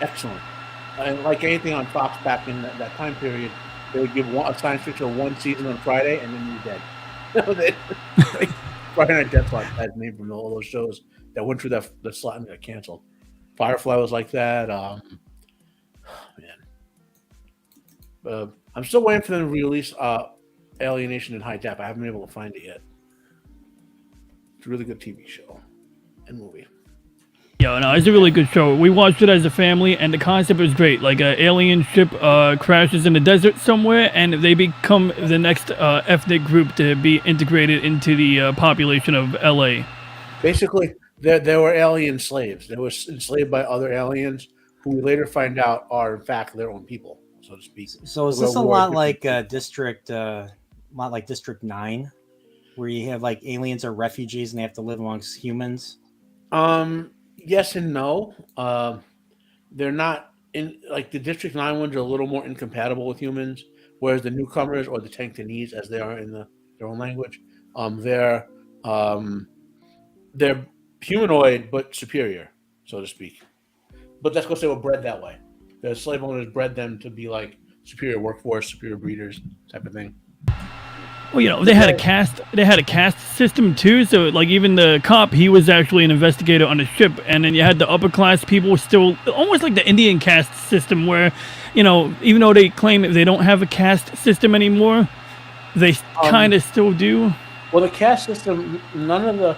Speaker 5: excellent. And like anything on Fox back in that time period, they would give a science fiction 1 season on Friday, and then you're dead. Like, Friday Night Death Slot had name from all those shows that went through the slot and got canceled. Firefly was like that. I'm still waiting for them to release Alienation in high def. I haven't been able to find it yet. It's a really good TV show and movie.
Speaker 2: Yeah, no, it's a really good show. We watched it as a family, and the concept was great. Like an alien ship crashes in the desert somewhere, and they become the next ethnic group to be integrated into the population of LA.
Speaker 5: Basically, there were alien slaves. They were enslaved by other aliens, who we later find out are in fact their own people, so to speak.
Speaker 1: So is this a lot like District 9, where you have like aliens are refugees and they have to live amongst humans?
Speaker 5: Yes and no. They're not in like the District 9 ones are a little more incompatible with humans, whereas the newcomers or the Tanktonese, as they are in their own language, they're humanoid but superior, so to speak. But that's because they were bred that way. The slave owners bred them to be like superior workforce, superior breeders, type of thing.
Speaker 2: Well, they had a caste system too. So like even the cop, he was actually an investigator on the ship, and then you had the upper class people still almost like the Indian caste system, where even though they claim that they don't have a caste system anymore, they kind of still do.
Speaker 5: Well, the caste system, so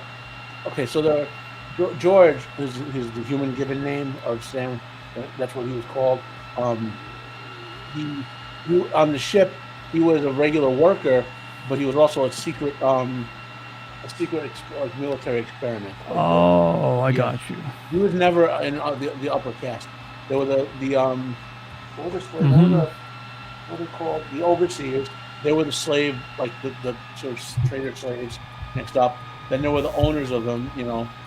Speaker 5: George is the human given name of Sam. That's what he was called. He on the ship, he was a regular worker, but he was also a secret military experiment.
Speaker 2: Oh, I got you.
Speaker 5: He was never in the upper caste. There were the what were the slaves? What are they called? The overseers. They were the slave, like the sort of trader slaves. Next up, then there were the owners of them,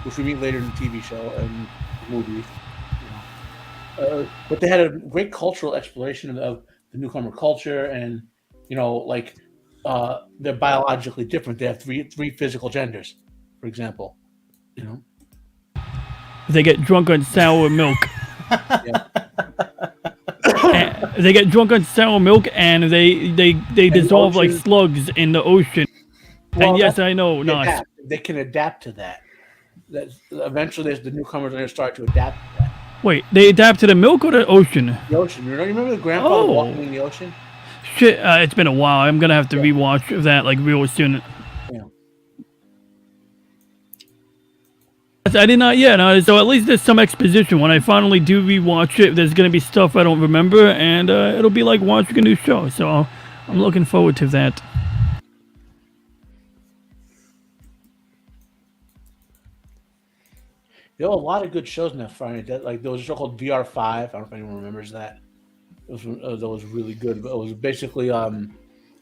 Speaker 5: which we meet later in the TV show and movies. But they had a great cultural exploration of the newcomer culture, and they're biologically different. They have three physical genders, for example.
Speaker 2: They get drunk on sour milk. They get drunk on sour milk, and they dissolve like slugs in the ocean.
Speaker 5: Well,
Speaker 2: and yes, I know,
Speaker 5: they can adapt to that. Eventually, the newcomers are going to start to adapt to that.
Speaker 2: Wait, they adapt to the milk or the ocean?
Speaker 5: The ocean. You remember the grandfather walking in the ocean?
Speaker 2: Shit, it's been a while. I'm gonna have to rewatch that like real soon.
Speaker 5: Yeah.
Speaker 2: I did not yet, so at least there's some exposition. When I finally do rewatch it, there's gonna be stuff I don't remember, and it'll be like watching a new show. So I'm looking forward to that.
Speaker 5: There were a lot of good shows in that Friday. Like there was a show called VR5. I don't know if anyone remembers that. That was really good. But it was basically kind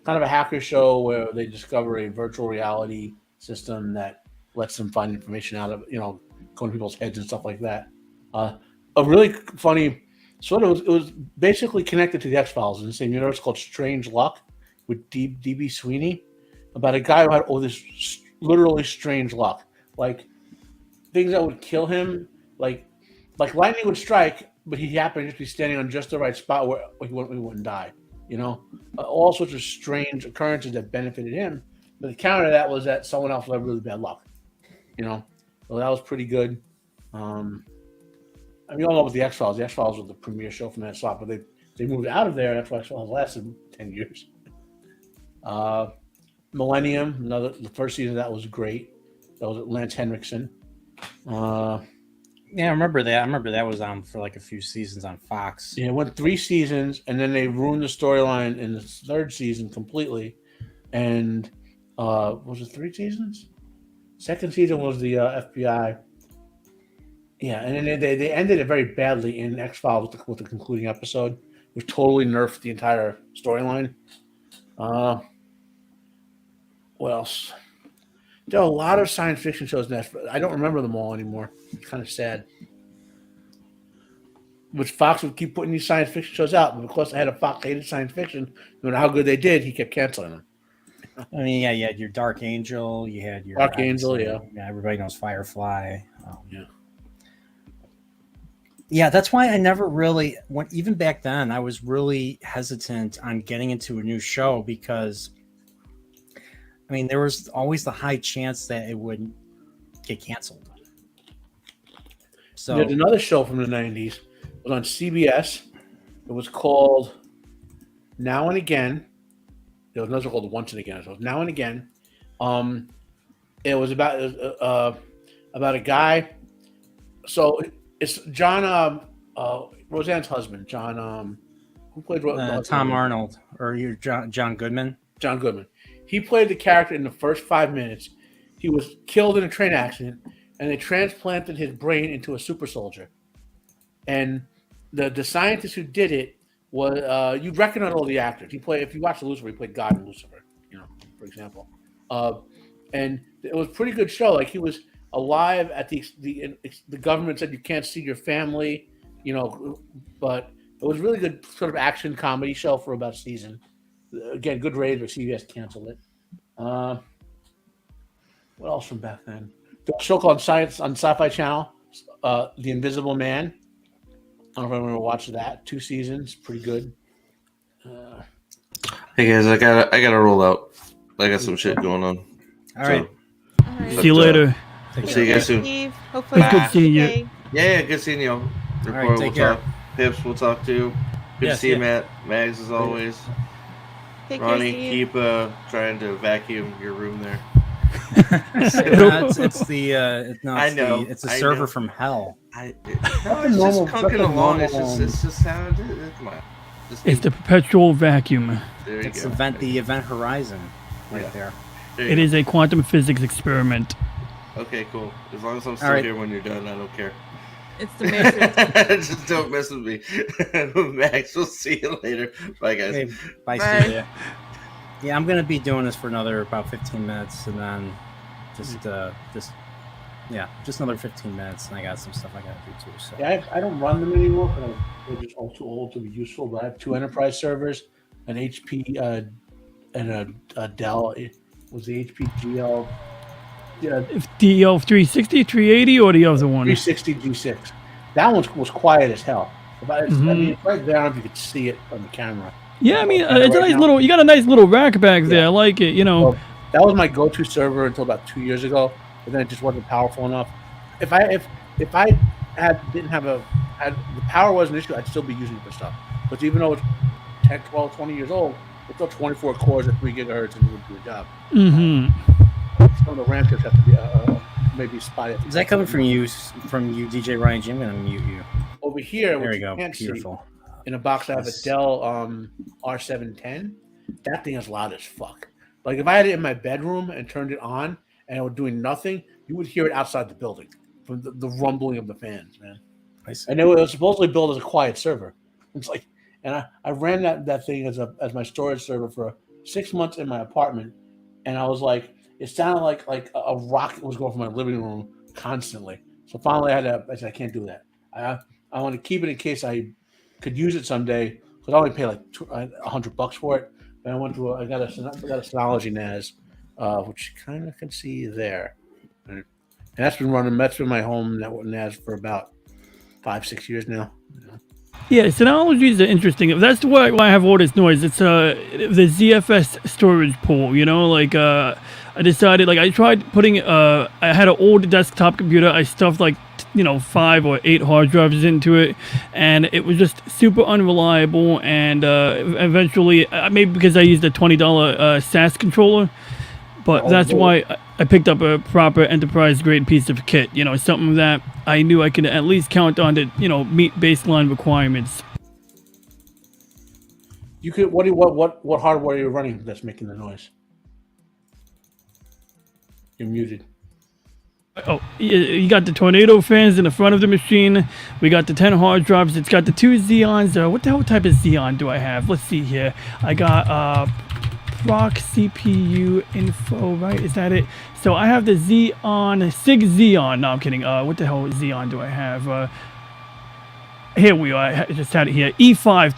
Speaker 5: of a hacker show where they discover a virtual reality system that lets them find information out of going to people's heads and stuff like that. A really funny it was basically connected to the X-Files in the same universe, called Strange Luck with D.B. Sweeney, about a guy who had this literally strange luck, like things that would kill him, like lightning would strike, but he happened to just be standing on just the right spot where he wouldn't die. All sorts of strange occurrences that benefited him. But the counter to that was that someone else would have really bad luck. So that was pretty good. We all know with the X-Files. The X-Files was the premier show from that slot, but they moved out of there. That's why X-Files lasted 10 years. Millennium, the first season of that was great. That was Lance Henriksen.
Speaker 1: Yeah, I remember that. I remember that was on for like a few seasons on Fox.
Speaker 5: Yeah, it went 3 seasons, and then they ruined the storyline in the 3rd season completely. And was it 3 seasons? 2nd season was the FBI. Yeah, and then they ended it very badly in X-Files with the concluding episode, which totally nerfed the entire storyline. What else? There are a lot of science fiction shows in that. I don't remember them all anymore. It's kind of sad. Which Fox would keep putting these science fiction shows out, but because I had a Fox hated science fiction, no matter how good they did, he kept canceling them.
Speaker 1: I mean, yeah, you had your Dark Angel, you had your
Speaker 5: Dark Angel, yeah.
Speaker 1: Everybody knows Firefly.
Speaker 5: Yeah.
Speaker 1: Yeah, that's why I never really went. Even back then, I was really hesitant on getting into a new show because, I mean, there was always the high chance that it would get canceled. So
Speaker 5: there's another show from the 90s. It was on CBS. It was called Now and Again. There was another show called Once and Again. So it was Now and Again. It was about a guy. So it's John, Roseanne's husband, John. Who played
Speaker 1: Tom Arnold, or you're John Goodman?
Speaker 5: John Goodman. He played the character in the first 5 minutes. He was killed in a train accident, and they transplanted his brain into a super soldier. And the scientist who did it was you'd recognize all the actors. If you watch Lucifer, he played God in Lucifer, for example. And it was a pretty good show. Like he was alive at the government said you can't see your family, but it was really good sort of action comedy show for about a season. Again, good ratings, but CBS canceled it. What else from back then? There was a show called Science on Sci-Fi Channel, The Invisible Man. I don't know if anyone watched that. 2 seasons, pretty good.
Speaker 4: Hey guys, I gotta roll out. I got some shit going on.
Speaker 1: All right.
Speaker 2: See you later.
Speaker 4: See you guys soon.
Speaker 8: Steve. Hopefully,
Speaker 2: It's good seeing you.
Speaker 4: Yeah, good seeing you.
Speaker 1: right, take care.
Speaker 4: Talk. Pips, we'll talk too. Good to see you, Matt. Mags, as always.
Speaker 8: take care,
Speaker 4: Ronnie,
Speaker 8: Steve.
Speaker 4: keep trying to vacuum your room there.
Speaker 1: It's a server from hell.
Speaker 4: It's just clunking along. It's just how it is. Come on.
Speaker 2: It's the perpetual vacuum.
Speaker 4: There you
Speaker 1: It's
Speaker 4: go.
Speaker 1: the event horizon right there.
Speaker 2: It is a quantum physics experiment.
Speaker 4: Okay, cool. As long as I'm still
Speaker 1: right.
Speaker 4: here when you're done, I don't care.
Speaker 8: It's the Matrix.
Speaker 4: Just don't mess with me. Max, we'll see you later. Bye, guys.
Speaker 1: Okay, bye,
Speaker 8: Bye.
Speaker 1: Steve. Yeah, I'm gonna be doing this for another about 15 minutes, and then just another 15 minutes, and I got some stuff I gotta do too. So
Speaker 5: Yeah, I don't run them anymore because they're just all too old to be useful. But I have 2 enterprise servers, an HP and a Dell. It was the HP GL
Speaker 2: DL 360, 380, or the other one?
Speaker 5: 360 G6. That one was quiet as hell. I mean, it's right there. I don't know if you could see it on the camera.
Speaker 2: Yeah, I mean, it's a nice little. You got a nice little rack back there. I like it.
Speaker 5: Well, that was my go-to server until about 2 years ago, but then it just wasn't powerful enough. If I didn't have the power was an issue, I'd still be using it for stuff. But even though it's 10, 12, 20 years old, it's still 24 cores at 3 gigahertz and it would do a job. Some of the RAM chips have to be maybe spotted.
Speaker 1: is that coming from you, DJ Ryan G? I'm gonna mute you.
Speaker 5: Over here,
Speaker 1: There
Speaker 5: which
Speaker 1: you go.
Speaker 5: can't
Speaker 1: Beautiful.
Speaker 5: see, in a box, I have a Dell R710. That thing is loud as fuck. Like if I had it in my bedroom and turned it on and it was doing nothing, you would hear it outside the building from the rumbling of the fans, man. And it was supposedly built as a quiet server. It's like, and I ran that thing as my storage server for 6 months in my apartment, and I was like, it sounded like a rocket was going from my living room constantly. So finally, I said I can't do that. I want to keep it in case I could use it someday, because I only pay like $100 for it. And I got a Synology NAS, which you kind of can see there. And that's been my home NAS for about 5-6 years now.
Speaker 2: Yeah, Synologies are interesting. That's why I have all this noise. It's the ZFS storage pool. I decided, I tried putting. I had an old desktop computer. I stuffed 5 or 8 hard drives into it, and it was just super unreliable. And eventually, maybe because I used a $20 SAS controller, but that's why I picked up a proper enterprise grade piece of kit. Something that I knew I could at least count on to meet baseline requirements.
Speaker 5: You could what hardware are you running that's making the noise? You're muted.
Speaker 2: Oh, you got the Tornado fans in the front of the machine. We got the 10 hard drives. It's got the 2 Xeons. What the hell type of Xeon do I have? Let's see here. I got proc CPU info, right? Is that it? So I have the Xeon, SIG Xeon. No, I'm kidding. What the hell Xeon do I have? Here we are. I just had it here. E5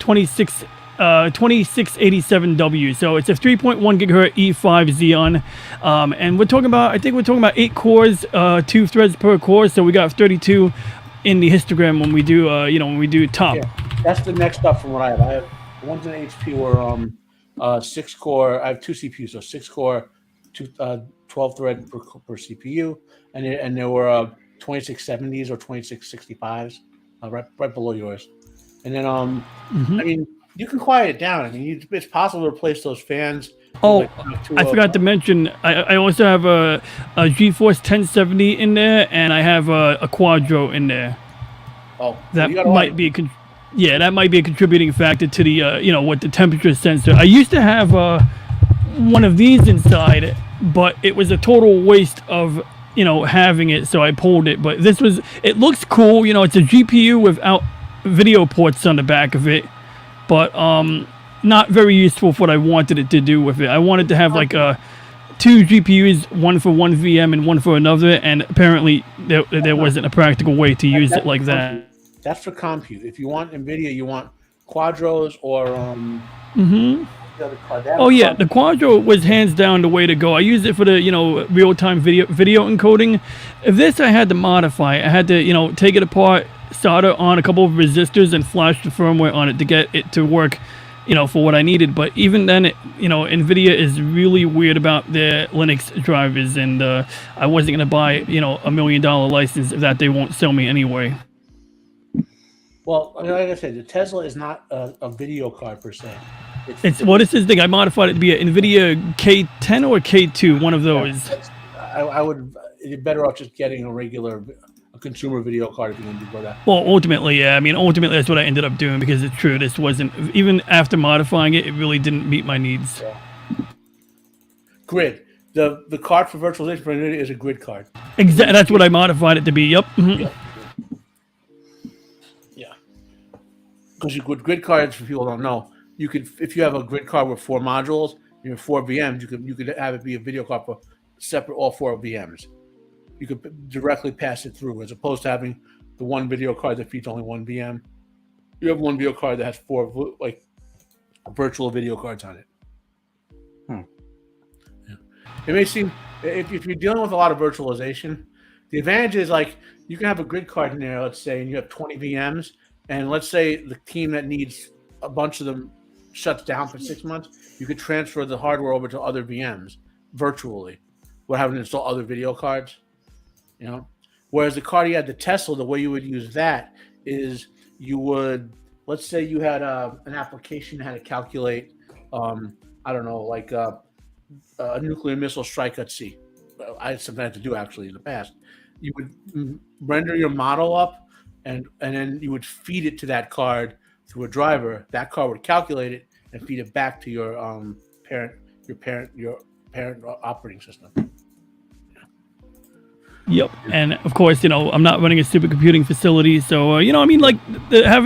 Speaker 2: 2687W. So it's a 3.1 gigahertz E5 Xeon. And I think we're talking about 8 cores, 2 threads per core. So we got 32 in the histogram when we do top.
Speaker 5: Yeah, that's the next up from what I have. I have the ones in HP were 6 core. I have 2 CPUs, so 6 core, 12 thread per CPU, and there were 2670s or 2665s right below yours. And then I mean, you can quiet it down. I mean, it's possible to replace those fans.
Speaker 2: Oh, I forgot to mention, I also have a GeForce 1070 in there, and I have a Quadro in there.
Speaker 5: Oh,
Speaker 2: that might be that might be a contributing factor to the with the temperature sensor. I used to have one of these inside, but it was a total waste of having it, so I pulled it. But it looks cool. It's a GPU without video ports on the back of it, but not very useful for what I wanted it to do with it. I wanted to have 2 GPUs, one for one VM and one for another, and apparently there wasn't a practical way to use it like that.
Speaker 5: That's for compute. If you want NVIDIA, you want Quadros or
Speaker 2: Oh yeah, the Quadro was hands down the way to go. I used it for the real-time video encoding. This I had to modify. I had to take it apart, solder on a couple of resistors, and flash the firmware on it to get it to work for what I needed. But even then, NVIDIA is really weird about their Linux drivers, and I wasn't going to buy $1 million license that they won't sell me anyway.
Speaker 5: Well, like I said, the Tesla is not a video card per se.
Speaker 2: It's this thing. I modified it to be an NVIDIA K10 or K2, one of those.
Speaker 5: I would. You're better off just getting a consumer video card if you're going to go that.
Speaker 2: Well, ultimately, yeah. I mean, ultimately, that's what I ended up doing, because it's true. This wasn't, even after modifying it, it really didn't meet my needs.
Speaker 5: Yeah. Grid. The card for virtualization for NVIDIA is a grid card.
Speaker 2: Exactly. That's what I modified it to be. Yep. Mm-hmm.
Speaker 5: Yeah. because with grid cards, for people who don't know, you could, if you have a grid card with 4 modules, you have 4 VMs, you could have it be a video card for separate all 4 VMs. You could directly pass it through, as opposed to having the one video card that feeds only one VM. You have one video card that has 4 like virtual video cards on it. Yeah. It may seem, if you're dealing with a lot of virtualization, the advantage is like you can have a grid card in there, let's say, and you have 20 VMs, and let's say the team that needs a bunch of them shuts down for 6 months, you could transfer the hardware over to other VMs virtually without having to install other video cards. Whereas the card you had, the Tesla, the way you would use that is you would, let's say you had an application that had to calculate, I don't know, like a nuclear missile strike at sea. I had something to do actually in the past. You would render your model up, and then you would feed it to that card through a driver. That card would calculate it and feed it back to your parent operating system.
Speaker 2: Yep, and of course, I'm not running a supercomputing facility, so having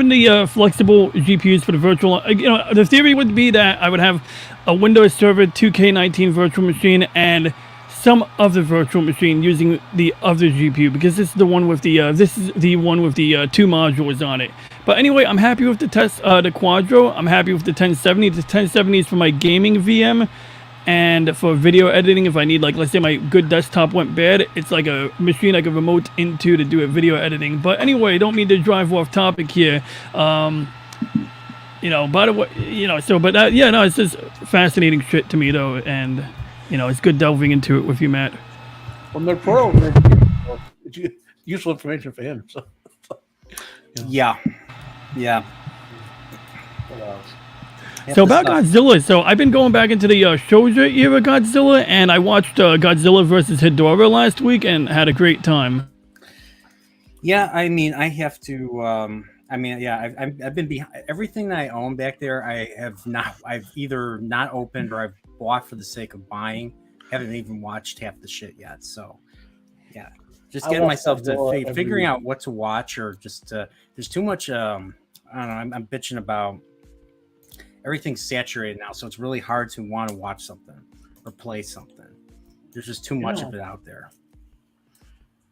Speaker 2: the flexible GPUs for the virtual, the theory would be that I would have a Windows Server 2K19 virtual machine and some other virtual machine using the other GPU, because this is the one with the 2 modules on it. But anyway, I'm happy with the Quadro. I'm happy with the 1070. The 1070 is for my gaming VM. And for video editing, if I need, like, let's say my good desktop went bad, it's like a machine I can remote into to do a video editing. But anyway, don't mean to drive off topic here. By the way, it's just fascinating shit to me, though. And, it's good delving into it with you, Matt.
Speaker 5: Well, Nerdporeal, it's useful information for him. So.
Speaker 1: Yeah.
Speaker 5: What else?
Speaker 2: So about Godzilla, so I've been going back into the Shoujo era Godzilla, and I watched Godzilla versus Hedorah last week and had a great time.
Speaker 1: Yeah, I mean, I have to. I've been behind everything that I own back there. I've either not opened or I've bought for the sake of buying. Haven't even watched half the shit yet. So, yeah, just getting myself to figuring out what to watch, or just there's too much. I don't know. I'm bitching about. Everything's saturated now, so it's really hard to want to watch something or play something. There's just too much of it out there.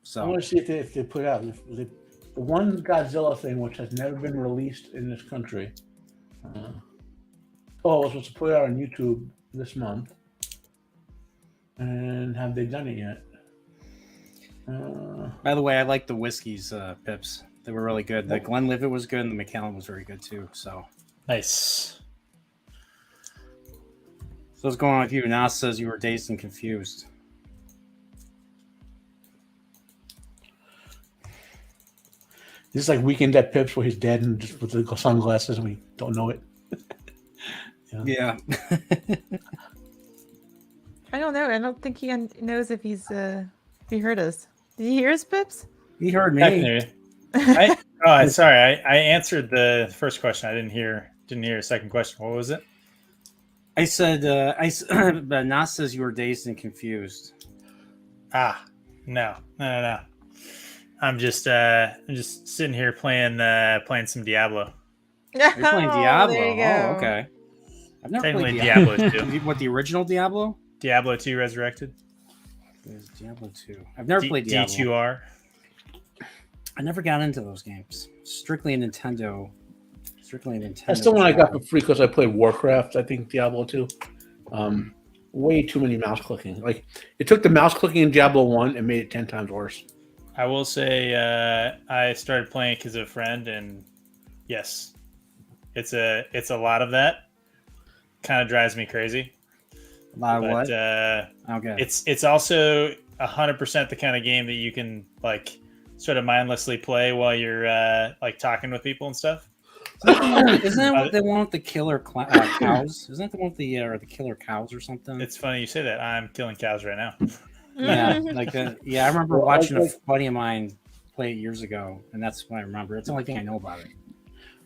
Speaker 1: So
Speaker 5: I want to see if they put out the one Godzilla thing, which has never been released in this country. It was supposed to put it out on YouTube this month, and have they done it yet?
Speaker 1: By the way, I like the whiskeys, Pips. They were really good. The Glenlivet was good, and the Macallan was very good too. So
Speaker 6: nice.
Speaker 1: So what's going on with you? Now says you were dazed and confused.
Speaker 5: This is like Weekend at Pips, where he's dead and just with the sunglasses, and we don't know it.
Speaker 1: Yeah.
Speaker 8: I don't know. I don't think he knows if he heard us. Did he hear us, Pips?
Speaker 1: He heard me.
Speaker 6: Sorry. I answered the first question. I didn't hear a second question. What was it?
Speaker 1: I said, but Nas says you were dazed and confused.
Speaker 6: No. I'm just sitting here playing some Diablo.
Speaker 1: You're playing Diablo.
Speaker 8: There you go.
Speaker 1: Oh, okay. I've never
Speaker 6: Technically
Speaker 1: played
Speaker 6: Diablo 2.
Speaker 1: What, the original Diablo?
Speaker 6: Diablo 2 Resurrected.
Speaker 1: There's Diablo 2. I've never played Diablo.
Speaker 6: D2R.
Speaker 1: I never got into those games. Strictly a Nintendo.
Speaker 5: That's the one I got for free because I played Warcraft. I think Diablo 2. Way too many mouse clicking. Like, it took the mouse clicking in Diablo 1 and made it 10 times worse.
Speaker 6: I will say I started playing because of a friend, and yes, it's a lot of that. Kind of drives me crazy.
Speaker 1: A lot of what?
Speaker 6: Okay. It's also 100% the kind of game that you can like sort of mindlessly play while you're like talking with people and stuff.
Speaker 1: Isn't that what they want with the killer cows? Isn't that the one with the killer cows or something?
Speaker 6: It's funny you say that. I'm killing cows right now.
Speaker 1: Yeah, like I remember watching a buddy of mine play it years ago, and that's what I remember. It's the only thing I know about it.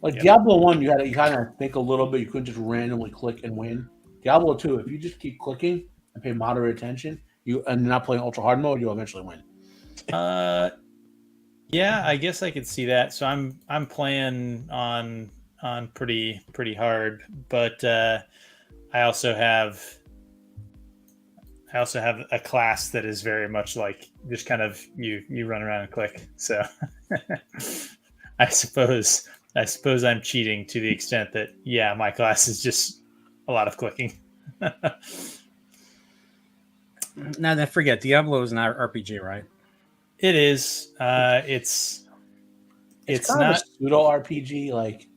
Speaker 5: Like Diablo 1, you kind of think a little bit. You couldn't just randomly click and win. Diablo 2, if you just keep clicking and pay moderate attention, and not playing ultra hard mode, you'll eventually win.
Speaker 6: Yeah, I guess I could see that. So I'm playing on on pretty hard, but I also have a class that is very much like just kind of you run around and click. So I suppose I'm cheating to the extent that my class is just a lot of clicking.
Speaker 1: Now, I forget, Diablo is an RPG, right?
Speaker 6: It is. It's
Speaker 5: kind
Speaker 6: not
Speaker 5: of a pseudo RPG, like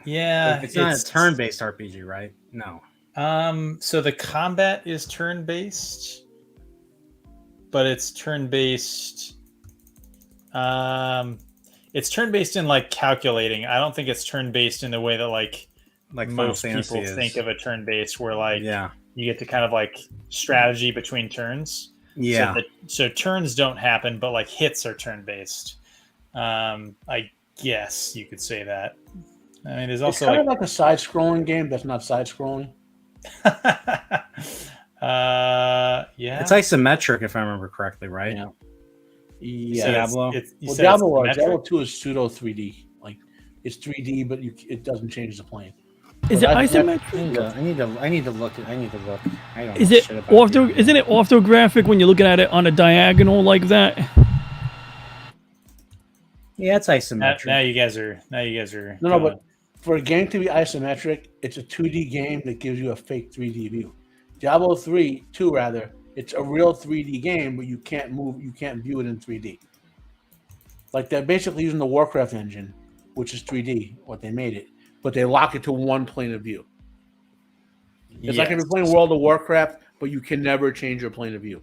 Speaker 1: It's not a turn-based RPG, right? No.
Speaker 6: So the combat is turn-based, but it's turn-based. It's turn-based in like calculating. I don't think it's turn-based in the way that like most people think of a turn-based, where like you get to kind of like strategy between turns.
Speaker 1: Yeah.
Speaker 6: So turns don't happen, but like hits are turn-based. I guess you could say that. I mean, there's also
Speaker 5: it's kind of like a side-scrolling game that's not side-scrolling.
Speaker 6: Yeah,
Speaker 1: it's isometric if I remember correctly, right?
Speaker 5: Yeah.
Speaker 1: Diablo.
Speaker 5: Diablo 2 is pseudo 3D. Like it's 3D, but it doesn't change the plane.
Speaker 2: Is it isometric?
Speaker 1: I need to look. I don't
Speaker 2: Is
Speaker 1: know
Speaker 2: it
Speaker 1: shit about Diablo.
Speaker 2: isn't it orthographic when you're looking at it on a diagonal like that?
Speaker 1: Yeah, it's isometric.
Speaker 6: Now you guys are.
Speaker 5: No, but for a game to be isometric, it's a 2D game that gives you a fake 3D view. Diablo 2, it's a real 3D game, but you can't view it in 3D. Like they're basically using the Warcraft engine, which is 3D, what they made it, but they lock it to one plane of view. It's like if you're playing World of Warcraft, but you can never change your plane of view.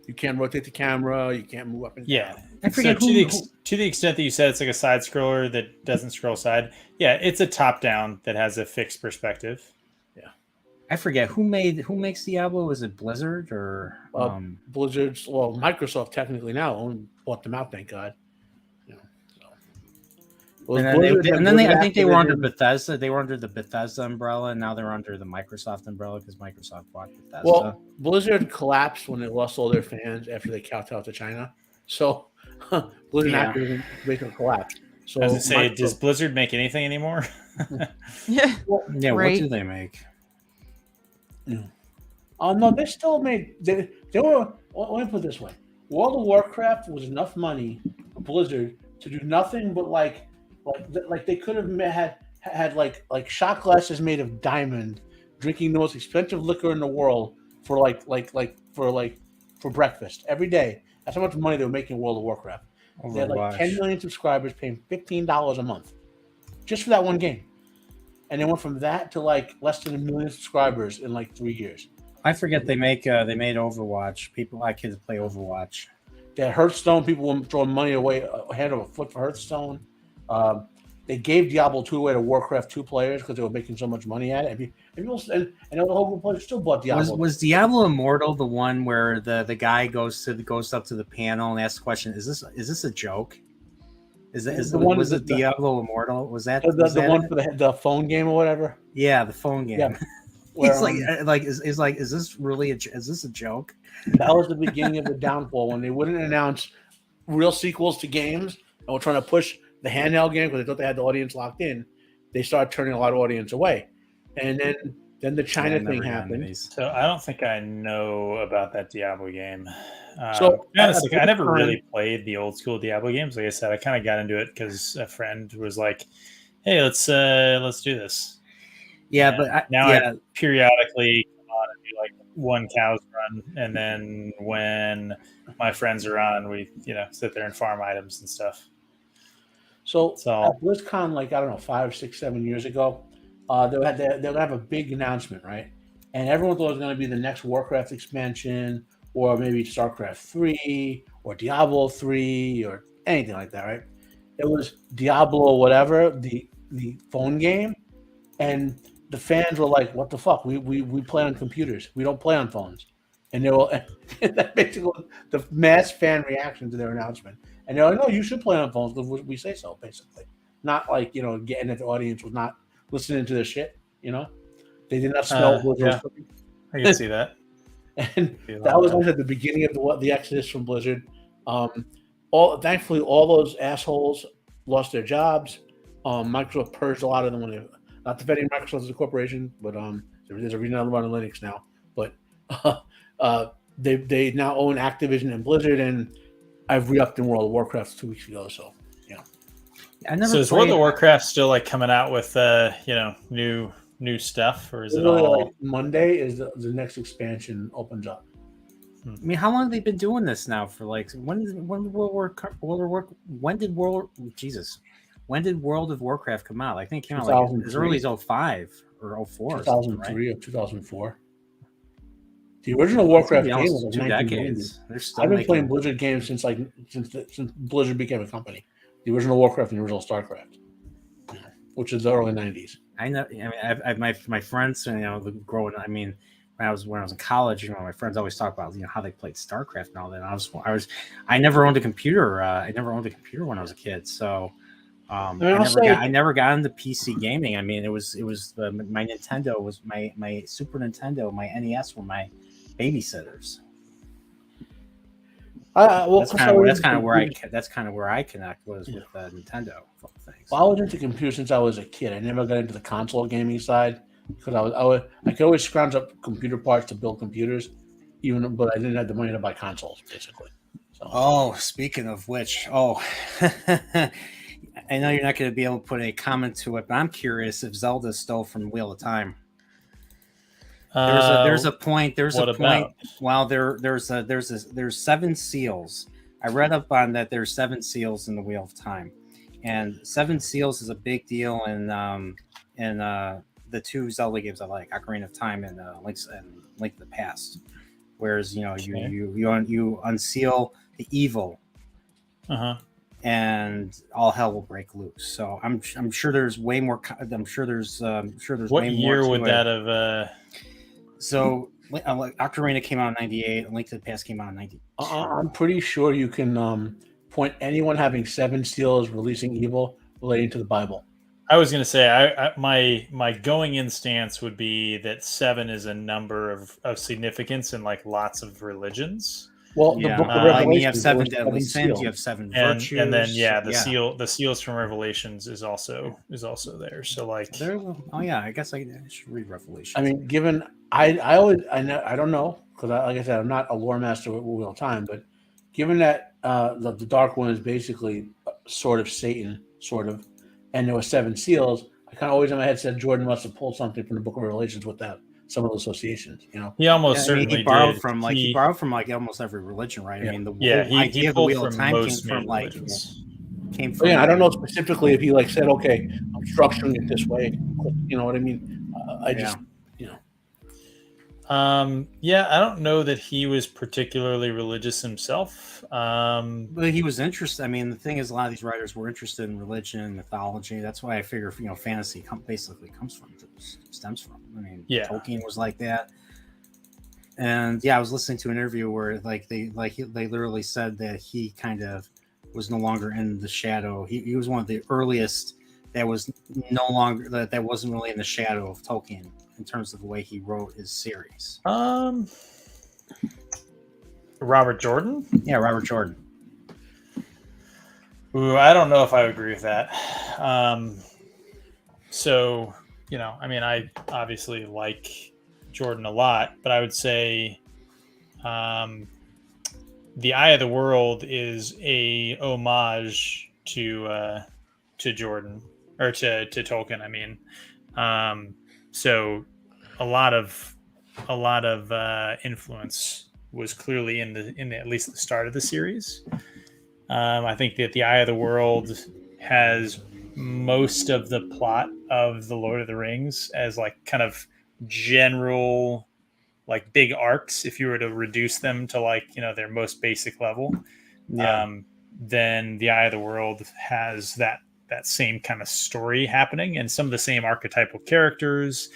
Speaker 5: You can't rotate the camera. You can't move up and down.
Speaker 1: I forget
Speaker 6: to the extent that you said it's like a side scroller that doesn't scroll side. Yeah, it's a top down that has a fixed perspective.
Speaker 5: Yeah,
Speaker 1: I forget who makes Diablo. Was it Blizzard or
Speaker 5: Blizzard's? Well, Microsoft technically now bought them out. Thank God.
Speaker 1: And then I think they were under Bethesda. They were under the Bethesda umbrella, and now they're under the Microsoft umbrella because Microsoft bought Bethesda.
Speaker 5: Well, Blizzard collapsed when they lost all their fans after they kowtowed to China. So Blizzard actually basically collapsed. So
Speaker 6: I was gonna say, does Blizzard make anything anymore?
Speaker 8: Yeah.
Speaker 1: Right. What do they make?
Speaker 5: No, they still made. They were. Let me put it this way: World of Warcraft was enough money for Blizzard to do nothing but like they could have had like shot glasses made of diamond, drinking the most expensive liquor in the world for for breakfast every day. That's how much money they were making in World of Warcraft. They had like 10 million subscribers paying $15 a month just for that one game, and they went from that to like less than 1 million subscribers in like 3 years.
Speaker 1: I forget they made Overwatch. Kids play Overwatch.
Speaker 5: That Hearthstone, people were throwing money away ahead of a foot for Hearthstone. They gave Diablo 2 away to Warcraft 2 players because they were making so much money at it. And the whole group of players still bought Diablo.
Speaker 1: Was Diablo Immortal the one where the guy goes up to the panel and asks the question, is this a joke? Was it Diablo Immortal? Was that
Speaker 5: the one for the phone game or whatever?
Speaker 1: Yeah, the phone game.
Speaker 5: Yeah.
Speaker 1: He's is this really is this a joke?
Speaker 5: That was the beginning of the downfall when they wouldn't announce real sequels to games and were trying to push the handheld game because they thought they had the audience locked in. They started turning a lot of audience away, and then the China thing happened.
Speaker 6: So I don't think I know about that Diablo game.
Speaker 5: So
Speaker 6: honestly, I never really played the old school Diablo games. Like I said, I kind of got into it because a friend was like, "Hey, let's do this."
Speaker 1: Yeah,
Speaker 6: and
Speaker 1: but
Speaker 6: I periodically come on and do like one cow's run, and then when my friends are on, we sit there and farm items and stuff.
Speaker 5: So at BlizzCon, like I don't know, 5, 6, 7 years ago, they'll have a big announcement, right? And everyone thought it was going to be the next Warcraft expansion, or maybe StarCraft 3, or Diablo 3, or anything like that, right? It was Diablo, whatever, the phone game, and the fans were like, "What the fuck? We play on computers. We don't play on phones." And they were that basically the mass fan reaction to their announcement. And they're like, "No, you should play on phones because we say so." Basically, not like getting that the audience was not listening to their shit. They did not smell Blizzard.
Speaker 6: I can see that.
Speaker 5: And that was at the beginning of the exodus from Blizzard. Thankfully, all those assholes lost their jobs. Microsoft purged a lot of them when they, not defending Microsoft as a corporation, but there's a reason I run Linux now. But they now own Activision and Blizzard, and I've re-upped in World of Warcraft 2 weeks ago. So yeah.
Speaker 1: I never
Speaker 6: So is World of Warcraft still like coming out with new stuff, or is it
Speaker 5: Literally,
Speaker 6: all?
Speaker 5: like Monday is the next expansion opens up.
Speaker 1: I mean, how long have they been doing this now? For like, when did World of Warcraft come out? I think it came out like as early as 05 or 04.
Speaker 5: 2003 or 2004. The original Warcraft game was like
Speaker 1: 2
Speaker 5: 1990.
Speaker 1: decades.
Speaker 5: I've been playing Blizzard games since Blizzard became a company. The original Warcraft and the original StarCraft, which is the early 90s.
Speaker 1: I know. I mean, my friends, growing. I mean, when I was in college, my friends always talk about how they played StarCraft and all that. And I never owned a computer. I never owned a computer when I was a kid. So I never got into PC gaming. I mean, it was my Nintendo was my Super Nintendo, my NES were my babysitters. That's kind of where I connect was with Nintendo things.
Speaker 5: Well, I was into computers since I was a kid. I never got into the console gaming side because I could always scrounge up computer parts to build computers, but I didn't have the money to buy consoles, basically. So.
Speaker 1: Oh, speaking of which, I know you're not going to be able to put a comment to it, but I'm curious if Zelda stole from Wheel of Time. There's a point. Well, there's 7 seals. I read up on that. There's 7 seals in the Wheel of Time, and 7 seals is a big deal in the 2 Zelda games I like, Ocarina of Time and Link to the Past. Whereas you unseal the evil, and all hell will break loose. So I'm sure there's way more. I'm sure there's
Speaker 6: what
Speaker 1: way
Speaker 6: year
Speaker 1: more
Speaker 6: would that have?
Speaker 1: So Ocarina came out in 98, and Link to the Past came out in 90.
Speaker 5: I'm pretty sure you can point anyone having 7 seals releasing evil relating to the Bible.
Speaker 6: I was going to say, my going in stance would be that 7 is a number of significance in like lots of religions.
Speaker 5: Well, the Book of Revelation,
Speaker 1: you have 7 deadly sins, you have 7 virtues,
Speaker 6: and then the seals from Revelations is also there. So like,
Speaker 1: I guess I should read Revelation.
Speaker 5: I mean, given I don't know because like I said, I'm not a lore master with Wheel of Time, but given that the Dark One is basically sort of Satan, and there were 7 seals, I kind of always in my head said Jordan must have pulled something from the Book of Revelations with that. Some of the associations,
Speaker 6: he almost certainly
Speaker 1: he borrowed
Speaker 6: did.
Speaker 1: from he borrowed from like almost every religion, right?
Speaker 5: Yeah.
Speaker 1: I mean, the
Speaker 6: whole
Speaker 1: idea of the Wheel of Time came from
Speaker 5: I don't know specifically if he said, okay, I'm structuring it this way. You know what I mean?
Speaker 6: I don't know that he was particularly religious himself.
Speaker 1: But he was interested. I mean, the thing is, a lot of these writers were interested in religion and mythology. That's why I figure, fantasy basically stems from. I mean, Tolkien was like that. And I was listening to an interview where they literally said that he kind of was no longer in the shadow. He was one of the earliest that was no longer that wasn't really in the shadow of Tolkien in terms of the way he wrote his series.
Speaker 6: Robert Jordan?
Speaker 1: Yeah, Robert Jordan.
Speaker 6: Ooh, I don't know if I agree with that. I obviously like Jordan a lot, but I would say The Eye of the World is a homage to Jordan, or to Tolkien, I mean. So a lot of influence was clearly in the at least the start of the series. I think that The Eye of the World has most of the plot of the Lord of the Rings as like kind of general like big arcs if you were to reduce them to like their most basic level. Then The Eye of the World has that same kind of story happening and some of the same archetypal characters.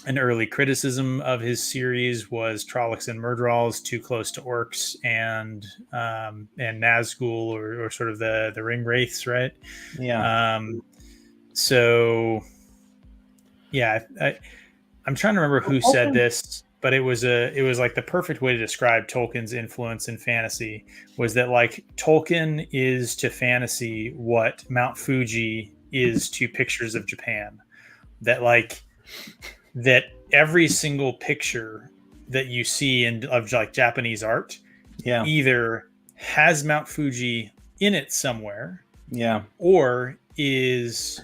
Speaker 6: An early criticism of his series was Trollocs and Myrdrals too close to orcs and Nazgul or sort of the ring wraiths, right? I'm trying to remember who said this. but it was like the perfect way to describe Tolkien's influence in fantasy was that like Tolkien is to fantasy what Mount Fuji is to pictures of Japan. That every single picture that you see of like Japanese art either has Mount Fuji in it somewhere, or is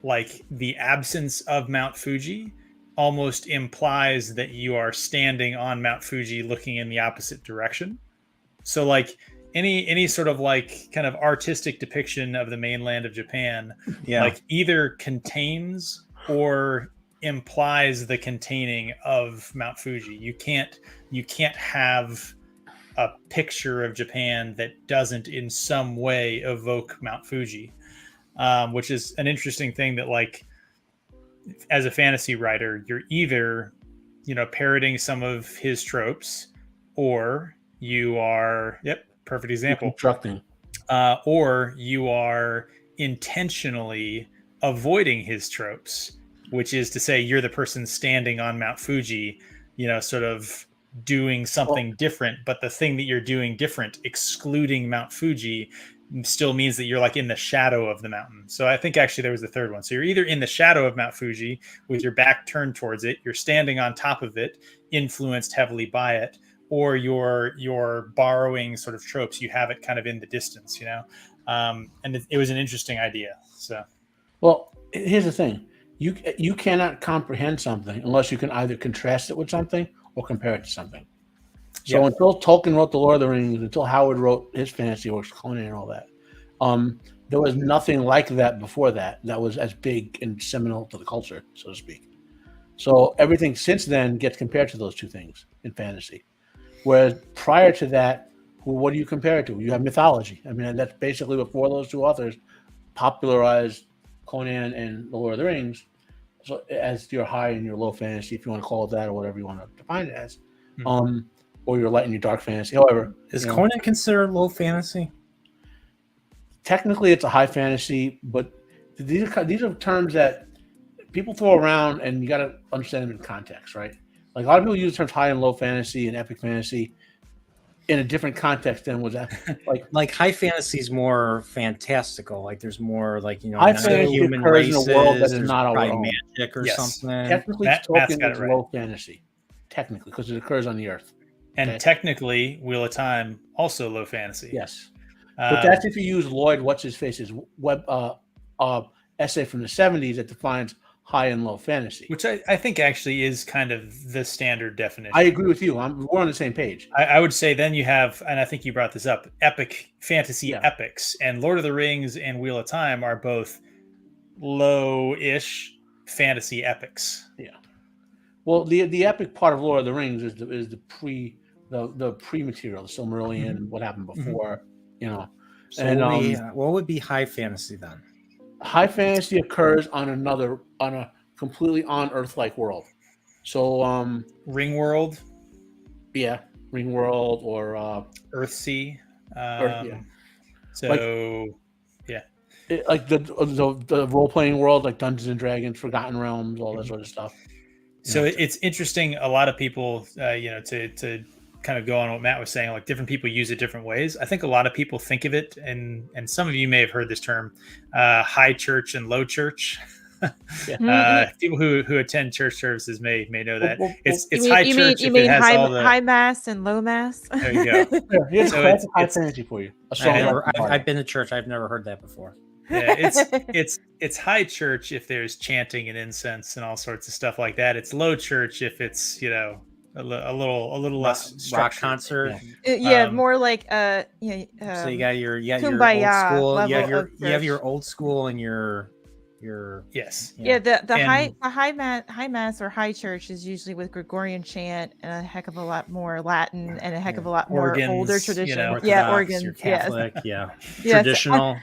Speaker 6: like the absence of Mount Fuji almost implies that you are standing on Mount Fuji looking in the opposite direction. So like any sort of like kind of artistic depiction of the mainland of Japan, like either contains or implies the containing of Mount Fuji. You can't have a picture of Japan that doesn't in some way evoke Mount Fuji, which is an interesting thing that like as a fantasy writer, you're either, parroting some of his tropes, or you are, perfect example,
Speaker 5: constructing,
Speaker 6: or you are intentionally avoiding his tropes, which is to say you're the person standing on Mount Fuji, sort of doing something different, but the thing that you're doing different, excluding Mount Fuji, still means that you're like in the shadow of the mountain. So I think actually there was the third one. So you're either in the shadow of Mount Fuji with your back turned towards it, you're standing on top of it, influenced heavily by it, or you're borrowing sort of tropes. You have it kind of in the distance, and it was an interesting idea. So,
Speaker 5: well, here's the thing: you cannot comprehend something unless you can either contrast it with something or compare it to something. So until Tolkien wrote The Lord of the Rings, until Howard wrote his fantasy works, Conan and all that, there was nothing like that before that was as big and seminal to the culture, so to speak. So everything since then gets compared to those two things in fantasy. Whereas prior to that, what do you compare it to? You have mythology. I mean, that's basically before those two authors popularized Conan and The Lord of the Rings, so as your high and your low fantasy, if you want to call it that, or whatever you want to define it as. Or your light and your dark fantasy. However,
Speaker 1: is Conan considered low fantasy?
Speaker 5: Technically, it's a high fantasy, but these are terms that people throw around, and you got to understand them in context, right? Like a lot of people use the terms high and low fantasy and epic fantasy in a different context than was that.
Speaker 1: Like high fantasy is more fantastical. Like there's more like
Speaker 5: high fantasy
Speaker 1: human
Speaker 5: occurs
Speaker 1: races,
Speaker 5: in a world that is not our own.
Speaker 1: magic or something.
Speaker 5: Technically, Tolkien is low fantasy. Technically, because it occurs on the Earth.
Speaker 6: And technically, Wheel of Time also low fantasy.
Speaker 5: Yes, but that's if you use Lloyd What's-His-Face's web essay from the 70s that defines high and low fantasy,
Speaker 6: which I think actually is kind of the standard definition.
Speaker 5: I agree with you. We're on the same page.
Speaker 6: I would say then you have, and I think you brought this up, epic fantasy epics, and Lord of the Rings and Wheel of Time are both low-ish fantasy epics.
Speaker 5: Yeah. Well, the epic part of Lord of the Rings is the pre-material, the Silmarillion, what happened before,
Speaker 1: So and what would be high fantasy then?
Speaker 5: High fantasy occurs on a completely on-Earth-like world. So,
Speaker 6: Ring World,
Speaker 5: Ring World or
Speaker 6: Earthsea.
Speaker 5: So, like the role-playing world, like Dungeons and Dragons, Forgotten Realms, all that sort of stuff.
Speaker 6: So it's interesting. A lot of people, to kind of go on what Matt was saying, like different people use it different ways. I think a lot of people think of it, and some of you may have heard this term, high church and low church. People who attend church services may know that. It's high church.
Speaker 8: You mean high mass and low mass?
Speaker 6: There you go.
Speaker 5: Here's a high fantasy for you.
Speaker 1: I've been to church. I've never heard that before.
Speaker 6: Yeah, it's high church if there's chanting and incense and all sorts of stuff like that. It's low church if it's a little less
Speaker 1: rock concert.
Speaker 8: More like
Speaker 1: so you got your
Speaker 8: Kumbaya
Speaker 1: old school. You have your old school and your
Speaker 6: yes.
Speaker 8: The high mass or high church is usually with Gregorian chant and a heck of a lot more Latin and a heck of a lot more
Speaker 6: organs,
Speaker 8: older tradition.
Speaker 1: Orthodox,
Speaker 8: Organs.
Speaker 1: Your Catholic,
Speaker 8: traditional.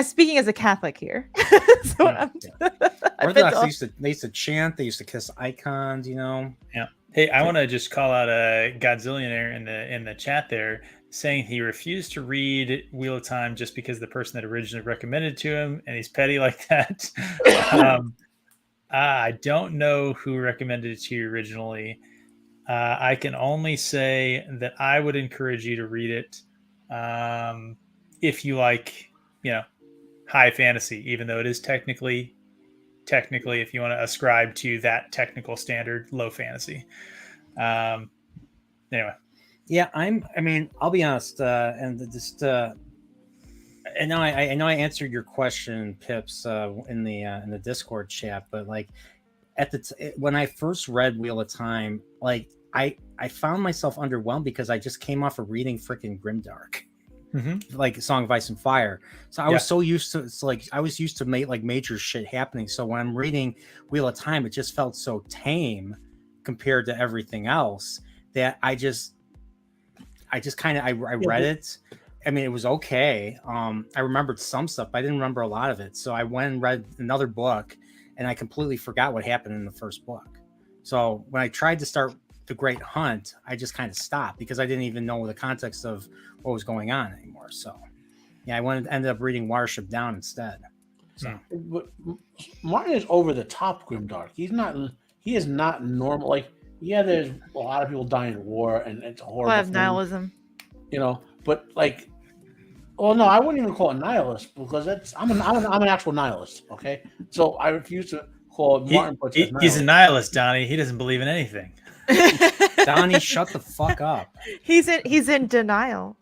Speaker 8: Speaking as a Catholic here,
Speaker 1: Orthodox they used to chant. They used to kiss icons. Yeah.
Speaker 6: Hey, I want to just call out a Godzillionaire in the chat there, saying he refused to read Wheel of Time just because the person that originally recommended it to him, and he's petty like that. I don't know who recommended it to you originally. I can only say that I would encourage you to read it if you like, high fantasy, even though it is technically, if you want to ascribe to that technical standard, low fantasy. Anyway,
Speaker 1: Yeah, I mean, I'll be honest, and just I know I know I answered your question, Pips, in the Discord chat, but like when I first read Wheel of Time, like I found myself underwhelmed because I just came off of reading freaking Grimdark, like Song of Ice and Fire. So I was so used to I was used to major shit happening. So when I'm reading Wheel of Time, it just felt so tame compared to everything else that I kind of I read it. I mean, it was okay. I remembered some stuff, but I didn't remember a lot of it. So I went and read another book, and I completely forgot what happened in the first book. So when I tried to start The Great Hunt, I just kind of stopped because I didn't even know the context of what was going on anymore. So yeah, ended up reading Watership Down instead. So
Speaker 5: But Martin is over the top grimdark. He is not normal. Like, yeah, there's a lot of people dying in war, and it's a horrible
Speaker 8: I have
Speaker 5: thing,
Speaker 8: nihilism.
Speaker 5: But like, well, no, I wouldn't even call it nihilist because I'm an actual nihilist. Okay, so I refuse to call Martin Butts as
Speaker 6: he's a nihilist, Donnie. He doesn't believe in anything.
Speaker 1: Donnie, shut the fuck up.
Speaker 8: He's in denial.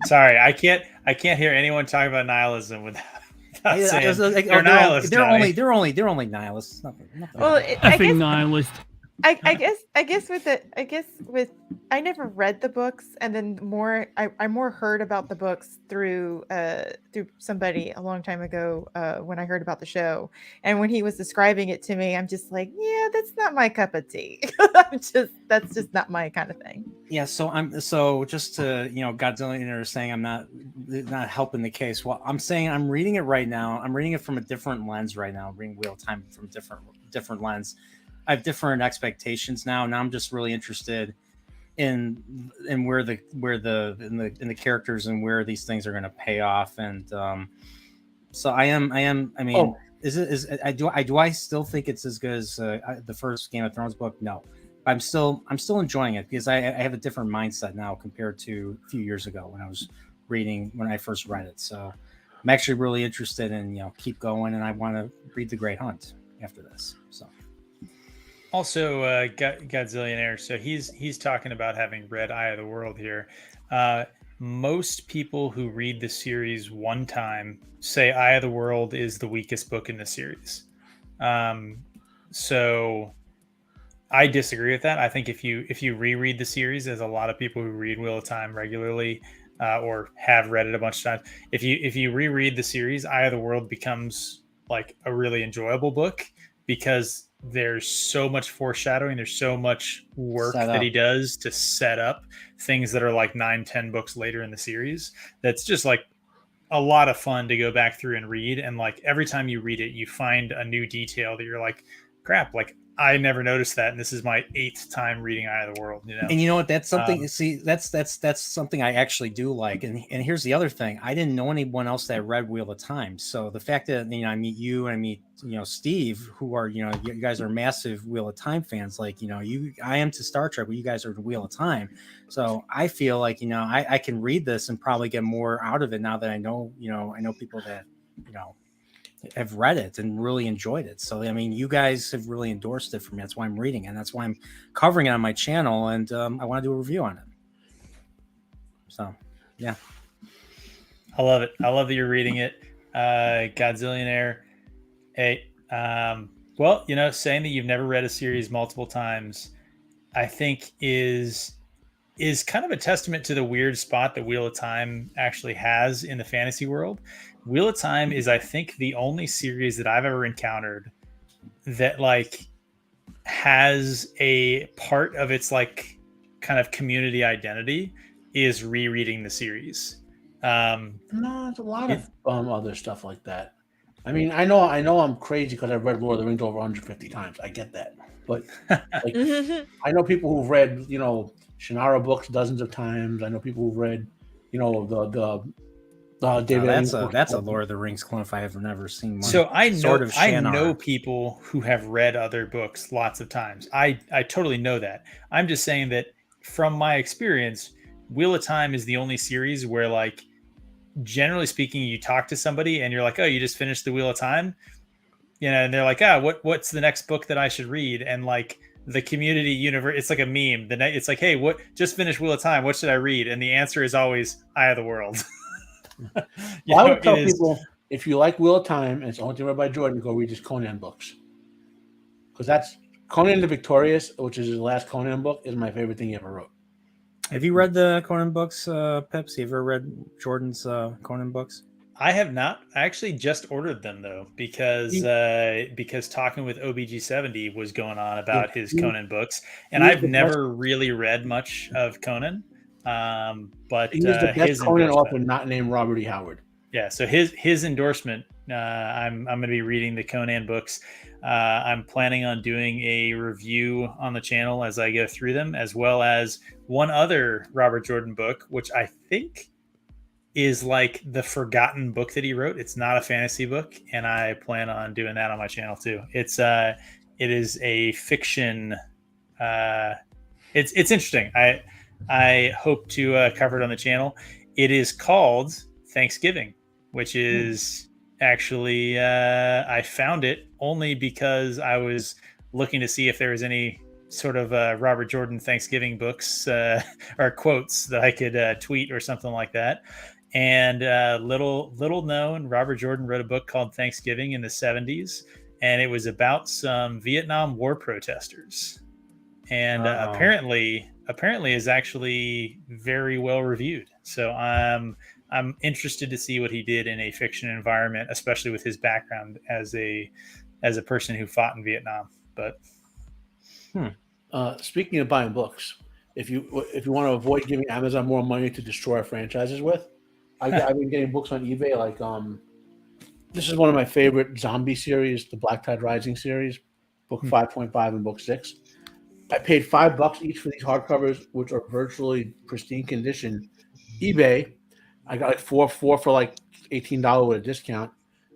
Speaker 6: Sorry, I can't hear anyone talk about nihilism without saying they're nihilists.
Speaker 1: They're only nihilists. Nothing.
Speaker 8: Well,
Speaker 2: Effing nihilist.
Speaker 8: I guess I never read the books, and then I more heard about the books through somebody a long time ago when I heard about the show, and when he was describing it to me, I'm just like, yeah, that's not my cup of tea. That's just not my kind of thing.
Speaker 1: Yeah, so just to Godzilla is saying I'm not helping the case. Well, I'm saying I'm reading it right now. I'm reading it from a different lens right now. I'm reading Wheel of Time from different lens. I have different expectations now. Now I'm just really interested in where the characters and where these things are going to pay off. And so I am. I mean, do I still think it's as good as the first Game of Thrones book? No, I'm still enjoying it because I have a different mindset now compared to a few years ago when I first read it. So I'm actually really interested in keep going, and I want to read The Great Hunt after this. So.
Speaker 6: Also, Godzillionaire. So he's talking about having read Eye of the World here. Most people who read the series one time say Eye of the World is the weakest book in the series. So I disagree with that. I think if you reread the series, as a lot of people who read Wheel of Time regularly or have read it a bunch of times, if you reread the series, Eye of the World becomes like a really enjoyable book because there's so much foreshadowing. There's so much work that he does to set up things that are like 9-10 books later in the series. That's just like a lot of fun to go back through and read. And like every time you read it, you find a new detail that you're like, crap, like I never noticed that. And this is my 8th time reading Eye of the World,
Speaker 1: And you know what? That's something, that's something I actually do like. And here's the other thing. I didn't know anyone else that read Wheel of Time. So the fact that, I meet you and I meet, Steve, who are, you guys are massive Wheel of Time fans. Like, I am to Star Trek, but you guys are to Wheel of Time. So I feel like, I can read this and probably get more out of it now that I know people that, have read it and really enjoyed it. So I mean, you guys have really endorsed it for me. That's why I'm reading it. And that's why I'm covering it on my channel, and I want to do a review on it. So yeah,
Speaker 6: I love it. I love that you're reading it. Godzillionaire. Hey, well, saying that you've never read a series multiple times, I think is kind of a testament to the weird spot that Wheel of Time actually has in the fantasy world. Wheel of Time is, I think, the only series that I've ever encountered that like has a part of its like kind of community identity is rereading the series.
Speaker 5: No, there's a lot of other stuff like that. I mean, I know I'm crazy because I've read Lord of the Rings over 150 times. I get that, but like, I know people who've read Shannara books dozens of times. I know people who've read, the David.
Speaker 1: That's a Lord of the Rings clone if I have never seen one.
Speaker 6: So I
Speaker 1: Sword of
Speaker 6: know
Speaker 1: Shinar.
Speaker 6: people who have read other books lots of times. I totally know that. I'm just saying that from my experience, Wheel of Time is the only series where, like, generally speaking, you talk to somebody and you're like, "Oh, you just finished the Wheel of Time," and they're like, what's the next book that I should read?" And like the community universe, it's like a meme. It's like, "Hey, what just finished Wheel of Time? What should I read?" And the answer is always Eye of the World.
Speaker 5: Well, I would tell people, if you like Wheel of Time and it's only read by Jordan, go read his Conan books, because that's Conan the Victorious, which is his last Conan book, is my favorite thing he ever wrote.
Speaker 1: Have you read the Conan books, Pips? Have you ever read Jordan's Conan books?
Speaker 6: I have not. I actually just ordered them though because talking with OBG70 was going on about his Conan books, and I've never really read much of Conan. But
Speaker 5: he is the best Conan author not named Robert E. Howard.
Speaker 6: Yeah, so his endorsement. I'm going to be reading the Conan books. I'm planning on doing a review on the channel as I go through them, as well as one other Robert Jordan book, which I think is like the forgotten book that he wrote. It's not a fantasy book, and I plan on doing that on my channel too. It is a fiction. It's interesting. I hope to cover it on the channel. It is called Thanksgiving, which is actually I found it only because I was looking to see if there was any sort of Robert Jordan Thanksgiving books or quotes that I could tweet or something like that. And little known, Robert Jordan wrote a book called Thanksgiving in the 70s, and it was about some Vietnam War protesters. And apparently is actually very well reviewed. So I'm interested to see what he did in a fiction environment, especially with his background as a person who fought in Vietnam. But
Speaker 5: speaking of buying books, if you want to avoid giving Amazon more money to destroy our franchises with, I've been getting books on eBay. Like this is one of my favorite zombie series, the Black Tide Rising series, book 5.5 and book 6. I paid $5 each for these hardcovers, which are virtually pristine condition. eBay, I got like four for like $18 with a discount.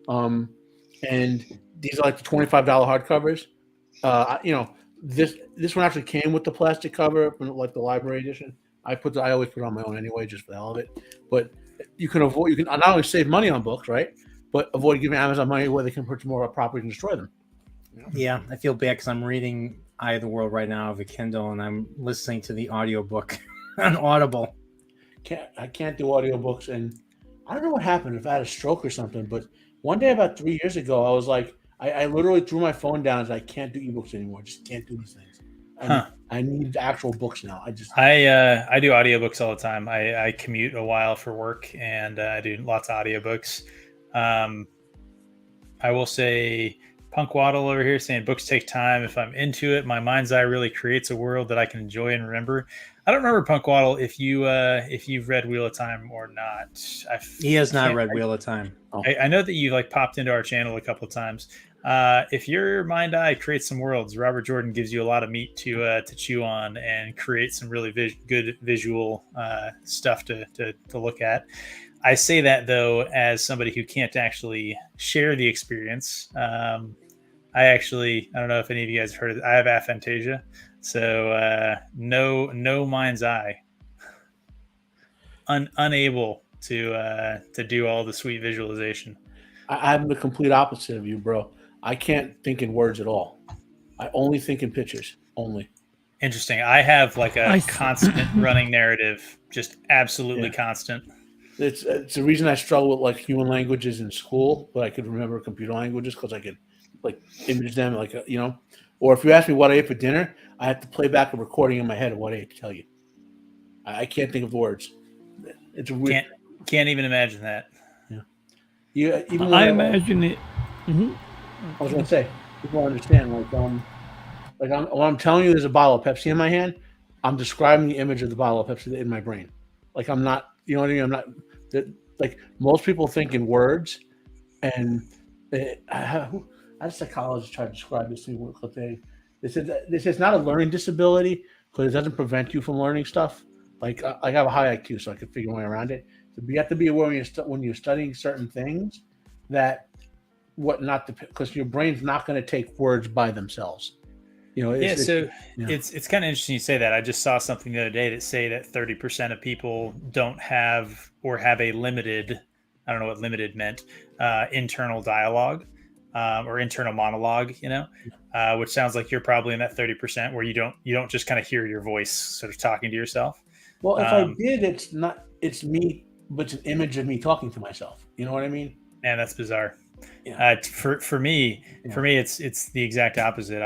Speaker 5: And these are like the $25 hardcovers. This one actually came with the plastic cover, like the library edition. I always put it on my own anyway, just for the hell of it. But you can not only save money on books, right? But avoid giving Amazon money where they can purchase more properties and destroy them.
Speaker 1: Yeah, I feel bad because I'm reading Eye of the World right now of a Kindle, and I'm listening to the audiobook on Audible.
Speaker 5: I can't do audiobooks, and I don't know what happened, if I had a stroke or something, but one day about 3 years ago, I was like, I literally threw my phone down and I can't do ebooks anymore. I just can't do these things. I need actual books now. I do
Speaker 6: audiobooks all the time. I commute a while for work, and I do lots of audiobooks. I will say, Punk Waddle over here saying books take time. If I'm into it, my mind's eye really creates a world that I can enjoy and remember. I don't remember, Punk Waddle, if you've read Wheel of Time or not.
Speaker 1: He has not read Wheel of Time.
Speaker 6: I know that you've like popped into our channel a couple of times. If your mind eye creates some worlds, Robert Jordan gives you a lot of meat to chew on and create some really good visual stuff to look at. I say that though as somebody who can't actually share the experience. I don't know if any of you guys have heard of it. I have aphantasia, so no mind's eye, unable to do all the sweet visualization.
Speaker 5: I'm the complete opposite of you, bro. I can't think in words at all. I only think in pictures. Only.
Speaker 6: Interesting. I have like a constant running narrative, just absolutely constant.
Speaker 5: It's the reason I struggle with like human languages in school, but I could remember computer languages because I could like image them, like Or if you ask me what I ate for dinner, I have to play back a recording in my head of what I ate to tell you. I can't think of words. It's weird.
Speaker 6: Can't even imagine that.
Speaker 5: Yeah.
Speaker 2: I imagine it. Mm-hmm.
Speaker 5: I was gonna say people understand when I'm telling you there's a bottle of Pepsi in my hand, I'm describing the image of the bottle of Pepsi in my brain. Like I'm not, you know what I mean? I'm not like most people think in words, and I had a psychologist try to describe this to me. They said that this is not a learning disability because it doesn't prevent you from learning stuff, Like I have a high IQ, so I can figure my way around it. So you have to be aware when you're studying certain things that what not to, because your brain's not going to take words by themselves.
Speaker 6: Yeah, so
Speaker 5: yeah.
Speaker 6: it's kind of interesting you say that. I just saw something the other day that say that 30% of people don't have or have a limited, I don't know what limited meant, internal dialogue or internal monologue, which sounds like you're probably in that 30% where you don't just kind of hear your voice sort of talking to yourself.
Speaker 5: Well, if I did, it's me, but it's an image of me talking to myself. You know what I mean?
Speaker 6: Man, that's bizarre.
Speaker 5: Yeah.
Speaker 6: For me, it's the exact opposite.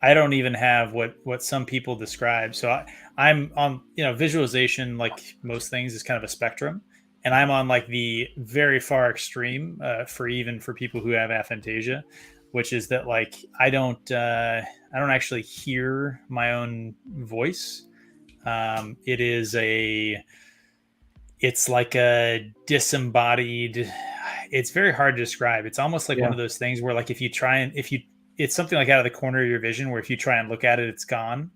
Speaker 6: I don't even have what some people describe. So I'm on, visualization, like most things, is kind of a spectrum, and I'm on like the very far extreme for people who have aphantasia, which is that like I don't actually hear my own voice. It's like a disembodied. It's very hard to describe. It's almost like one of those things where like it's something like out of the corner of your vision where if you try and look at it, it's gone.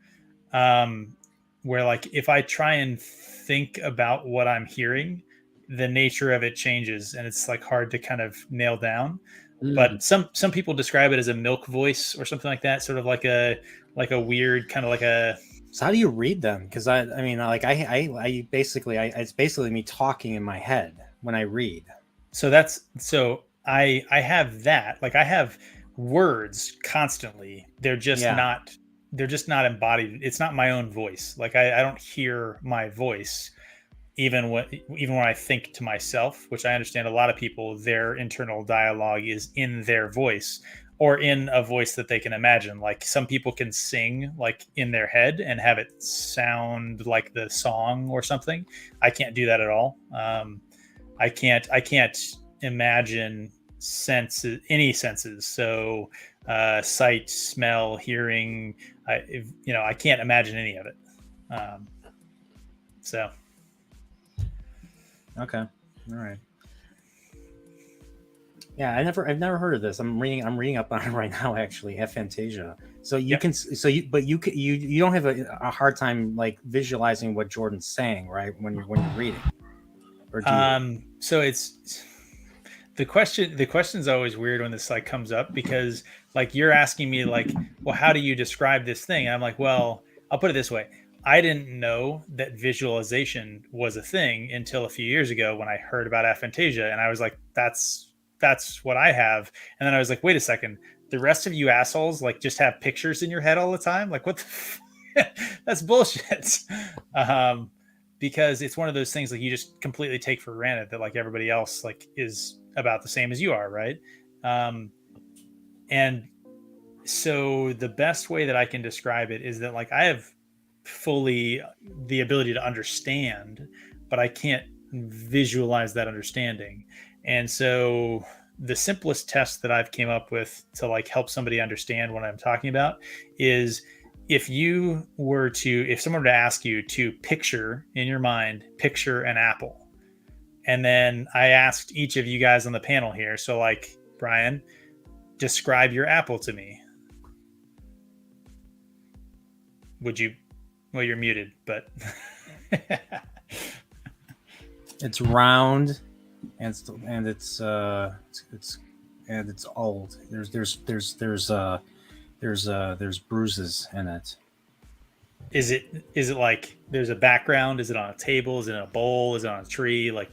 Speaker 6: Where like if I try and think about what I'm hearing, the nature of it changes and it's like hard to kind of nail down. But some people describe it as a milk voice or something like that, sort of like a weird kind of like a.
Speaker 1: So how do you read them? Because I mean, like I basically it's basically me talking in my head when I read.
Speaker 6: So I have that. Like I have words constantly. They're just not embodied. It's not my own voice. Like I don't hear my voice even when I think to myself, which I understand a lot of people, their internal dialogue is in their voice or in a voice that they can imagine. Like some people can sing like in their head and have it sound like the song or something. I can't do that at all. I can't imagine any senses. So sight, smell, hearing, I can't imagine any of it. So.
Speaker 1: Okay. All right. Yeah, I've never heard of this. I'm reading up on it right now. Actually, aphantasia. So you can. So you don't have a hard time like visualizing what Jordan's saying, right? When you're reading. Or do you?
Speaker 6: So it's the question's always weird when this like comes up because like you're asking me like, well, how do you describe this thing? And I'm like, well, I'll put it this way. I didn't know that visualization was a thing until a few years ago when I heard about aphantasia, and I was like, that's what I have. And then I was like, wait a second, the rest of you assholes like just have pictures in your head all the time? Like what that's bullshit. Because it's one of those things like you just completely take for granted that like everybody else like is about the same as you are, right? And so the best way that I can describe it is that like I have fully the ability to understand, but I can't visualize that understanding. And so the simplest test that I've came up with to like help somebody understand what I'm talking about is if someone were to ask you to picture in your mind, picture an apple. And then I asked each of you guys on the panel here. So like, Brian, describe your apple to me. Would you? Well, you're muted, but
Speaker 1: it's round, and it's old. There's bruises in it.
Speaker 6: Is it like there's a background? Is it on a table? Is it in a bowl? Is it on a tree? Like,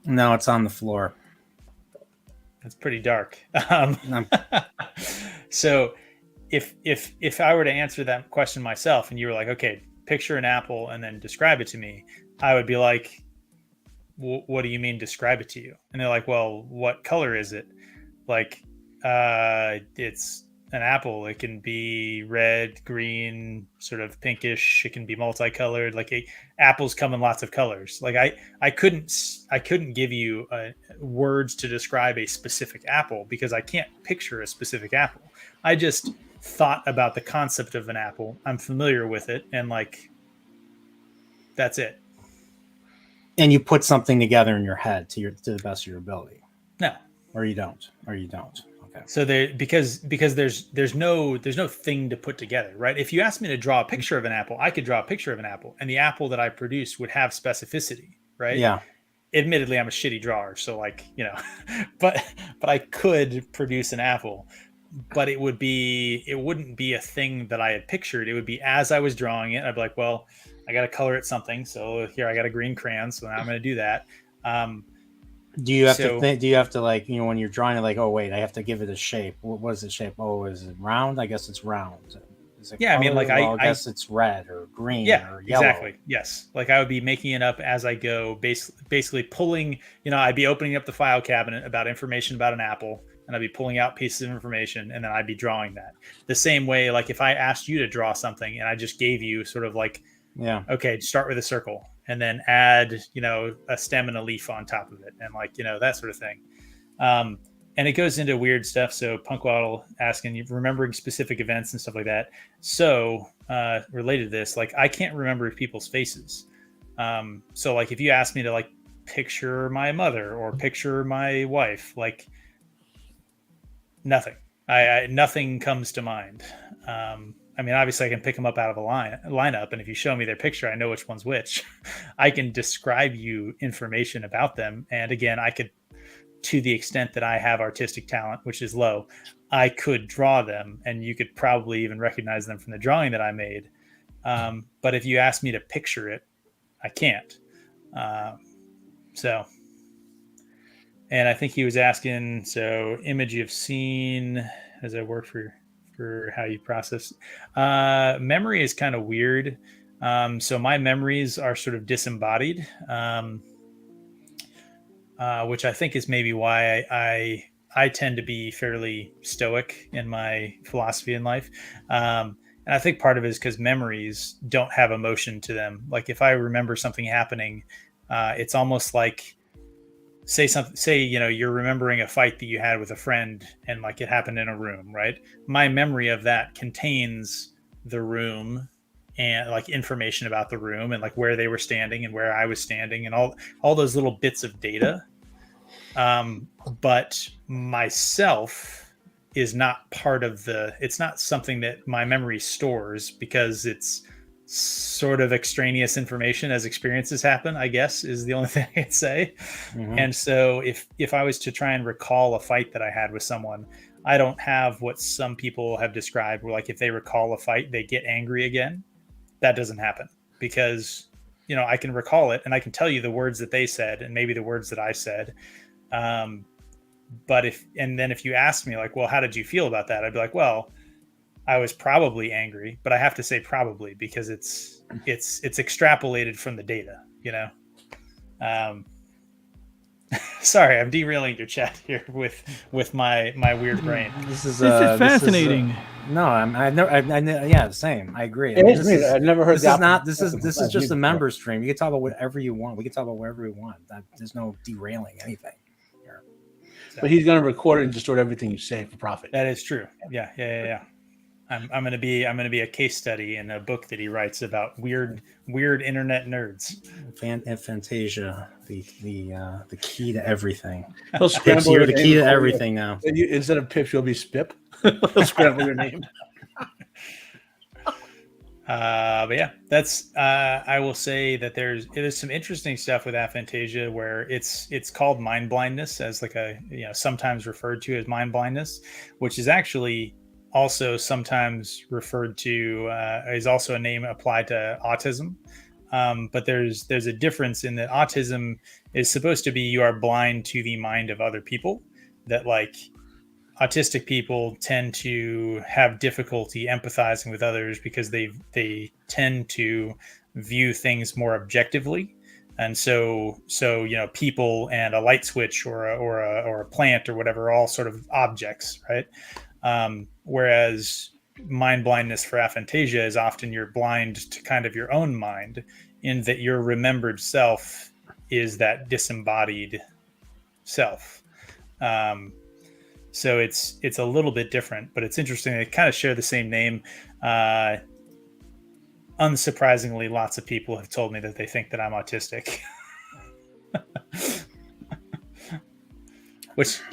Speaker 1: no, it's on the floor.
Speaker 6: That's pretty dark. So. If I were to answer that question myself and you were like, okay, picture an apple and then describe it to me, I would be like, what do you mean describe it to you? And they're like, well, what color is it? Like, it's an apple. It can be red, green, sort of pinkish. It can be multicolored. Like apples come in lots of colors. Like I couldn't give you words to describe a specific apple because I can't picture a specific apple. I just thought about the concept of an apple. I'm familiar with it, and like that's it.
Speaker 1: And you put something together in your head to the best of your ability.
Speaker 6: No,
Speaker 1: or you don't. Okay.
Speaker 6: So because there's no thing to put together, right? If you asked me to draw a picture of an apple, I could draw a picture of an apple, and the apple that I produced would have specificity, right?
Speaker 1: Yeah.
Speaker 6: Admittedly, I'm a shitty drawer, so like, but I could produce an apple, but it wouldn't be a thing that I had pictured. It would be as I was drawing it, I'd be like, well, I got to color it something, so here I got a green crayon, so now I'm going to do that.
Speaker 1: Do you have to
Speaker 6: So-
Speaker 1: think? Do you have to like when you're drawing it, like, oh wait, I have to give it a shape. What is the shape? Oh, is it round? I guess it's round. Is it
Speaker 6: Yeah, I mean,
Speaker 1: color?
Speaker 6: like,
Speaker 1: Well, I guess it's red or green
Speaker 6: Yeah,
Speaker 1: or yellow.
Speaker 6: exactly. Yes. Like I would be making it up as I go, basically pulling, I'd be opening up the file cabinet about information about an apple, and I'd be pulling out pieces of information, and then I'd be drawing that. The same way, like if I asked you to draw something and I just gave you sort of like,
Speaker 1: Yeah.
Speaker 6: okay, start with a circle and then add, a stem and a leaf on top of it, and like, that sort of thing. And it goes into weird stuff. So Punkwaddle asking you remembering specific events and stuff like that. So related to this, like I can't remember people's faces. So like if you ask me to like picture my mother or picture my wife, like nothing. Nothing comes to mind. I mean, obviously, I can pick them up out of a lineup, and if you show me their picture, I know which one's which. I can describe you information about them, and again, I could, to the extent that I have artistic talent, which is low, I could draw them, and you could probably even recognize them from the drawing that I made. But if you ask me to picture it, I can't. And I think he was asking, so image you've seen, does that work for how you process? Memory is kind of weird. So my memories are sort of disembodied, which I think is maybe why I tend to be fairly stoic in my philosophy in life. And I think part of it is because memories don't have emotion to them. Like if I remember something happening, it's almost like, say you're remembering a fight that you had with a friend and like it happened in a room, right? My memory of that contains the room and like information about the room and like where they were standing and where I was standing and all those little bits of data. But myself is not part of it's not something that my memory stores because it's sort of extraneous information as experiences happen, I guess, is the only thing I can say.
Speaker 1: Mhm.
Speaker 6: And so if I was to try and recall a fight that I had with someone, I don't have what some people have described where like if they recall a fight, they get angry again. That doesn't happen because, I can recall it and I can tell you the words that they said and maybe the words that I said. But if you ask me like, well, how did you feel about that? I'd be like, well, I was probably angry, but I have to say probably because it's extrapolated from the data, Sorry, I'm derailing your chat here with my weird brain.
Speaker 1: This is
Speaker 2: fascinating.
Speaker 1: No, yeah, same. I agree.
Speaker 5: It is weird. I've never heard
Speaker 1: This
Speaker 5: the
Speaker 1: is not.
Speaker 5: opposite.
Speaker 1: This is just a member stream. You can talk about whatever you want. We can talk about whatever we want. There's no derailing anything here.
Speaker 6: So,
Speaker 5: But he's going to record it and distort everything you say for profit.
Speaker 6: that is true. Yeah. I'm gonna be a case study in a book that he writes about weird internet nerds.
Speaker 1: Fantasia, the key to everything.
Speaker 5: He'll
Speaker 1: Pips,
Speaker 5: scramble
Speaker 1: you're
Speaker 5: your
Speaker 1: the
Speaker 5: name
Speaker 1: key to
Speaker 5: before you-
Speaker 1: everything now.
Speaker 5: Instead of Pips, you'll be Spip. He'll scramble your name.
Speaker 6: But yeah, that's I will say that there's some interesting stuff with aphantasia where it's called mind blindness as like a sometimes referred to as mind blindness, which is actually also sometimes referred to is also a name applied to autism. But there's a difference in that autism is supposed to be you are blind to the mind of other people, that like autistic people tend to have difficulty empathizing with others because they tend to view things more objectively. And so people and a light switch or a plant or whatever are all sort of objects, right? Whereas mind blindness for aphantasia is often you're blind to kind of your own mind, in that your remembered self is that disembodied self. So it's a little bit different, but it's interesting. They kind of share the same name. Unsurprisingly, lots of people have told me that they think that I'm autistic.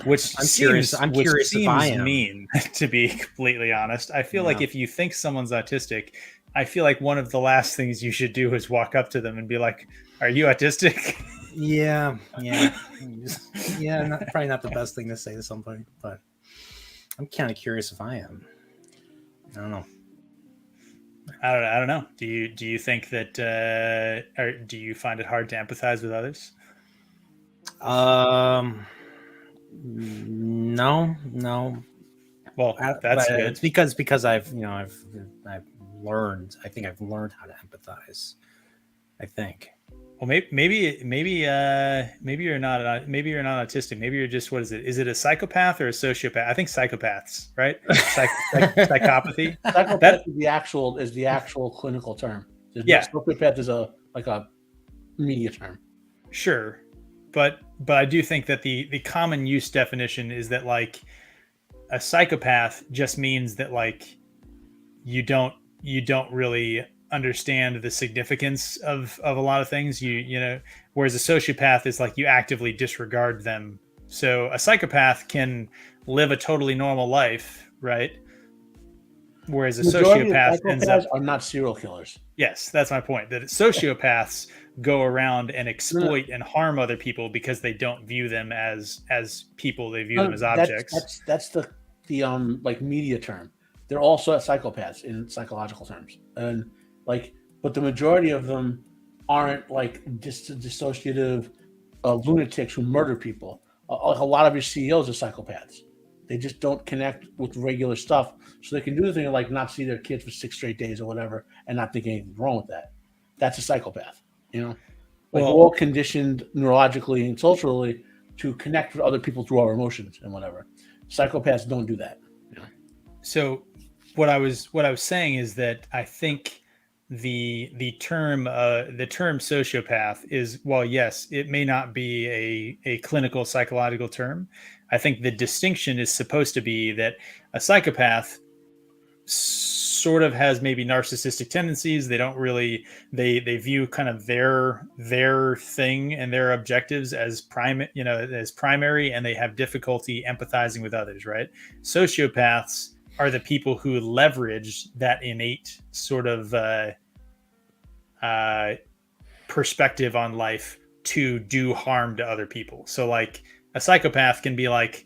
Speaker 6: which
Speaker 1: I'm
Speaker 6: seems
Speaker 1: curious. I'm
Speaker 6: which
Speaker 1: curious if
Speaker 6: seems
Speaker 1: I am.
Speaker 6: mean, to be completely honest. I feel like
Speaker 1: Yeah.
Speaker 6: if you think someone's autistic, I feel like one of the last things you should do is walk up to them and be like, "Are you autistic?"
Speaker 1: Yeah, yeah, yeah. Probably not the best thing to say to somebody, but I'm kind of curious if I am. I don't know.
Speaker 6: I don't know. Do you think that or do you find it hard to empathize with others?
Speaker 1: No, no.
Speaker 6: Well,
Speaker 1: But
Speaker 6: that's
Speaker 1: it's
Speaker 6: good.
Speaker 1: because I've learned. I think I've learned how to empathize. I think.
Speaker 6: Well, maybe you're not autistic. Maybe you're just, what is it? Is it a psychopath or a sociopath? I think psychopaths, right? Psychopathy.
Speaker 5: Psychopath
Speaker 6: That
Speaker 5: is the actual clinical term.
Speaker 6: Yeah.
Speaker 5: Sociopath is a media term.
Speaker 6: Sure, but I do think that the common use definition is that like a psychopath just means that like you don't really understand the significance of a lot of things, you know, whereas a sociopath is like you actively disregard them. So a psychopath can live a totally normal life, right? Whereas a
Speaker 5: Majority of
Speaker 6: sociopath ends up,
Speaker 5: psychopaths are not serial killers.
Speaker 6: yes, that's my point, that sociopaths go around and exploit and harm other people because they don't view them as people, they view them as objects.
Speaker 5: That's the like media term. They're also psychopaths in psychological terms, and like, but the majority of them aren't like dissociative lunatics who murder people. Like a lot of your CEOs are psychopaths. They just don't connect with regular stuff, so they can do the thing like not see their kids for 6 straight days or whatever, and not think anything's wrong with that. That's a psychopath, you know. Like, we're all conditioned neurologically and socially to connect with other people through our emotions and whatever. Psychopaths don't do that. You know?
Speaker 6: So what I was saying is that I think the term sociopath is, while yes, it may not be a clinical psychological term, I think the distinction is supposed to be that a psychopath sort of has maybe narcissistic tendencies. They don't really, they view kind of their thing and their objectives as primary, and they have difficulty empathizing with others, right? Sociopaths are the people who leverage that innate sort of perspective on life to do harm to other people. So like a psychopath can be like,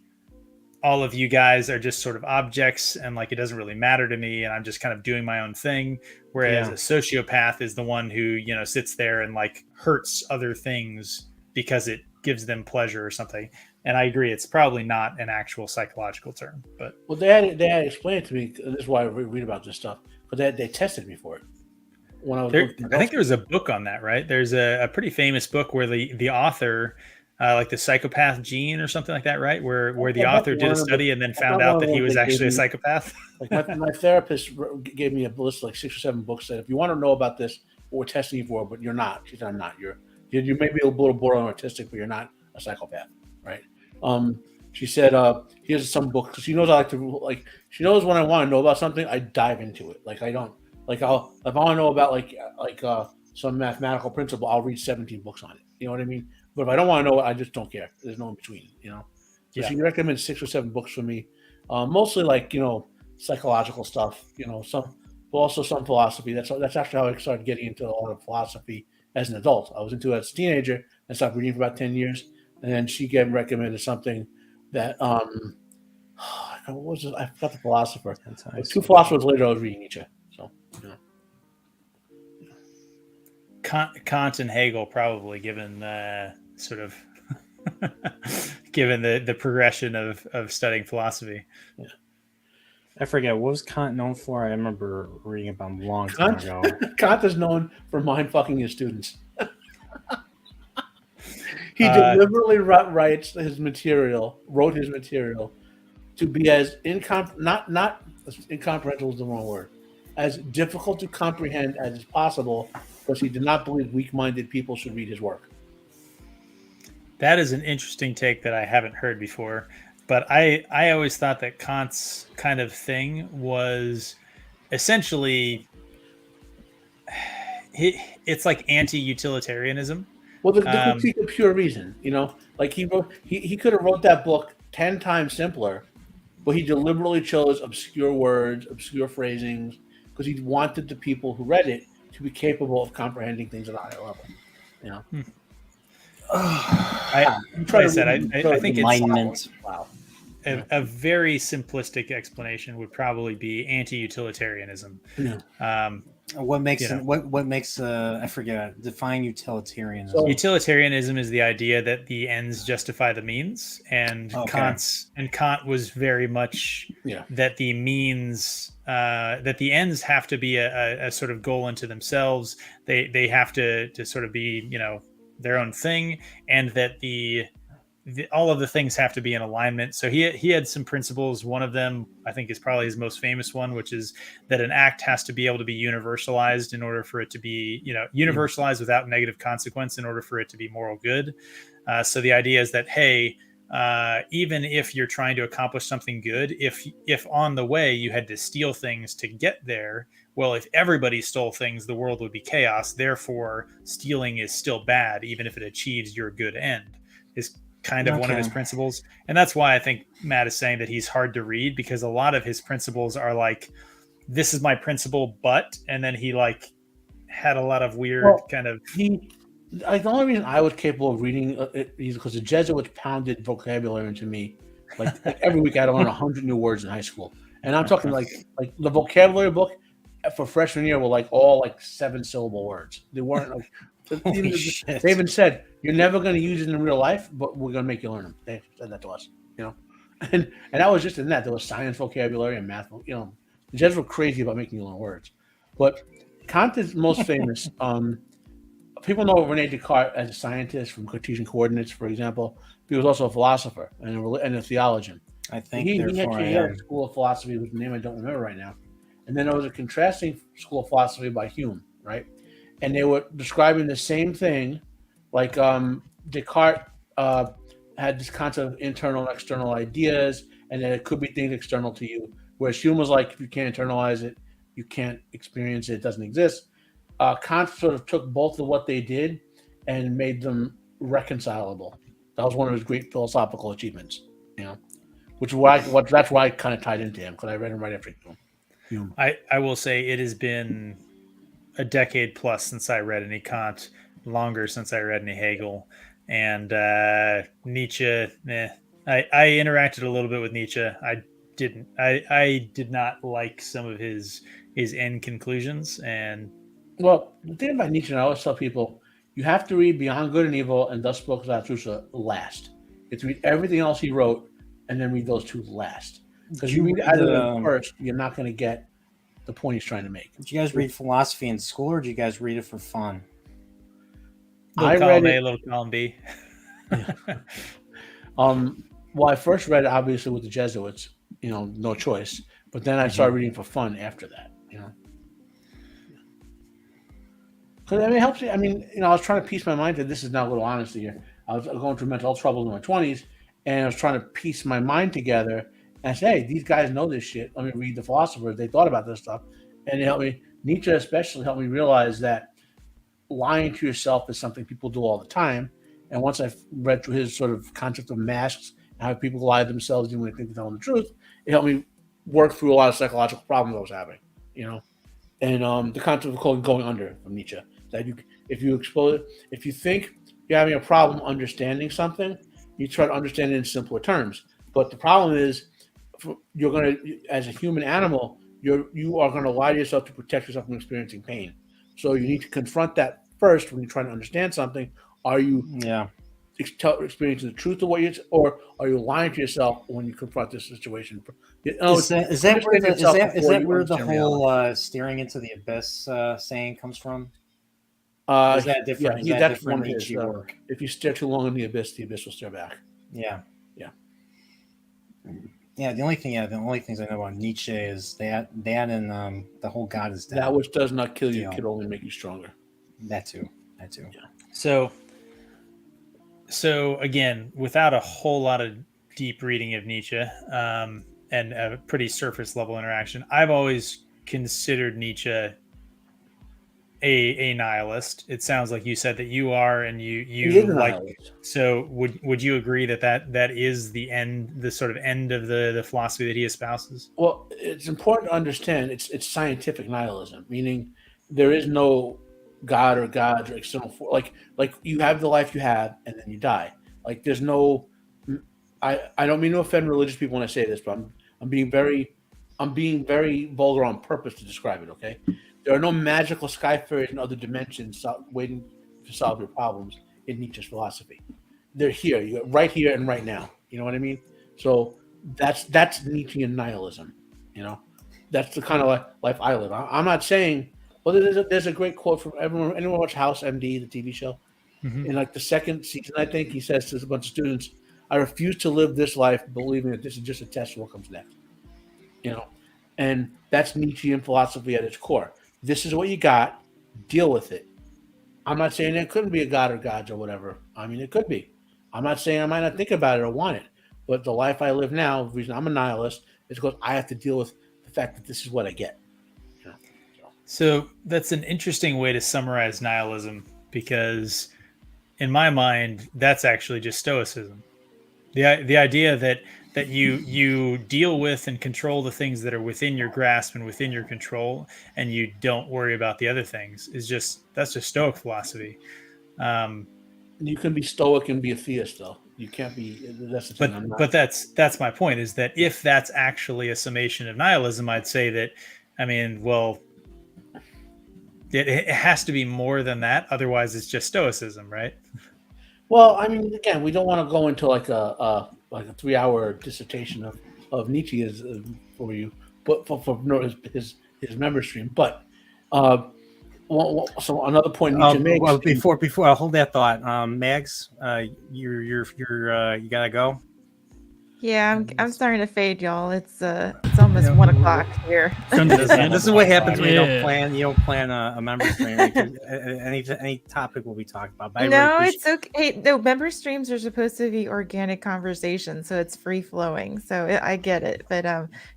Speaker 6: all of you guys are just sort of objects, and like it doesn't really matter to me, and I'm just kind of doing my own thing. Whereas a sociopath is the one who, you know, sits there and like hurts other things because it gives them pleasure or something. And I agree, it's probably not an actual psychological term, but
Speaker 5: well, they had explained it to me. This is why I read about this stuff, but they tested me for it when I was.
Speaker 6: I think there was a book on that, right? There's a pretty famous book where the author, like the psychopath gene or something like that, right? Where the author did a study and then found out that he was actually a psychopath.
Speaker 5: Like my therapist gave me a list of like 6 or 7 books that if you want to know about this, we're testing you for, but you're not. She said, I'm not. You may be a little borderline autistic, but you're not a psychopath, right? She said, here's some books, because she knows I like to she knows when I want to know about something, I dive into it. Like I don't like if I want to know about like some mathematical principle, I'll read 17 books on it. You know what I mean? But if I don't want to know, I just don't care. There's no in between, you know. So she recommends 6 or 7 books for me, mostly like, you know, psychological stuff, you know, but also some philosophy. That's actually how I started getting into a lot of philosophy as an adult. I was into it as a teenager and stopped reading for about 10 years, and then she recommended something that what was it? I forgot the philosopher. 2 philosophers later, I was reading Nietzsche. So, you know.
Speaker 6: Kant and Hegel, probably, given sort of given the progression of studying philosophy.
Speaker 5: Yeah.
Speaker 1: I forget, what was Kant known for? I remember reading about him a long time ago.
Speaker 5: Kant is known for mind fucking his students. He deliberately wrote his material to be as not incomprehensible is the wrong word, as difficult to comprehend as is possible, because he did not believe weak-minded people should read his work.
Speaker 6: That is an interesting take that I haven't heard before, but I always thought that Kant's kind of thing was essentially it's like anti-utilitarianism,
Speaker 5: Well, the critique of pure reason, like he could have wrote that book 10 times simpler, but he deliberately chose obscure words, obscure phrasings, because he wanted the people who read it to be capable of comprehending things at a higher level.
Speaker 6: I think
Speaker 1: Enlightenment.
Speaker 5: Wow.
Speaker 6: a very simplistic explanation would probably be anti-utilitarianism.
Speaker 5: Yeah.
Speaker 1: What makes I forget, define utilitarianism.
Speaker 5: So-
Speaker 6: Utilitarianism is the idea that the ends justify the means, and
Speaker 1: Okay.
Speaker 6: Kant was very much that the means that the ends have to be a sort of goal unto themselves. They have to sort of be their own thing, and that all of the things have to be in alignment. So he had some principles. One of them, I think, is probably his most famous one, which is that an act has to be able to be universalized in order for it to be, universalized without negative consequence in order for it to be moral good. So the idea is that, hey, even if you're trying to accomplish something good, if on the way you had to steal things to get there, well, if everybody stole things, the world would be chaos. Therefore, stealing is still bad, even if it achieves your good end. Is kind of one of his principles. And that's why I think Matt is saying that he's hard to read, because a lot of his principles are like, this is my principle, but, and then he like had a lot of weird kind of.
Speaker 5: The only reason I was capable of reading it is because the Jesuits pounded vocabulary into me. Like every week I had to learn 100 new words in high school. And I'm talking like the vocabulary book for freshman year were like all like 7-syllable words. They weren't like, they even said, you're never going to use it in real life, but we're going to make you learn them. They said that to us, and that was just in that. There was science vocabulary and math. The Jesuits were crazy about making you learn words. But Kant is most famous. People know Rene Descartes as a scientist from Cartesian coordinates, for example. He was also a philosopher and a theologian.
Speaker 1: I think
Speaker 5: he had a school of philosophy whose name I don't remember right now. And then there was a contrasting school of philosophy by Hume, right? And they were describing the same thing, like Descartes had this concept of internal and external ideas, and that it could be things external to you. Whereas Hume was like, if you can't internalize it, you can't experience it, it doesn't exist. Kant sort of took both of what they did and made them reconcilable. That was one of his great philosophical achievements, which is why that's why I kind of tied into him, because I read him right after Hume.
Speaker 6: I will say it has been a decade plus since I read any Kant, longer since I read any Hegel, and Nietzsche. I interacted a little bit with Nietzsche. I did not like some of his end conclusions. And
Speaker 5: well, the thing about Nietzsche, and I always tell people, you have to read Beyond Good and Evil and Thus Spoke Zarathustra last. You have to read everything else he wrote and then read those two last. Because you read either of them first, you're not going to get the point he's trying to make.
Speaker 1: Did you guys read philosophy in school, or did you guys read it for fun?
Speaker 6: I read it. Little column B.
Speaker 5: Well, I first read it obviously with the Jesuits, no choice. But then I started reading for fun after that, Because it helps you. I was trying to piece my mind to this. Is now a little honesty here. I was going through mental health troubles in my 20s, and I was trying to piece my mind together and say, hey, these guys know this shit. Let me read the philosophers. They thought about this stuff. And it helped me. Nietzsche especially helped me realize that lying to yourself is something people do all the time. And once I read through his sort of concept of masks and how people lie to themselves even when they think they're telling the truth, it helped me work through a lot of psychological problems I was having, And the concept of going under from Nietzsche, that if you think you're having a problem understanding something, you try to understand it in simpler terms. But the problem is, you're going to, as a human animal, you are going to lie to yourself to protect yourself from experiencing pain. So you need to confront that first when you're trying to understand something. Are you experiencing the truth of what or are you lying to yourself when you confront this situation?
Speaker 1: Is that where the whole staring into the abyss saying comes from? Is that different?
Speaker 5: Yeah, that's one of his work. If you stare too long in the abyss will stare back.
Speaker 1: Yeah. The only things I know about Nietzsche is that and the whole God is dead.
Speaker 5: That which does not kill you can only make you stronger.
Speaker 1: That too.
Speaker 6: Yeah. So again, without a whole lot of deep reading of Nietzsche and a pretty surface level interaction, I've always considered Nietzsche a nihilist. It sounds like you said that you are, and
Speaker 5: He
Speaker 6: you
Speaker 5: is a
Speaker 6: like.
Speaker 5: nihilist.
Speaker 6: So would you agree that is the end, the sort of end of the philosophy that he espouses?
Speaker 5: Well, it's important to understand it's scientific nihilism, meaning there is no God or gods or external force. Like you have the life you have, and then you die. Like there's no. I don't mean to offend religious people when I say this, but I'm being very vulgar on purpose to describe it. Okay, there are no magical sky fairies in other dimensions waiting to solve your problems in Nietzsche's philosophy. They're here, right here and right now. You know what I mean? So that's Nietzschean nihilism. You know, that's the kind of life I live. I'm not saying. Well, there's a great quote from anyone watch House MD, the TV show.
Speaker 6: Mhm.
Speaker 5: In like the second season, I think he says to a bunch of students, "I refuse to live this life believing that this is just a test of what comes next." You know, and that's Nietzschean philosophy at its core. This is what you got. Deal with it. I'm not saying there couldn't be a god or gods or whatever. I mean, it could be. I'm not saying I might not think about it or want it. But the life I live now, the reason I'm a nihilist, is because I have to deal with the fact that this is what I get. You know?
Speaker 6: So that's an interesting way to summarize nihilism, because in my mind, that's actually just stoicism. The idea that you deal with and control the things that are within your grasp and within your control, and you don't worry about the other things, that's just Stoic philosophy.
Speaker 5: You can be stoic and be a theist, though. You can't be. That's the thing.
Speaker 6: But that's my point, is that if that's actually a summation of nihilism, I'd say that, I mean, well, it has to be more than that. Otherwise, it's just stoicism, right?
Speaker 5: Well, I mean, again, we don't want to go into like a 3-hour dissertation of Nietzsche for you, but for his member stream. But so another point Nietzsche makes.
Speaker 1: Well, before I'll hold that thought. Mags, you gotta go.
Speaker 8: Yeah, I'm starting to fade, y'all. It's almost 1 o'clock here.
Speaker 1: This is what happens when you
Speaker 2: Yeah.
Speaker 1: don't plan a member stream. Any topic will be talked about. But I
Speaker 8: No,
Speaker 1: really
Speaker 8: it's okay. No, member streams are supposed to be organic conversation, so it's free flowing. So I get it, but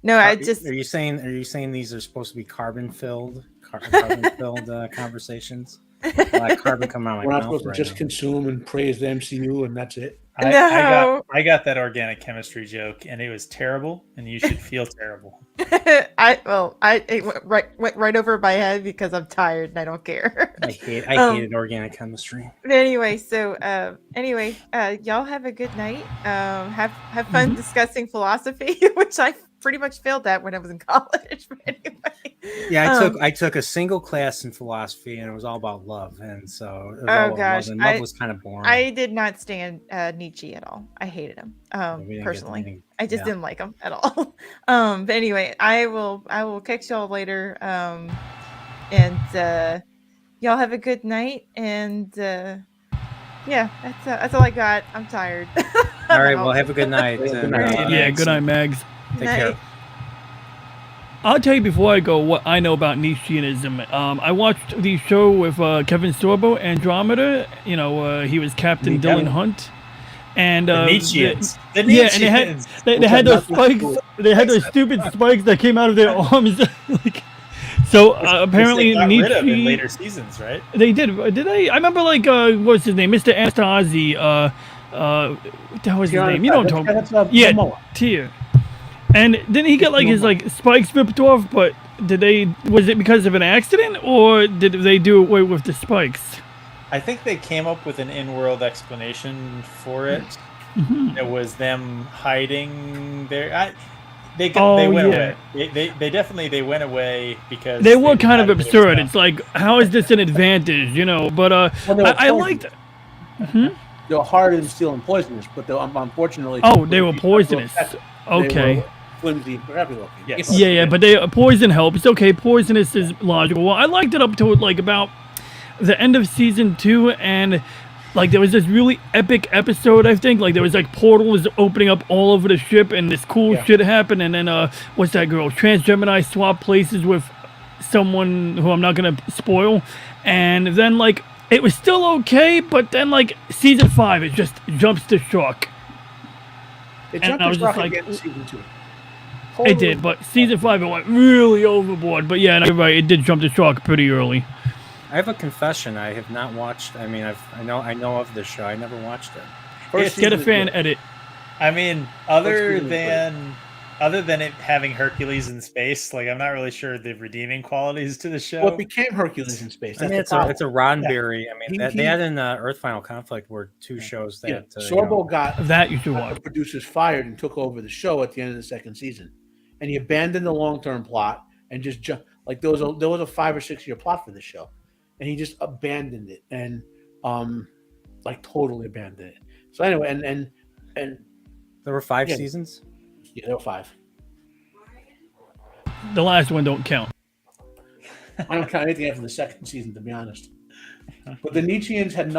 Speaker 8: no, I just
Speaker 1: Are you saying these are supposed to be carbon filled conversations? Like carbon coming out of
Speaker 5: We're
Speaker 1: my
Speaker 5: not
Speaker 1: mouth
Speaker 5: supposed to
Speaker 1: right
Speaker 5: just
Speaker 1: now.
Speaker 5: consume and praise the MCU, and that's it.
Speaker 8: No.
Speaker 6: I got that organic chemistry joke, and it was terrible, and you should feel terrible.
Speaker 8: it went right over my head because I'm tired and I don't care.
Speaker 1: I hated organic chemistry.
Speaker 8: But anyway, so y'all have a good night. Have fun discussing philosophy, which I pretty much failed at when I was in college. But anyway,
Speaker 1: Yeah, I took a single class in philosophy, and it was all about love, and so it was all about
Speaker 8: gosh,
Speaker 1: love, and love was kind of boring.
Speaker 8: I did not stand Nietzsche at all. I hated him personally. I just didn't like him at all. But anyway, I will catch y'all later. And y'all have a good night. And yeah, that's all I got. I'm tired.
Speaker 1: All right, well, have a good night.
Speaker 5: Good night.
Speaker 2: Yeah, good night, Mags.
Speaker 1: Take care.
Speaker 2: I'll tell you before I go what I know about Nietzscheanism. I watched the show with Kevin Sorbo, Andromeda. You know, he was Captain Dylan Hunt. And
Speaker 6: The Nietzscheans.
Speaker 2: yeah, and they had those spikes. They had those stupid spikes that came out of their arms. So apparently
Speaker 6: they got rid of in
Speaker 2: Nietzsche.
Speaker 6: later seasons, right?
Speaker 2: They did. Did they? I remember what's his name, Mr. Anastasi. What the hell was his name? You don't talk. Yeah, Tyr. And didn't he get his spikes ripped off? But was it because of an accident, or did they do away with the spikes?
Speaker 6: I think they came up with an in-world explanation for it.
Speaker 2: Mm-hmm.
Speaker 6: It was them hiding their. They went away. They definitely went away because
Speaker 2: they were kind of absurd.
Speaker 6: stuff.
Speaker 2: It's like, how is this an advantage? You know, but I liked.
Speaker 5: They were hard and steel and poisonous, but unfortunately.
Speaker 2: Oh, they were poisonous. Okay.
Speaker 5: They were flimsy, crappy looking.
Speaker 6: Yes.
Speaker 2: Yeah, but poison helps. Okay, poisonous is logical. Well, I liked it up to about the end of season 2, and there was this really epic episode. I think there was portals opening up all over the ship, and this cool shit happened. And then what's that girl? Transgemini swapped places with someone who I'm not gonna spoil, and then it was still okay, but then season 5 it just jumps to shock.
Speaker 5: It
Speaker 2: And
Speaker 5: jumped
Speaker 2: I was
Speaker 5: to
Speaker 2: just
Speaker 5: shock again in season 2.
Speaker 2: It did, but season 5 it went really overboard. But yeah, you're right, it did jump to shock pretty early.
Speaker 1: I have a confession. I have not watched. I mean, I know of this show. I never watched it.
Speaker 5: First
Speaker 2: Get a
Speaker 5: season is
Speaker 2: fan
Speaker 5: good.
Speaker 2: edit.
Speaker 6: I mean,
Speaker 5: season was
Speaker 6: other than it having Hercules in space, like I'm not really sure the redeeming qualities to the show.
Speaker 5: What became Hercules in space?
Speaker 1: I
Speaker 5: That's
Speaker 1: mean,
Speaker 5: the
Speaker 1: it's a
Speaker 5: problem.
Speaker 1: Roddenberry. I mean,
Speaker 5: He-
Speaker 1: they had in Earth Final Conflict were two shows
Speaker 5: Yeah,
Speaker 1: that
Speaker 5: Sorbo got
Speaker 2: That you should
Speaker 5: the
Speaker 2: watch.
Speaker 5: producers fired and took over the show at the end of the second season, and he abandoned the long-term plot and just like there was a 5 or 6 year plot for this show, and he just abandoned it and like totally abandoned it. So anyway, and
Speaker 1: there were 5
Speaker 5: Yeah.
Speaker 1: seasons.
Speaker 5: yeah, there were 5.
Speaker 2: The last one don't count.
Speaker 5: I don't count anything after the second season, to be honest. But the Nietzscheans had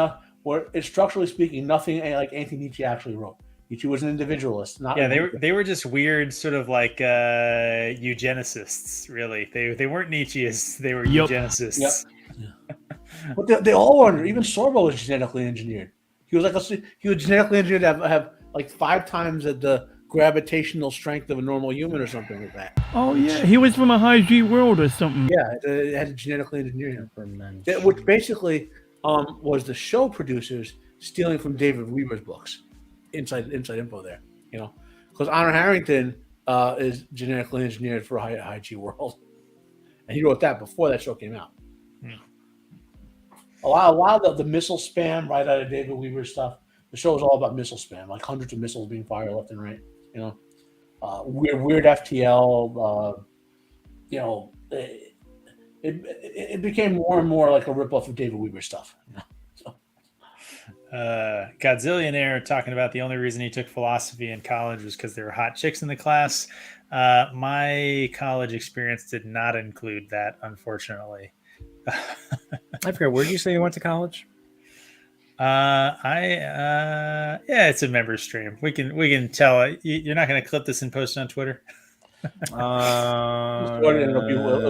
Speaker 5: were structurally speaking nothing like anything Nietzsche actually wrote. Nietzsche was an individualist, not
Speaker 6: Yeah, they were just weird, sort of like eugenicists. Really, they weren't Nietzscheists. They were
Speaker 2: Yep.
Speaker 6: eugenicists.
Speaker 5: But they all were. Even Sorbo was genetically engineered. He was genetically engineered to have like 5 times the gravitational strength of a normal human or something like that.
Speaker 2: Oh yeah, he was from a high G world or something.
Speaker 5: Yeah, it had genetically engineered him.
Speaker 1: Superman.
Speaker 5: Which basically was the show producers stealing from David Weaver's books. Inside info there, because Honor Harrington is genetically engineered for a high G world, and he wrote that before that show came out. A lot of the missile spam right out of David Weaver's stuff. The show is all about missile spam, like hundreds of missiles being fired left and right. Weird FTL. It became more and more like a ripoff of David Weaver stuff.
Speaker 6: Godzillionaire talking about the only reason he took philosophy in college was because there were hot chicks in the class. My college experience did not include that, unfortunately.
Speaker 1: I forget. Where did you say you went to college?
Speaker 6: Yeah, it's a member stream. We can tell. You're not going to clip this and post it on Twitter.
Speaker 5: It'll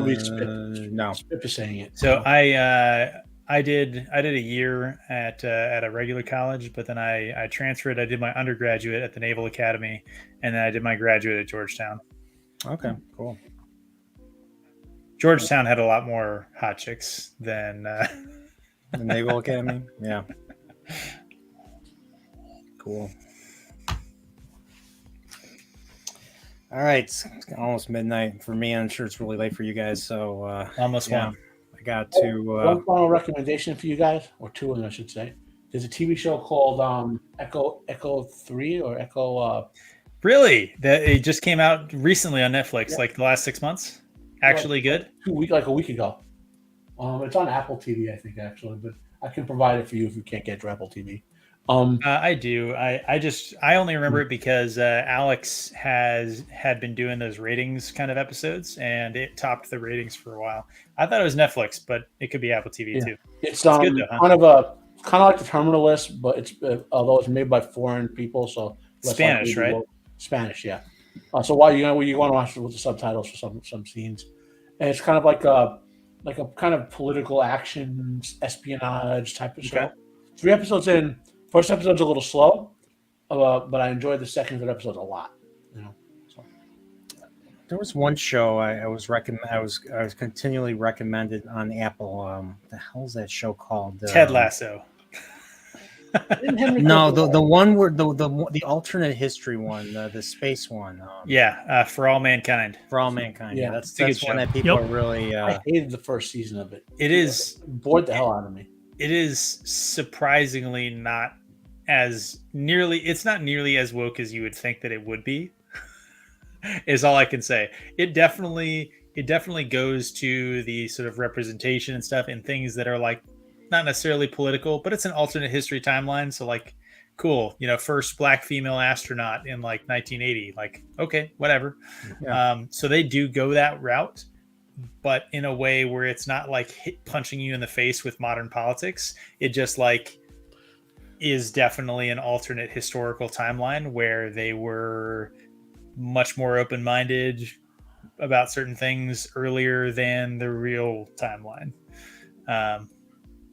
Speaker 5: be
Speaker 1: No.
Speaker 5: Spip is saying it.
Speaker 6: So I did a year at a regular college, but then I transferred. I did my undergraduate at the Naval Academy, and then I did my graduate at Georgetown.
Speaker 1: Okay, cool.
Speaker 6: Georgetown had a lot more hot chicks than
Speaker 1: The Naval Academy. Yeah. Cool. All right, it's almost midnight for me. I'm sure it's really late for you guys. So
Speaker 6: almost
Speaker 1: yeah.
Speaker 6: one.
Speaker 1: I got to.
Speaker 5: One final recommendation for you guys, or two of them, I should say. There's a TV show called Echo 3 or Echo.
Speaker 6: Really? That it just came out recently on Netflix, like the last 6 months. Actually, good.
Speaker 5: A week ago. It's on Apple TV, I think, actually, but I can provide it for you if you can't get your Apple TV.
Speaker 6: I do. I only remember it because Alex had been doing those ratings kind of episodes, and it topped the ratings for a while. I thought it was Netflix, but it could be Apple TV too.
Speaker 5: It's
Speaker 6: good though, huh?
Speaker 5: kind of like the Terminal List, but it's although it's made by foreign people, so less
Speaker 6: Spanish,
Speaker 5: likely to
Speaker 6: right?
Speaker 5: be Spanish, yeah. So while you want to watch it with the subtitles for some scenes, and it's kind of like a kind of political action espionage type of show.
Speaker 6: Okay.
Speaker 5: 3 episodes in. First episode's a little slow, but I enjoyed the second and third episodes a lot. So.
Speaker 1: There was one show I was continually recommended on Apple. The hell's that show called?
Speaker 6: Ted Lasso.
Speaker 1: No, the one where the alternate history one, the space one.
Speaker 6: For All Mankind.
Speaker 1: For All Mankind.
Speaker 5: Yeah,
Speaker 1: that's
Speaker 6: a good
Speaker 1: one
Speaker 6: show.
Speaker 1: that people
Speaker 2: Yep.
Speaker 1: are really.
Speaker 5: I hated the first season of it.
Speaker 6: It
Speaker 5: bored the hell out of me.
Speaker 6: It is surprisingly not as nearly. It's not nearly as woke as you would think that it would be. Is all I can say. It definitely goes to the sort of representation and stuff and things that are like not necessarily political, but it's an alternate history timeline. So like, cool, first black female astronaut in like 1980. Like, okay, whatever.
Speaker 1: Yeah.
Speaker 6: So they do go that route, but in a way where it's not like punching you in the face with modern politics. It just like is definitely an alternate historical timeline where they were much more open-minded about certain things earlier than the real timeline.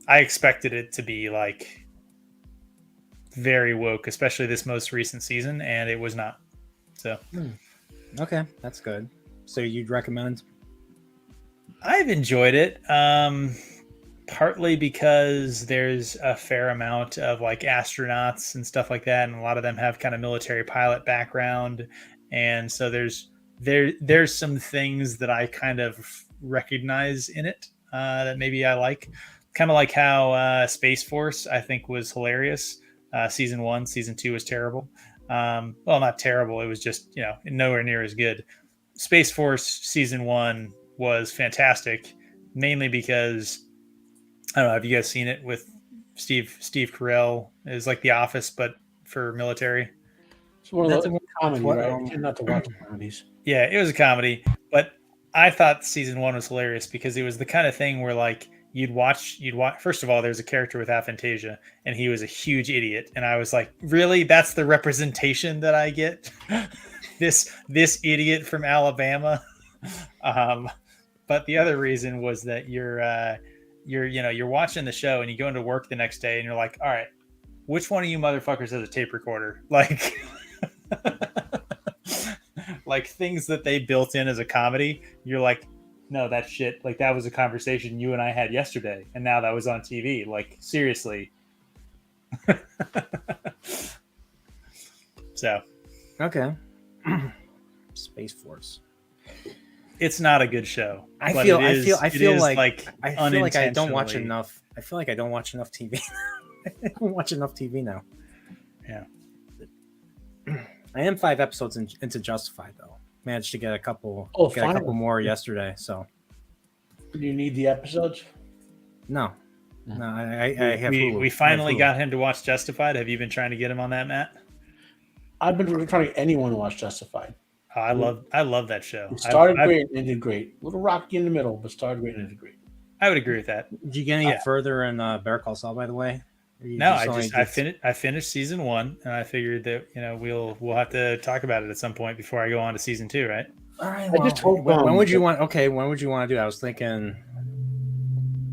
Speaker 6: I expected it to be like very woke, especially this most recent season, and it was not. So,
Speaker 1: Okay, that's good. So you'd recommend?
Speaker 6: I've enjoyed it. partly because there's a fair amount of like astronauts and stuff like that, and a lot of them have kind of military pilot background, and so there's some things that I kind of recognize in it that maybe I like, kind of like how Space Force I think was hilarious. Season 1, season 2 was terrible. Well, not terrible. It was just nowhere near as good. Space Force season 1 was fantastic, mainly because I don't know. Have you guys seen it with Steve Carell? Is like The Office, but for military.
Speaker 5: It's one of
Speaker 1: That's
Speaker 5: those
Speaker 1: a-
Speaker 5: comedy,
Speaker 1: what,
Speaker 5: right? I tend not to watch comedies.
Speaker 6: Yeah, it was a comedy, but I thought season 1 was hilarious because it was the kind of thing where like you'd watch. First of all, there's a character with aphantasia, and he was a huge idiot, and I was like, really, that's the representation that I get. this idiot from Alabama. But the other reason was that you're watching the show and you go into work the next day and you're like, all right, which one of you motherfuckers has a tape recorder? Like, like things that they built in as a comedy. You're like, no, that shit. Like that was a conversation you and I had yesterday, and now that was on TV. Like seriously. So,
Speaker 1: Okay. Space Force.
Speaker 6: it's not a good show.
Speaker 1: I
Speaker 6: but
Speaker 1: feel like I don't watch
Speaker 6: unintentionally-
Speaker 1: enough. I feel like I don't watch enough TV. I don't watch enough TV now.
Speaker 6: Yeah.
Speaker 1: I am 5 episodes into Justified though. Managed to get a couple
Speaker 5: Finally.
Speaker 1: more yesterday. So
Speaker 5: Do you need the episodes?
Speaker 1: no, I have Hulu.
Speaker 6: We
Speaker 1: I
Speaker 6: finally
Speaker 1: have Hulu.
Speaker 6: got him to watch Justified. Have you been trying to get him on that, Matt?
Speaker 5: I've been trying to get anyone to watch Justified.
Speaker 6: Oh, I love that show.
Speaker 5: It started
Speaker 6: I've-
Speaker 5: great and ended great. A little rocky in the middle, but started great and ended great.
Speaker 6: I would agree with that.
Speaker 1: Did you get any further in Better Call Saul, by the way? Or you
Speaker 6: No,
Speaker 1: only
Speaker 6: I finished season 1, and I figured that we'll have to talk about it at some point before I go on to season 2, right?
Speaker 1: All right.
Speaker 5: I just hope,
Speaker 1: when would you want? Okay, when would you want to do that? I was thinking.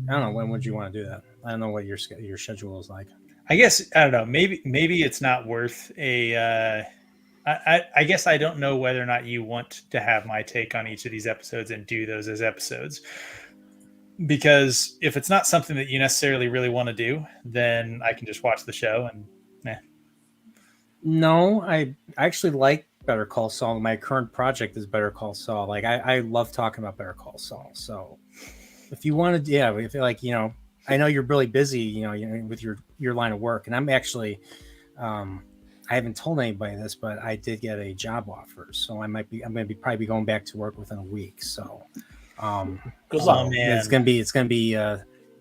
Speaker 1: I don't know. When would you want to do that? I don't know what your schedule is like.
Speaker 6: I guess I don't know. Maybe it's not worth a. I guess I don't know whether or not you want to have my take on each of these episodes and do those as episodes. Because if it's not something that you necessarily really want to do, then I can just watch the show and
Speaker 1: No, I actually like Better Call Saul. My current project is Better Call Saul. Like I love talking about Better Call Saul. So if you want to, yeah, if like I know you're really busy, with your line of work, and I'm actually, I haven't told anybody this, but I did get a job offer, so I'm going to probably be going back to work within a week. So,
Speaker 5: Good luck.
Speaker 6: man.
Speaker 1: it's gonna be,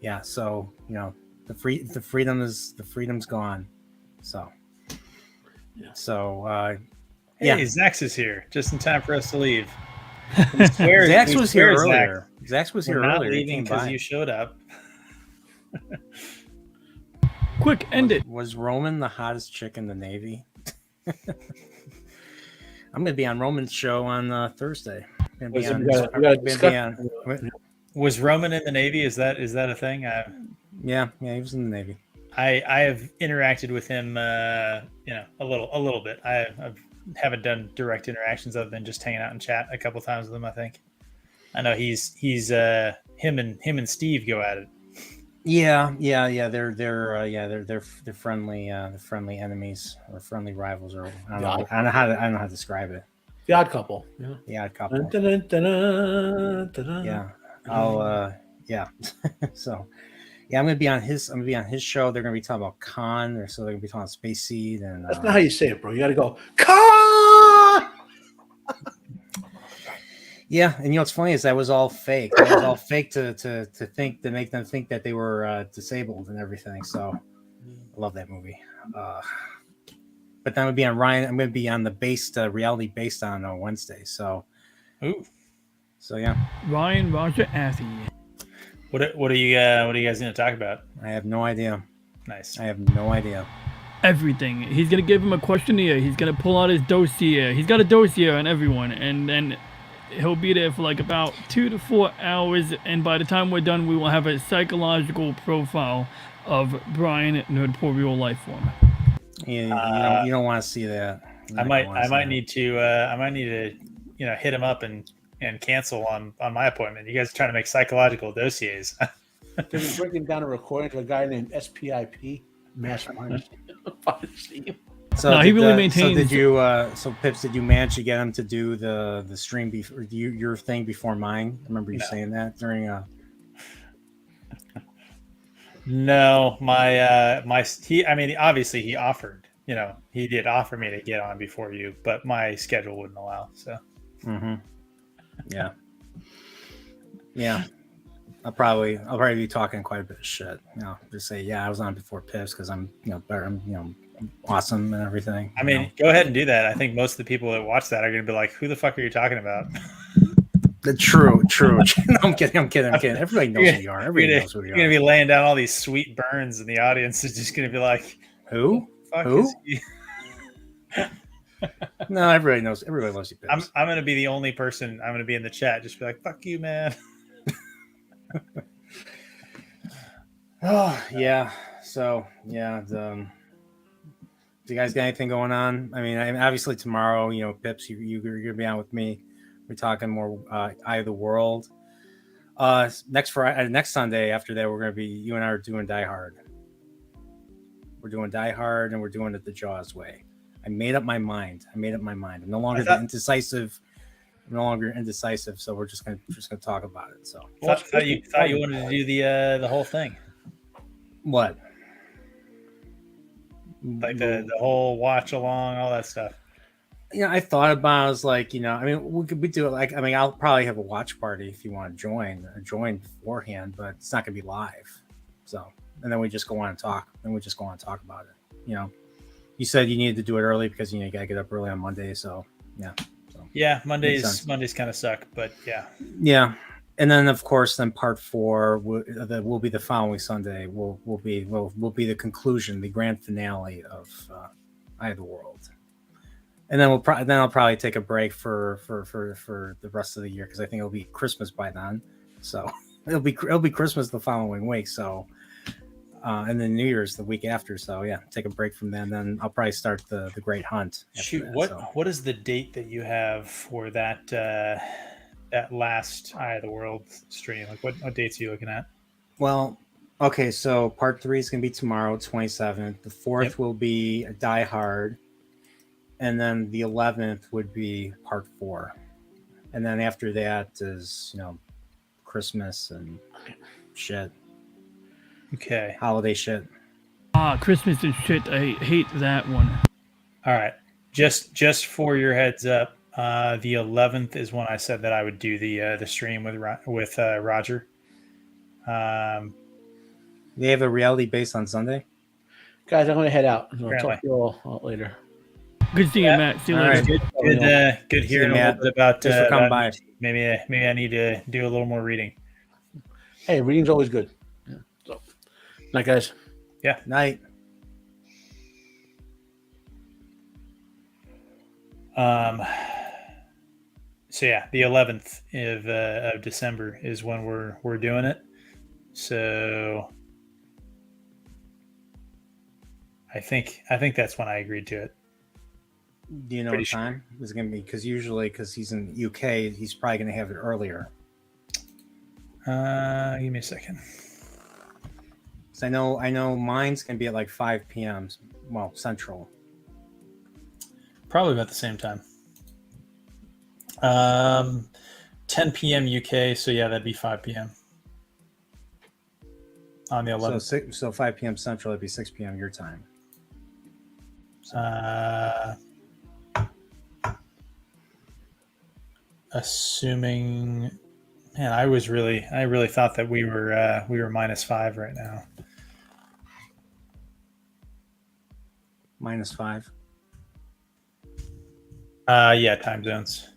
Speaker 1: yeah. So the freedom's gone. So,
Speaker 5: Yeah.
Speaker 1: so.
Speaker 6: hey,
Speaker 1: Yeah.
Speaker 6: Zax is here just in time for us to leave.
Speaker 1: Zax was here
Speaker 6: Zax.
Speaker 1: earlier. Zax was
Speaker 6: We're
Speaker 1: here
Speaker 6: not
Speaker 1: earlier. He
Speaker 6: leaving
Speaker 1: came
Speaker 6: because
Speaker 1: by.
Speaker 6: you showed up.
Speaker 2: Quick, end it.
Speaker 1: Was Roman the hottest chick in the Navy? I'm gonna be on Roman's show on Thursday. I'm
Speaker 5: Was it-
Speaker 1: gonna
Speaker 5: we
Speaker 1: be
Speaker 5: gotta-
Speaker 1: on-
Speaker 5: we gotta
Speaker 1: I'm gonna
Speaker 5: discuss-
Speaker 1: be on-
Speaker 6: Was Roman in the Navy? Is that a thing?
Speaker 1: yeah, he was in the Navy.
Speaker 6: I have interacted with him, a little bit. I haven't done direct interactions other than just hanging out and chat a couple times with him. I think. I know he's him and Steve go at it.
Speaker 1: Yeah. They're friendly enemies or friendly rivals, or I don't know how to describe it.
Speaker 5: The Odd Couple. Yeah.
Speaker 1: The odd couple. Yeah. Yeah. So, yeah, I'm gonna be on his show. They're gonna be talking about Khan, so they're gonna be talking about Space Seed, and
Speaker 5: That's not how you say it, bro. You got to go, Khan!
Speaker 1: yeah. And what's funny is that was all fake. That was all fake to make them think that they were disabled and everything. So, I love that movie. But then I'm gonna be on the reality based on Wednesday. So,
Speaker 6: Ooh,
Speaker 1: so yeah,
Speaker 2: Ryan Roger Athy.
Speaker 6: what are you guys going to talk about?
Speaker 1: I have no idea.
Speaker 6: Nice.
Speaker 1: I have no idea.
Speaker 2: Everything. He's gonna give him a questionnaire. He's gonna pull out his dossier. He's got a dossier on everyone, and then he'll be there for like about 2 to 4 hours. And by the time we're done, we will have a psychological profile of Brian Nerdporeal Lifeform.
Speaker 1: Yeah, you don't want to see that.
Speaker 6: I might need to hit him up and cancel on my appointment. You guys are trying to make psychological dossiers.
Speaker 5: They were breaking down a recording of a guy named SPIP, Mass Piracy.
Speaker 1: So
Speaker 2: No, he
Speaker 1: did,
Speaker 2: really
Speaker 1: So
Speaker 2: maintains-
Speaker 1: did you? So Pips, did you manage to get him to do the stream before your thing before mine? I remember you
Speaker 6: No.
Speaker 1: saying that during
Speaker 6: No, my he. I mean, obviously he offered. You know, he did offer me to get on before you, but my schedule wouldn't allow. So.
Speaker 1: Mm-hmm. Yeah. Yeah. I'll probably be talking quite a bit of shit. You know, just say, yeah, I was on before Pips because I'm better. I'm awesome and everything.
Speaker 6: I mean, go ahead and do that. I think most of the people that watch that are going to be like, "Who the fuck are you talking about?"
Speaker 1: True. No, I'm kidding. Everybody knows who you are. Everybody knows who you
Speaker 6: You're going to be laying down all these sweet burns, and the audience is just going to be like,
Speaker 1: Who?
Speaker 6: Fuck
Speaker 1: Who?
Speaker 6: is he?
Speaker 1: No, everybody knows. Everybody loves you, Pips.
Speaker 6: I'm going to be the only person. I'm going to be in the chat, just be like, "Fuck you, man."
Speaker 1: Oh yeah. So yeah. Do you guys got anything going on? I mean, obviously tomorrow, Pips, you're gonna be on with me. We're talking more Eye of the World. Next Sunday after that, we're gonna be you and I are doing Die Hard. We're doing Die Hard, and we're doing it the Jaws way. I made up my mind. I'm no longer indecisive. I'm no longer indecisive. So we're just gonna talk about it. So
Speaker 6: Thought you wanted to do the whole thing,
Speaker 1: what?
Speaker 6: like the whole watch along, all that stuff.
Speaker 1: I thought about it. I was like, I mean, we do it like, I mean, I'll probably have a watch party if you want to join beforehand, but it's not going to be live. So, and then we just go on and talk. About it. You said you needed to do it early because, you got to get up early on Monday. So, yeah.
Speaker 6: Yeah, Mondays kind of suck, but yeah.
Speaker 1: Yeah. And then, of course, part 4 will be the following Sunday. Will be the conclusion, the grand finale of Eye of the World. And then I'll probably take a break for the rest of the year because I think it'll be Christmas by then. So it'll be Christmas the following week. So and then New Year's the week after. So yeah, take a break from then. Then I'll probably start the Great Hunt.
Speaker 6: Shoot,
Speaker 1: that,
Speaker 6: what is the date that you have for that that last Eye of the World stream? Like what dates are you looking at?
Speaker 1: Well, okay, so part 3 is gonna be tomorrow, 27th. The 4th will be Die Hard. And then the 11th would be part 4. And then after that is, Christmas and shit.
Speaker 6: Okay.
Speaker 1: Holiday shit.
Speaker 2: Christmas and shit. I hate that one.
Speaker 6: All right. Just for your heads up, the 11th is when I said that I would do the stream with Roger.
Speaker 1: They have a reality based on Sunday?
Speaker 5: Guys, I'm going to head out. I'll
Speaker 6: Apparently.
Speaker 5: talk to you all later.
Speaker 2: Good seeing you, Matt. See you
Speaker 1: All
Speaker 2: later.
Speaker 1: right.
Speaker 6: Good hearing a
Speaker 1: Matt.
Speaker 6: little bit about.
Speaker 1: Thanks for coming by.
Speaker 6: Maybe I need to do a little more reading.
Speaker 5: Hey, reading's always good. Yeah. So, night, guys.
Speaker 6: Yeah.
Speaker 1: Night.
Speaker 6: So yeah, the 11th of December is when we're doing it. So I think that's when I agreed to it.
Speaker 1: Do you know what time is it going to be? Because he's in the UK, he's probably going to have it earlier.
Speaker 6: Give me a second.
Speaker 1: So I know mine's going to be at like 5 p.m. Well, Central.
Speaker 6: Probably about the same time. 10 p.m. UK. So yeah, that'd be 5 p.m. on the 11th.
Speaker 1: So 5 p.m. Central, it'd be 6 p.m. your time.
Speaker 6: Assuming, man, I really thought that we were -5 right now.
Speaker 1: -5.
Speaker 6: Yeah, time zones.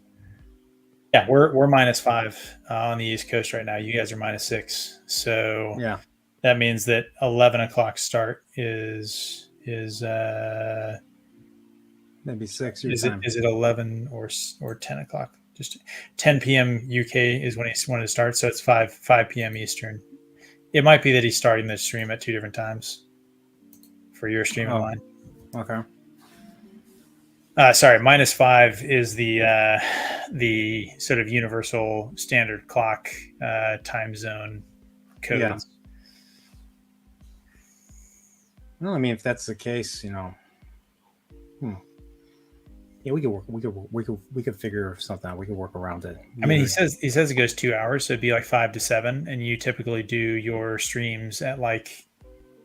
Speaker 6: Yeah, we're -5 on the East Coast right now. You guys are -6. So
Speaker 1: yeah,
Speaker 6: that means that 11 o'clock start is
Speaker 1: maybe 6
Speaker 6: is
Speaker 1: time.
Speaker 6: it 11 or 10 o'clock? Just 10 p.m. UK is when he wanted to start, so it's 5 p.m. Eastern. It might be that he's starting the stream at 2 different times for your stream and mine.
Speaker 1: Okay.
Speaker 6: Sorry, -5 is the sort of universal standard clock time zone codes.
Speaker 1: Well, I mean, if that's the case, yeah, we could figure something out. We could work around it.
Speaker 6: I mean, he says it goes 2 hours, so it'd be like 5 to 7, and you typically do your streams at like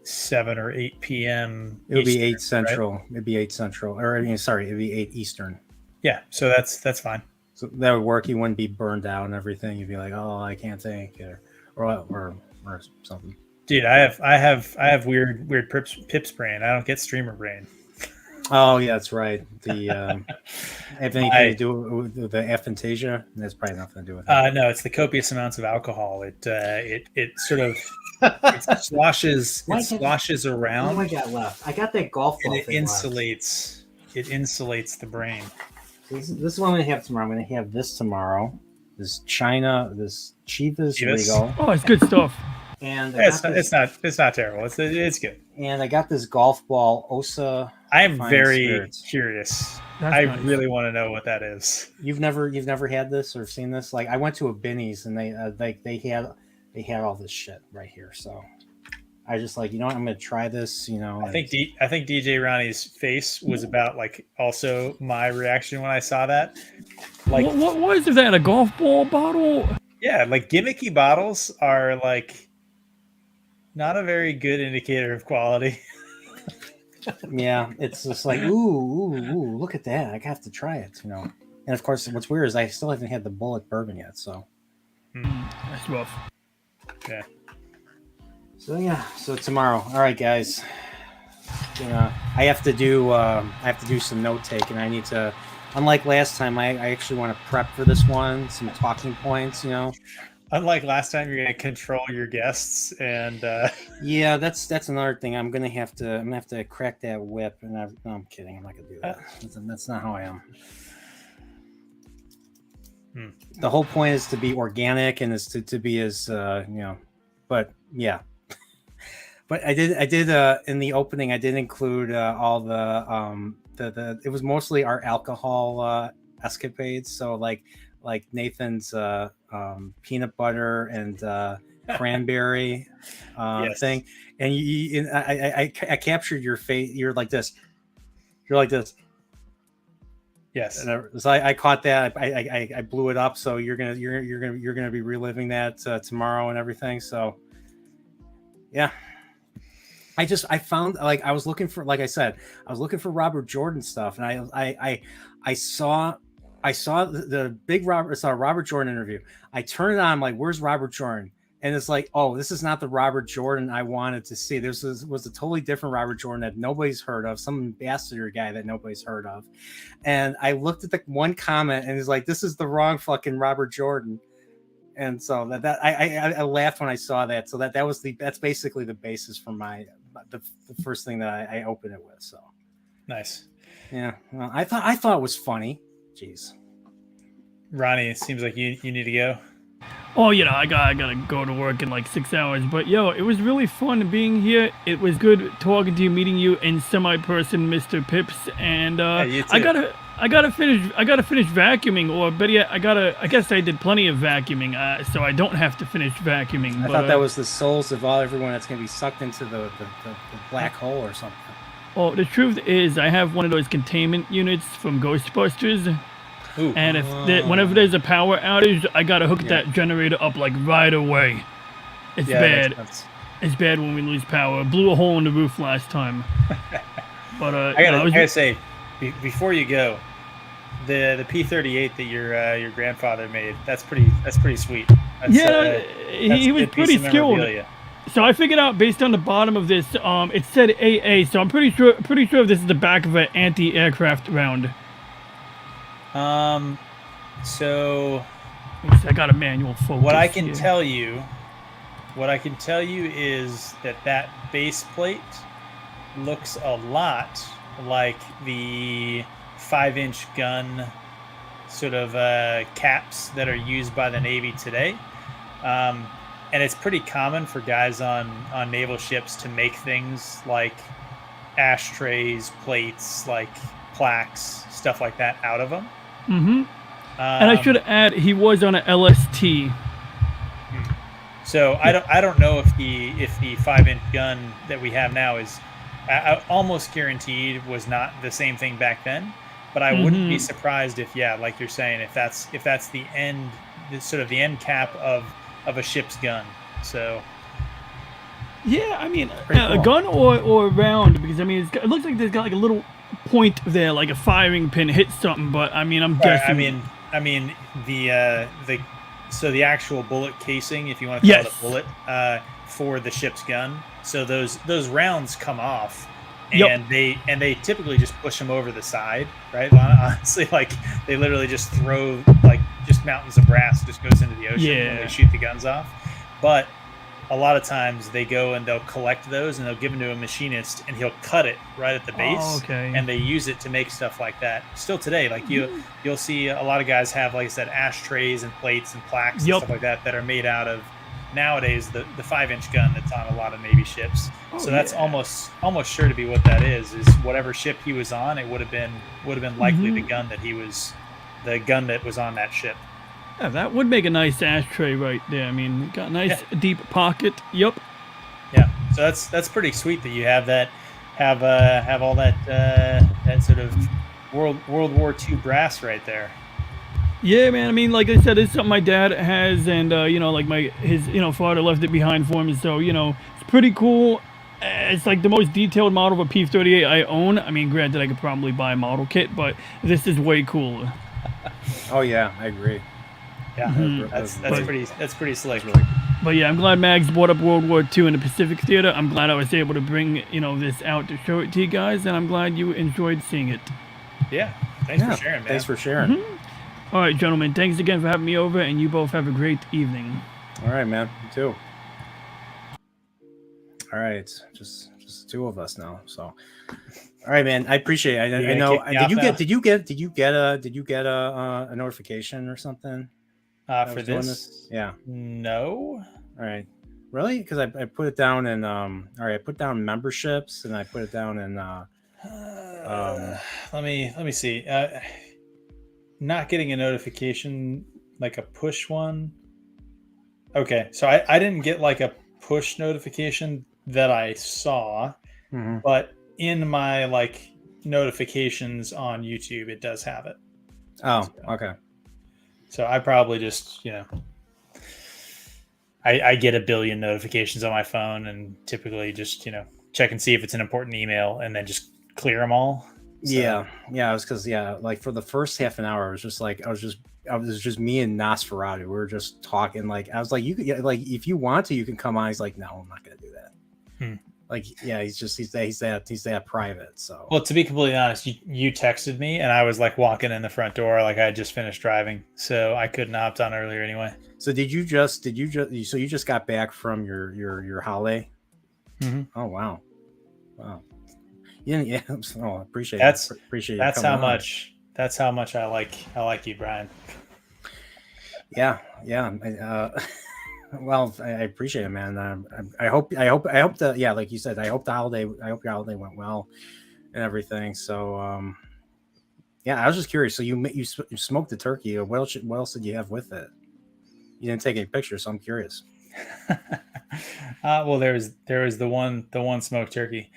Speaker 6: 7 or 8 p.m.
Speaker 1: It would be 8
Speaker 6: Eastern,
Speaker 1: Central.
Speaker 6: right?
Speaker 1: It'd be 8 Central, or I mean, sorry, it'd be 8 Eastern.
Speaker 6: Yeah, so that's fine.
Speaker 1: So that would work. You wouldn't be burned out and everything. You'd be like, oh, I can't think, or something.
Speaker 6: Dude, I have weird pips brain. I don't get streamer brain.
Speaker 1: Oh yeah, that's right. The anything to do with the aphantasia? That's probably nothing to do with it.
Speaker 6: No, it's the copious amounts of alcohol. It sort of it sloshes around.
Speaker 1: What do I got left? I got that golf ball.
Speaker 6: And it insulates the brain.
Speaker 1: This is what I'm gonna have tomorrow. I'm gonna have this tomorrow. This Chivas Regal.
Speaker 2: Oh, it's good stuff.
Speaker 1: And
Speaker 6: It's not terrible. It's good.
Speaker 1: And I got this golf ball Osa.
Speaker 6: I am
Speaker 1: Fine
Speaker 6: very
Speaker 1: Spirits.
Speaker 6: curious.
Speaker 2: That's
Speaker 6: I
Speaker 2: nice.
Speaker 6: really want to know what that is.
Speaker 1: You've never had this or seen this? Like, I went to a Binny's and they had all this shit right here. So I just like, you know what, I'm gonna try this.
Speaker 6: I think DJ Ronnie's face was about like also my reaction when I saw that. Like,
Speaker 2: what is that? A golf ball bottle?
Speaker 6: yeah, like gimmicky bottles are like not a very good indicator of quality.
Speaker 1: yeah, it's just like ooh, look at that. I have to try it. And of course, what's weird is I still haven't had the Bullet bourbon yet. So
Speaker 2: That's rough.
Speaker 6: Yeah.
Speaker 1: So tomorrow. All right, guys. I have to do some note taking. I need to. Unlike last time, I actually want to prep for this one. Some talking points.
Speaker 6: Unlike last time, you're going to control your guests and.
Speaker 1: Yeah, that's another thing. I'm gonna have to crack that whip. And no, I'm kidding. I'm not gonna do that. That's not how I am. The whole point is to be organic and is to be as But yeah. But I did in the opening. I did include all the it was mostly our alcohol escapades. So like Nathan's peanut butter and cranberry
Speaker 6: Yes.
Speaker 1: thing, and I captured your face. You're like this. You're like this.
Speaker 6: Yes.
Speaker 1: And so I caught that. I blew it up. So you're gonna be reliving that tomorrow and everything. So yeah. I found, like, I was looking for, like I said, I was looking for Robert Jordan stuff, and I saw the big Robert Jordan interview. I turned it on, I'm like, where's Robert Jordan? And it's like, oh, this is not the Robert Jordan I wanted to see. This was a totally different Robert Jordan that nobody's heard of, some ambassador guy that nobody's heard of. And I looked at the one comment, and he's like, this is the wrong fucking Robert Jordan. And so that I laughed when I saw that. So that's basically the basis for the first thing that I opened it with. So
Speaker 6: Nice.
Speaker 1: yeah, well, I thought it was funny. Jeez.
Speaker 6: Ronnie, it seems like you need to go.
Speaker 2: Oh, I gotta go to work in like 6 hours. But it was really fun being here. It was good talking to you, meeting you in semi-person, Mr. Pips. And
Speaker 6: you too.
Speaker 2: I gotta finish vacuuming, or better yet, I guess I did plenty of vacuuming, so I don't have to finish vacuuming.
Speaker 1: I thought that was the souls of everyone that's gonna be sucked into the black hole or something.
Speaker 2: Well, the truth is, I have one of those containment units from Ghostbusters.
Speaker 6: Ooh.
Speaker 2: And whenever there's a power outage, I gotta hook that generator up like right away. It's bad. It's bad when we lose power. Blew a hole in the roof last time. But
Speaker 6: I gotta say, before you go, the P-38 that your grandfather made, that's pretty sweet. That's,
Speaker 2: he was pretty skilled. So I figured out based on the bottom of this, it said AA. So I'm pretty sure this is the back of an anti-aircraft round.
Speaker 6: So
Speaker 2: I got a manual focus.
Speaker 6: what I can tell you is that base plate looks a lot like the 5-inch gun sort of caps that are used by the Navy today. And it's pretty common for guys on naval ships to make things like ashtrays, plates, like plaques, stuff like that out of them.
Speaker 2: Mm-hmm. And I should add, he was on a LST.
Speaker 6: So I don't know if the 5-inch gun that we have now is I almost guaranteed was not the same thing back then. But I wouldn't be surprised if, yeah, like you're saying, if that's the end, sort of the end cap of a ship's gun. So
Speaker 2: Yeah, I mean,
Speaker 1: Pretty
Speaker 2: a
Speaker 1: cool.
Speaker 2: gun or a round, because I mean, it looks like there's got like a little point there, like a firing pin hits something. But I mean, I'm guessing.
Speaker 6: I mean the so the actual bullet casing, if you want to call it a bullet, for the ship's gun. So those rounds come off, and they typically just push them over the side, right? Honestly, like they literally just throw like just mountains of brass just goes into the ocean when they shoot the guns off. But a lot of times they go and they'll collect those and they'll give them to a machinist and he'll cut it right at the base, and they use it to make stuff like that. Still today, like you'll see a lot of guys have, like I said, ashtrays and plates and plaques and stuff like that are made out of nowadays the 5-inch gun that's on a lot of Navy ships. So that's almost sure to be what that is whatever ship he was on. It would have been likely the gun that was on that ship.
Speaker 2: Yeah, that would make a nice ashtray right there. I mean, got a nice deep pocket. Yep.
Speaker 6: Yeah. So that's pretty sweet that you have all that sort of World War II brass right there.
Speaker 2: Yeah, man. I mean, like I said, it's something my dad has, and like his father left it behind for him. So it's pretty cool. It's like the most detailed model of a P-38 I own. I mean, granted, I could probably buy a model kit, but this is way cooler.
Speaker 1: Oh yeah, I agree.
Speaker 6: Yeah, that's pretty slick.
Speaker 2: But yeah, I'm glad Mags brought up World War II in the Pacific Theater. I'm glad I was able to bring this out to show it to you guys, and I'm glad you enjoyed seeing it.
Speaker 6: Yeah, thanks for sharing, man.
Speaker 1: Thanks for sharing.
Speaker 2: All right, gentlemen, thanks again for having me over, and you both have a great evening.
Speaker 1: All right, man. You too. All right, just the two of us now. So, all right, man. I appreciate it. I know. Did you get a notification or something?
Speaker 6: For this?
Speaker 1: Yeah.
Speaker 6: No.
Speaker 1: All right. Really? Because I put it down in all right. I put down memberships and I put it down in
Speaker 6: let me see. Not getting a notification, like a push one. Okay, so I didn't get like a push notification that I saw, but in my like notifications on YouTube, it does have it.
Speaker 1: Oh, okay.
Speaker 6: So I probably just, I get a billion notifications on my phone and typically just, check and see if it's an important email and then just clear them all. So.
Speaker 1: Yeah. It was because, like for the first half an hour, it was just me and Nosferatu. We were just talking. Like, I was like, you could, like, if you want to, you can come on. He's like, no, I'm not going to do that. Like, yeah, he's that private. So,
Speaker 6: well, to be completely honest, you texted me and I was like walking in the front door, like I had just finished driving, so I couldn't have hopped on earlier anyway.
Speaker 1: So so you just got back from your holiday? Oh wow. Yeah. Oh, appreciate it. Appreciate it.
Speaker 6: That's how much I like you, Brian.
Speaker 1: Yeah. Well, I appreciate it, man. I hope that, yeah, like you said, I hope your holiday went well and everything. So, yeah, I was just curious. So you smoked the turkey. What else did you have with it? You didn't take any pictures, so I'm curious.
Speaker 6: Well, there was the one smoked turkey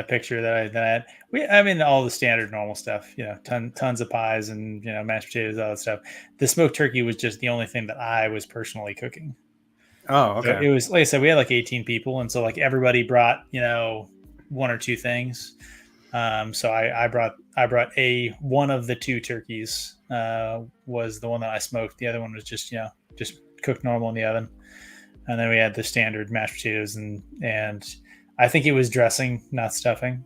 Speaker 6: picture that I had. I mean, all the standard normal stuff, tons of pies and mashed potatoes, all that stuff. The smoked turkey was just the only thing that I was personally cooking.
Speaker 1: Oh, okay.
Speaker 6: So it was, like I said, we had like 18 people, and so like everybody brought one or two things. So I brought one of the two turkeys was the one that I smoked. The other one was just cooked normal in the oven, and then we had the standard mashed potatoes and I think it was dressing, not stuffing.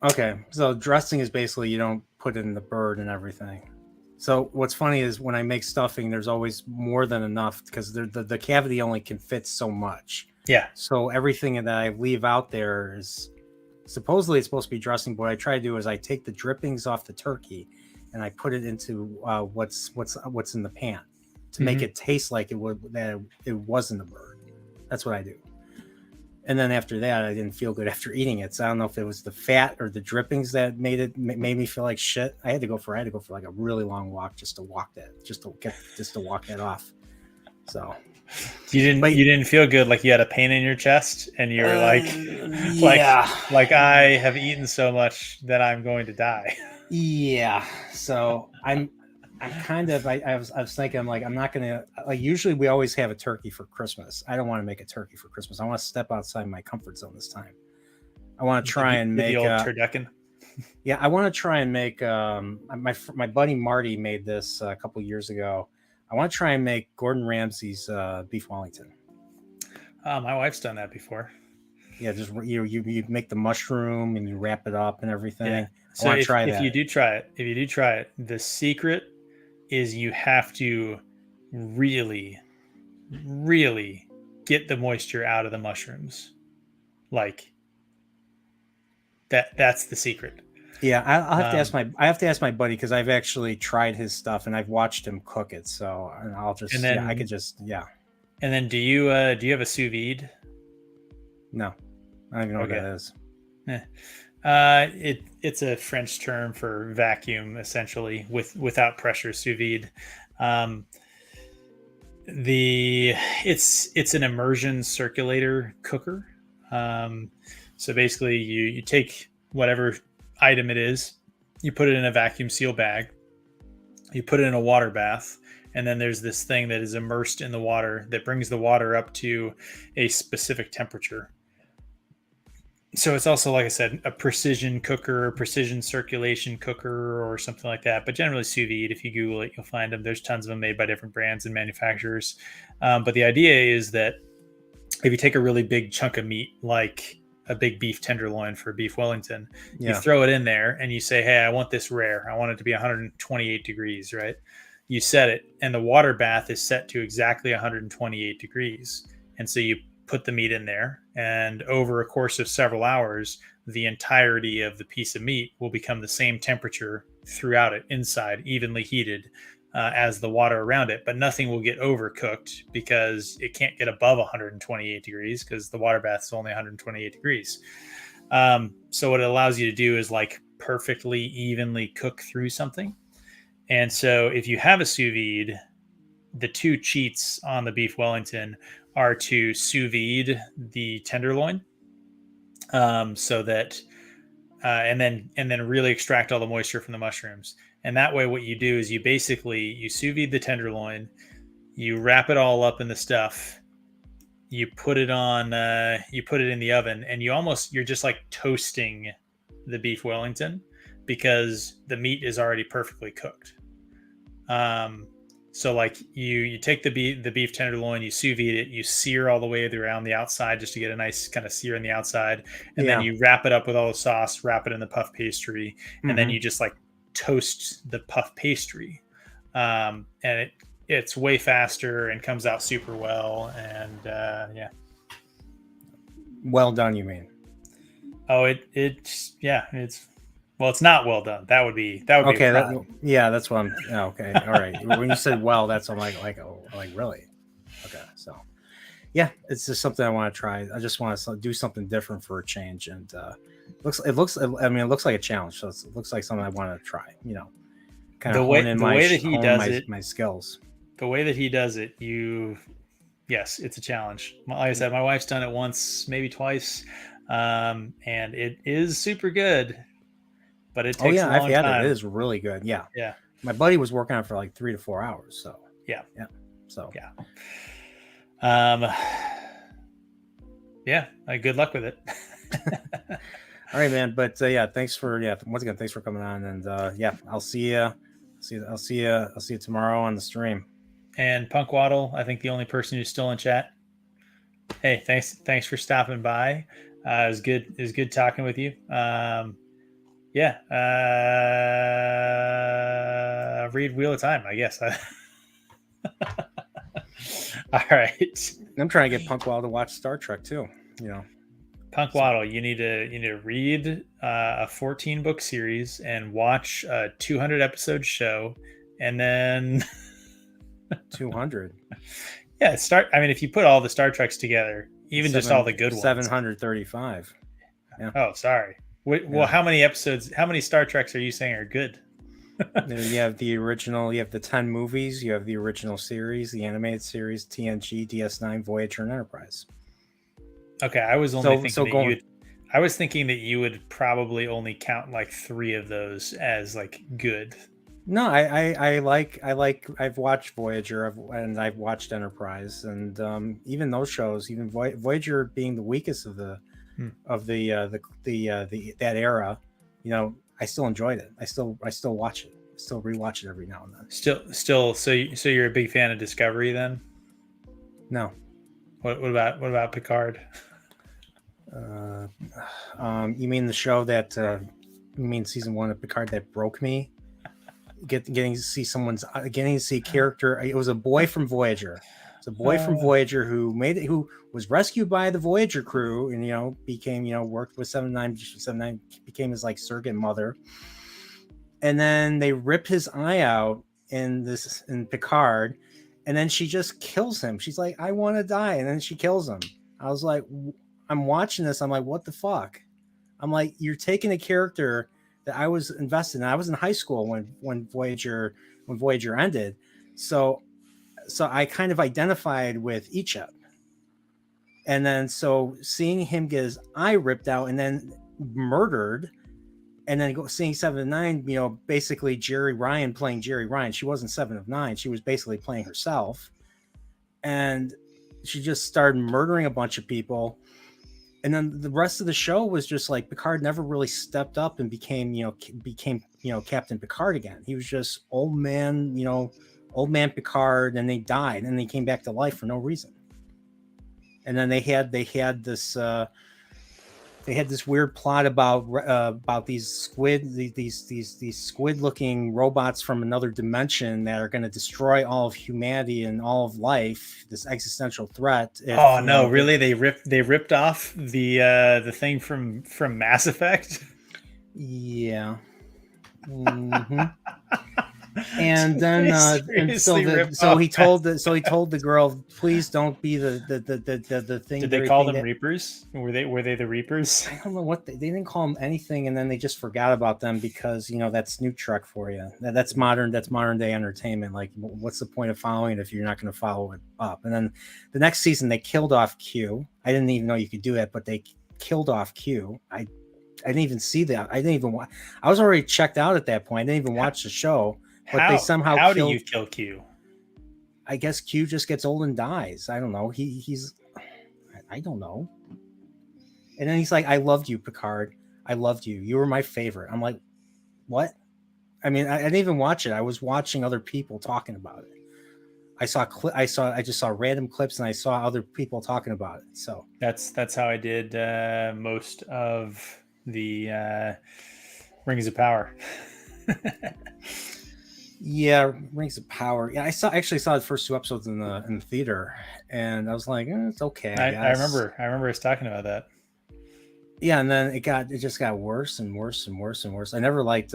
Speaker 1: Okay, so dressing is basically you don't put in the bird and everything. So what's funny is when I make stuffing, there's always more than enough because the cavity only can fit so much.
Speaker 6: Yeah.
Speaker 1: So everything that I leave out there is supposedly it's supposed to be dressing. But what I try to do is I take the drippings off the turkey and I put it into what's in the pan to make it taste like it wasn't a bird. That's what I do. And then after that, I didn't feel good after eating it. So I don't know if it was the fat or the drippings that made me feel like shit. I had to go for like a really long walk just to walk that off. So
Speaker 6: You didn't feel good, like you had a pain in your chest, and you were like,
Speaker 1: yeah,
Speaker 6: like I have eaten so much that I'm going to die.
Speaker 1: yeah. So I'm kind of I was thinking, I'm like, I'm not gonna, like, usually we always have a turkey for Christmas. I don't want to make a turkey for Christmas. I want to step outside my comfort zone this time. I want to try and make
Speaker 6: the old turducken.
Speaker 1: Yeah, I want to try and make my buddy Marty made this a couple years ago. I want to try and make Gordon Ramsay's beef Wellington.
Speaker 6: My wife's done that before.
Speaker 1: Yeah, just you make the mushroom and you wrap it up and everything.
Speaker 6: Yeah.
Speaker 1: I want to try that.
Speaker 6: If you do try it, the secret is you have to really, really get the moisture out of the mushrooms. Like that's the secret.
Speaker 1: Yeah, I'll have to ask my buddy, because I've actually tried his stuff and I've watched him cook it. So I'll just And
Speaker 6: then do you have a sous vide?
Speaker 1: No, I don't even know what that is.
Speaker 6: It's a French term for vacuum, essentially, without pressure sous vide. It's an immersion circulator cooker. So basically, you take whatever item it is, you put it in a vacuum seal bag, you put it in a water bath, and then there's this thing that is immersed in the water that brings the water up to a specific temperature. So it's also, like I said, a precision cooker, precision circulation cooker, or something like that. But generally sous vide, if you Google it, you'll find them. There's tons of them made by different brands and manufacturers. But the idea is that if you take a really big chunk of meat, like a big beef tenderloin for beef Wellington, you throw it in there and you say, hey, I want this rare. I want it to be 128 degrees, right? You set it, and the water bath is set to exactly 128 degrees. And so you put the meat in there, and over a course of several hours, the entirety of the piece of meat will become the same temperature throughout it, inside, evenly heated as the water around it. But nothing will get overcooked, because it can't get above 128 degrees, because the water bath is only 128 degrees. So what it allows you to do is like perfectly evenly cook through something. And so if you have a sous vide, the two cheats on the beef Wellington are to sous vide the tenderloin, so that and then really extract all the moisture from the mushrooms. And that way what you do is you sous vide the tenderloin, you wrap it all up in the stuff, you put it in the oven, and you're just like toasting the beef Wellington, because the meat is already perfectly cooked. So like you take the beef tenderloin, you sous vide it, you sear all the way around the outside just to get a nice kind of sear on the outside. And then you wrap it up with all the sauce, wrap it in the puff pastry. And then you just like toast the puff pastry. And it's way faster and comes out super well. And yeah.
Speaker 1: Well done, you mean?
Speaker 6: Oh, it's well, it's not well done. That would be
Speaker 1: okay. That's what I'm. Okay, all right. When you said well, that's I'm like really. Okay, so yeah, it's just something I want to try. I just want to do something different for a change, and it looks like a challenge. So it looks like something I want to try. Kind of my skills.
Speaker 6: The way that he does it, yes, it's a challenge. Like I said, my wife's done it once, maybe twice, and it is super good. But it takes a long time.
Speaker 1: It. It is really good. Yeah.
Speaker 6: Yeah.
Speaker 1: My buddy was working on it for like 3 to 4 hours. So
Speaker 6: yeah.
Speaker 1: So
Speaker 6: yeah. Good luck with it.
Speaker 1: All right, man. But thanks once again, thanks for coming on, and I'll see you tomorrow on the stream.
Speaker 6: And Punk Waddle, I think the only person who's still in chat. Hey, thanks for stopping by. It was good talking with you. Read Wheel of Time, I guess. All right.
Speaker 1: I'm trying to get Punk Waddle to watch Star Trek too.
Speaker 6: Punk Waddle, you need to read a 14-book series and watch a 200 episode show, and then
Speaker 1: 200.
Speaker 6: Yeah, if you put all the Star Treks together, even just all the good ones.
Speaker 1: 735. Yeah.
Speaker 6: Oh, sorry. Well, how many Star Treks are you saying are good?
Speaker 1: You have the original. You have the 10 movies. You have the original series, the animated series, TNG, DS9, Voyager, and Enterprise.
Speaker 6: Okay, I was only
Speaker 1: So
Speaker 6: thinking
Speaker 1: so
Speaker 6: that
Speaker 1: going.
Speaker 6: I was thinking that you would probably only count like 3 of those as like good.
Speaker 1: No, I've watched Voyager and I've watched Enterprise, and even those shows, even Voyager being the weakest of the
Speaker 6: Hmm.
Speaker 1: that era, I still enjoyed it. I still watch it. I still rewatch it every now and then.
Speaker 6: Still, so you're a big fan of Discovery then?
Speaker 1: No,
Speaker 6: What about Picard?
Speaker 1: you mean the show that you mean season 1 of Picard that broke me? Getting to see getting to see a character. It was a boy from Voyager. It's a boy from Voyager who was rescued by the Voyager crew, and became worked with 79 became his like surrogate mother. And then they rip his eye out in Picard, and then she just kills him. She's like, I want to die, and then she kills him. I was like, I'm watching this. I'm like, what the fuck? I'm like, you're taking a character that I was invested in. I was in high school when Voyager ended, so I kind of identified with Icheb, and then so seeing him get his eye ripped out and then murdered, and then seeing 7 of 9, basically Jerry Ryan playing Jerry Ryan. She wasn't 7 of 9. She was basically playing herself, and she just started murdering a bunch of people. And then the rest of the show was just like Picard never really stepped up and became Captain Picard again. He was just old man Picard, and they died, and they came back to life for no reason. And then they had this weird plot about these squid looking robots from another dimension that are going to destroy all of humanity and all of life. This existential threat.
Speaker 6: Really? They ripped off the thing from Mass Effect?
Speaker 1: Yeah. Mm-hmm. And then so he told the girl, please don't be the thing.
Speaker 6: Did they call them Reapers? Were they the Reapers?
Speaker 1: I don't know what they didn't call them anything, and then they just forgot about them because that's New Trek for you. That's modern day entertainment. Like, what's the point of following it if you're not going to follow it up? And then the next season they killed off Q. I didn't even know you could do that, but they killed off Q. I didn't even see that. I was already checked out at that point. I didn't even watch the show. But they somehow
Speaker 6: how do you kill Q?
Speaker 1: I guess Q just gets old and dies. I don't know. I don't know. And then he's like, I loved you, Picard. I loved you. You were my favorite. I'm like, what? I mean, I didn't even watch it. I was watching other people talking about it. I just saw random clips, and I saw other people talking about it. So
Speaker 6: that's how I did most of the Rings of Power.
Speaker 1: Yeah, Rings of Power. Yeah, I actually saw the first 2 episodes in the theater, and I was like, it's okay.
Speaker 6: I remember us talking about that.
Speaker 1: Yeah, and then it just got worse and worse and worse and worse. I never liked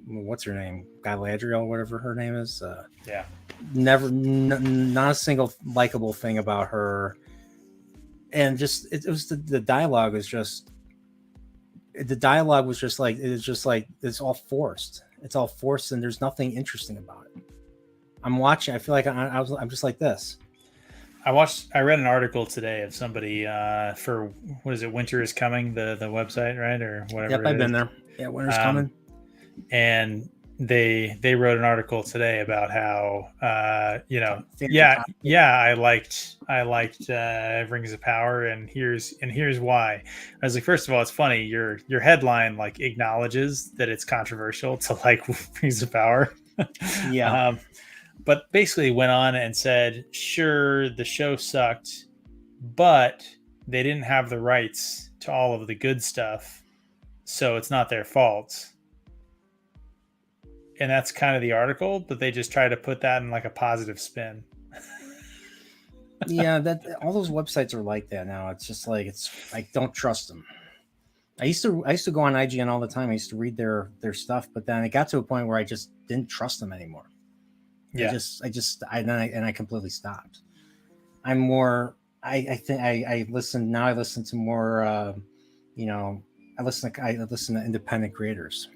Speaker 1: what's her name, Galadriel, whatever her name is.
Speaker 6: Yeah,
Speaker 1: never, not a single likable thing about her, and just it was the dialogue was just. The dialogue was just like it's all forced. It's all forced, and there's nothing interesting about it. I'm watching. I feel like I'm just like this.
Speaker 6: I read an article today of somebody for what is it? Winter is Coming, the website, right, or whatever.
Speaker 1: Yep, I've been there. Yeah, winter's coming.
Speaker 6: And they wrote an article today about how I liked Rings of Power, and here's why. I was like, first of all, it's funny your headline like acknowledges that it's controversial to like Rings of Power.
Speaker 1: Yeah.
Speaker 6: But basically went on and said, sure, the show sucked, but they didn't have the rights to all of the good stuff, so it's not their fault. And that's kind of the article, but they just try to put that in like a positive spin.
Speaker 1: Yeah, that all those websites are like that now. It's just like I don't trust them. I used to go on IGN all the time. I used to read their stuff, but then it got to a point where I just didn't trust them anymore.
Speaker 6: Yeah.
Speaker 1: I completely stopped. I'm more. I think I listen now. I listen to more. I listen to independent creators.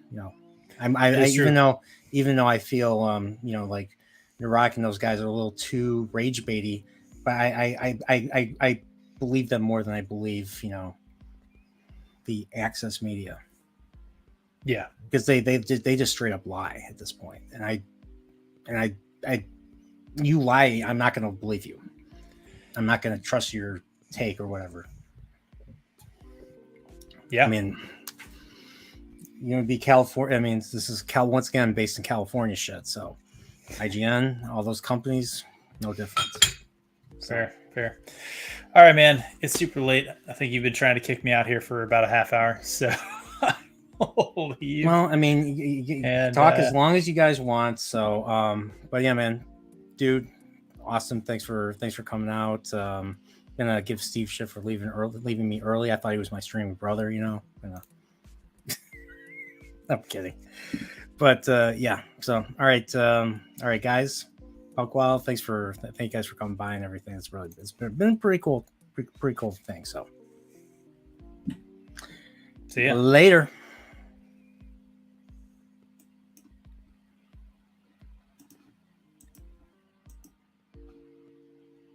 Speaker 6: It's true.
Speaker 1: even though I feel like Narok and those guys are a little too rage baity, but I believe them more than I believe the access media.
Speaker 6: Yeah,
Speaker 1: because they just straight up lie at this point, and I you lie, I'm not going to believe you. I'm not going to trust your take or whatever.
Speaker 6: Yeah,
Speaker 1: I mean, be California. I mean, this is once again based in California shit. So, IGN, all those companies, no difference.
Speaker 6: Fair. All right, man. It's super late. I think you've been trying to kick me out here for about a half hour, so I'll leave.
Speaker 1: Well, I mean, you talk as long as you guys want. So, but yeah, man, dude, awesome. Thanks for coming out. Gonna give Steve shit for leaving me early. I thought he was my streaming brother. I'm kidding. But yeah. So, all right, guys. Buckwild, thank you guys for coming by and everything. It's been pretty cool thing. So,
Speaker 6: see ya
Speaker 1: later.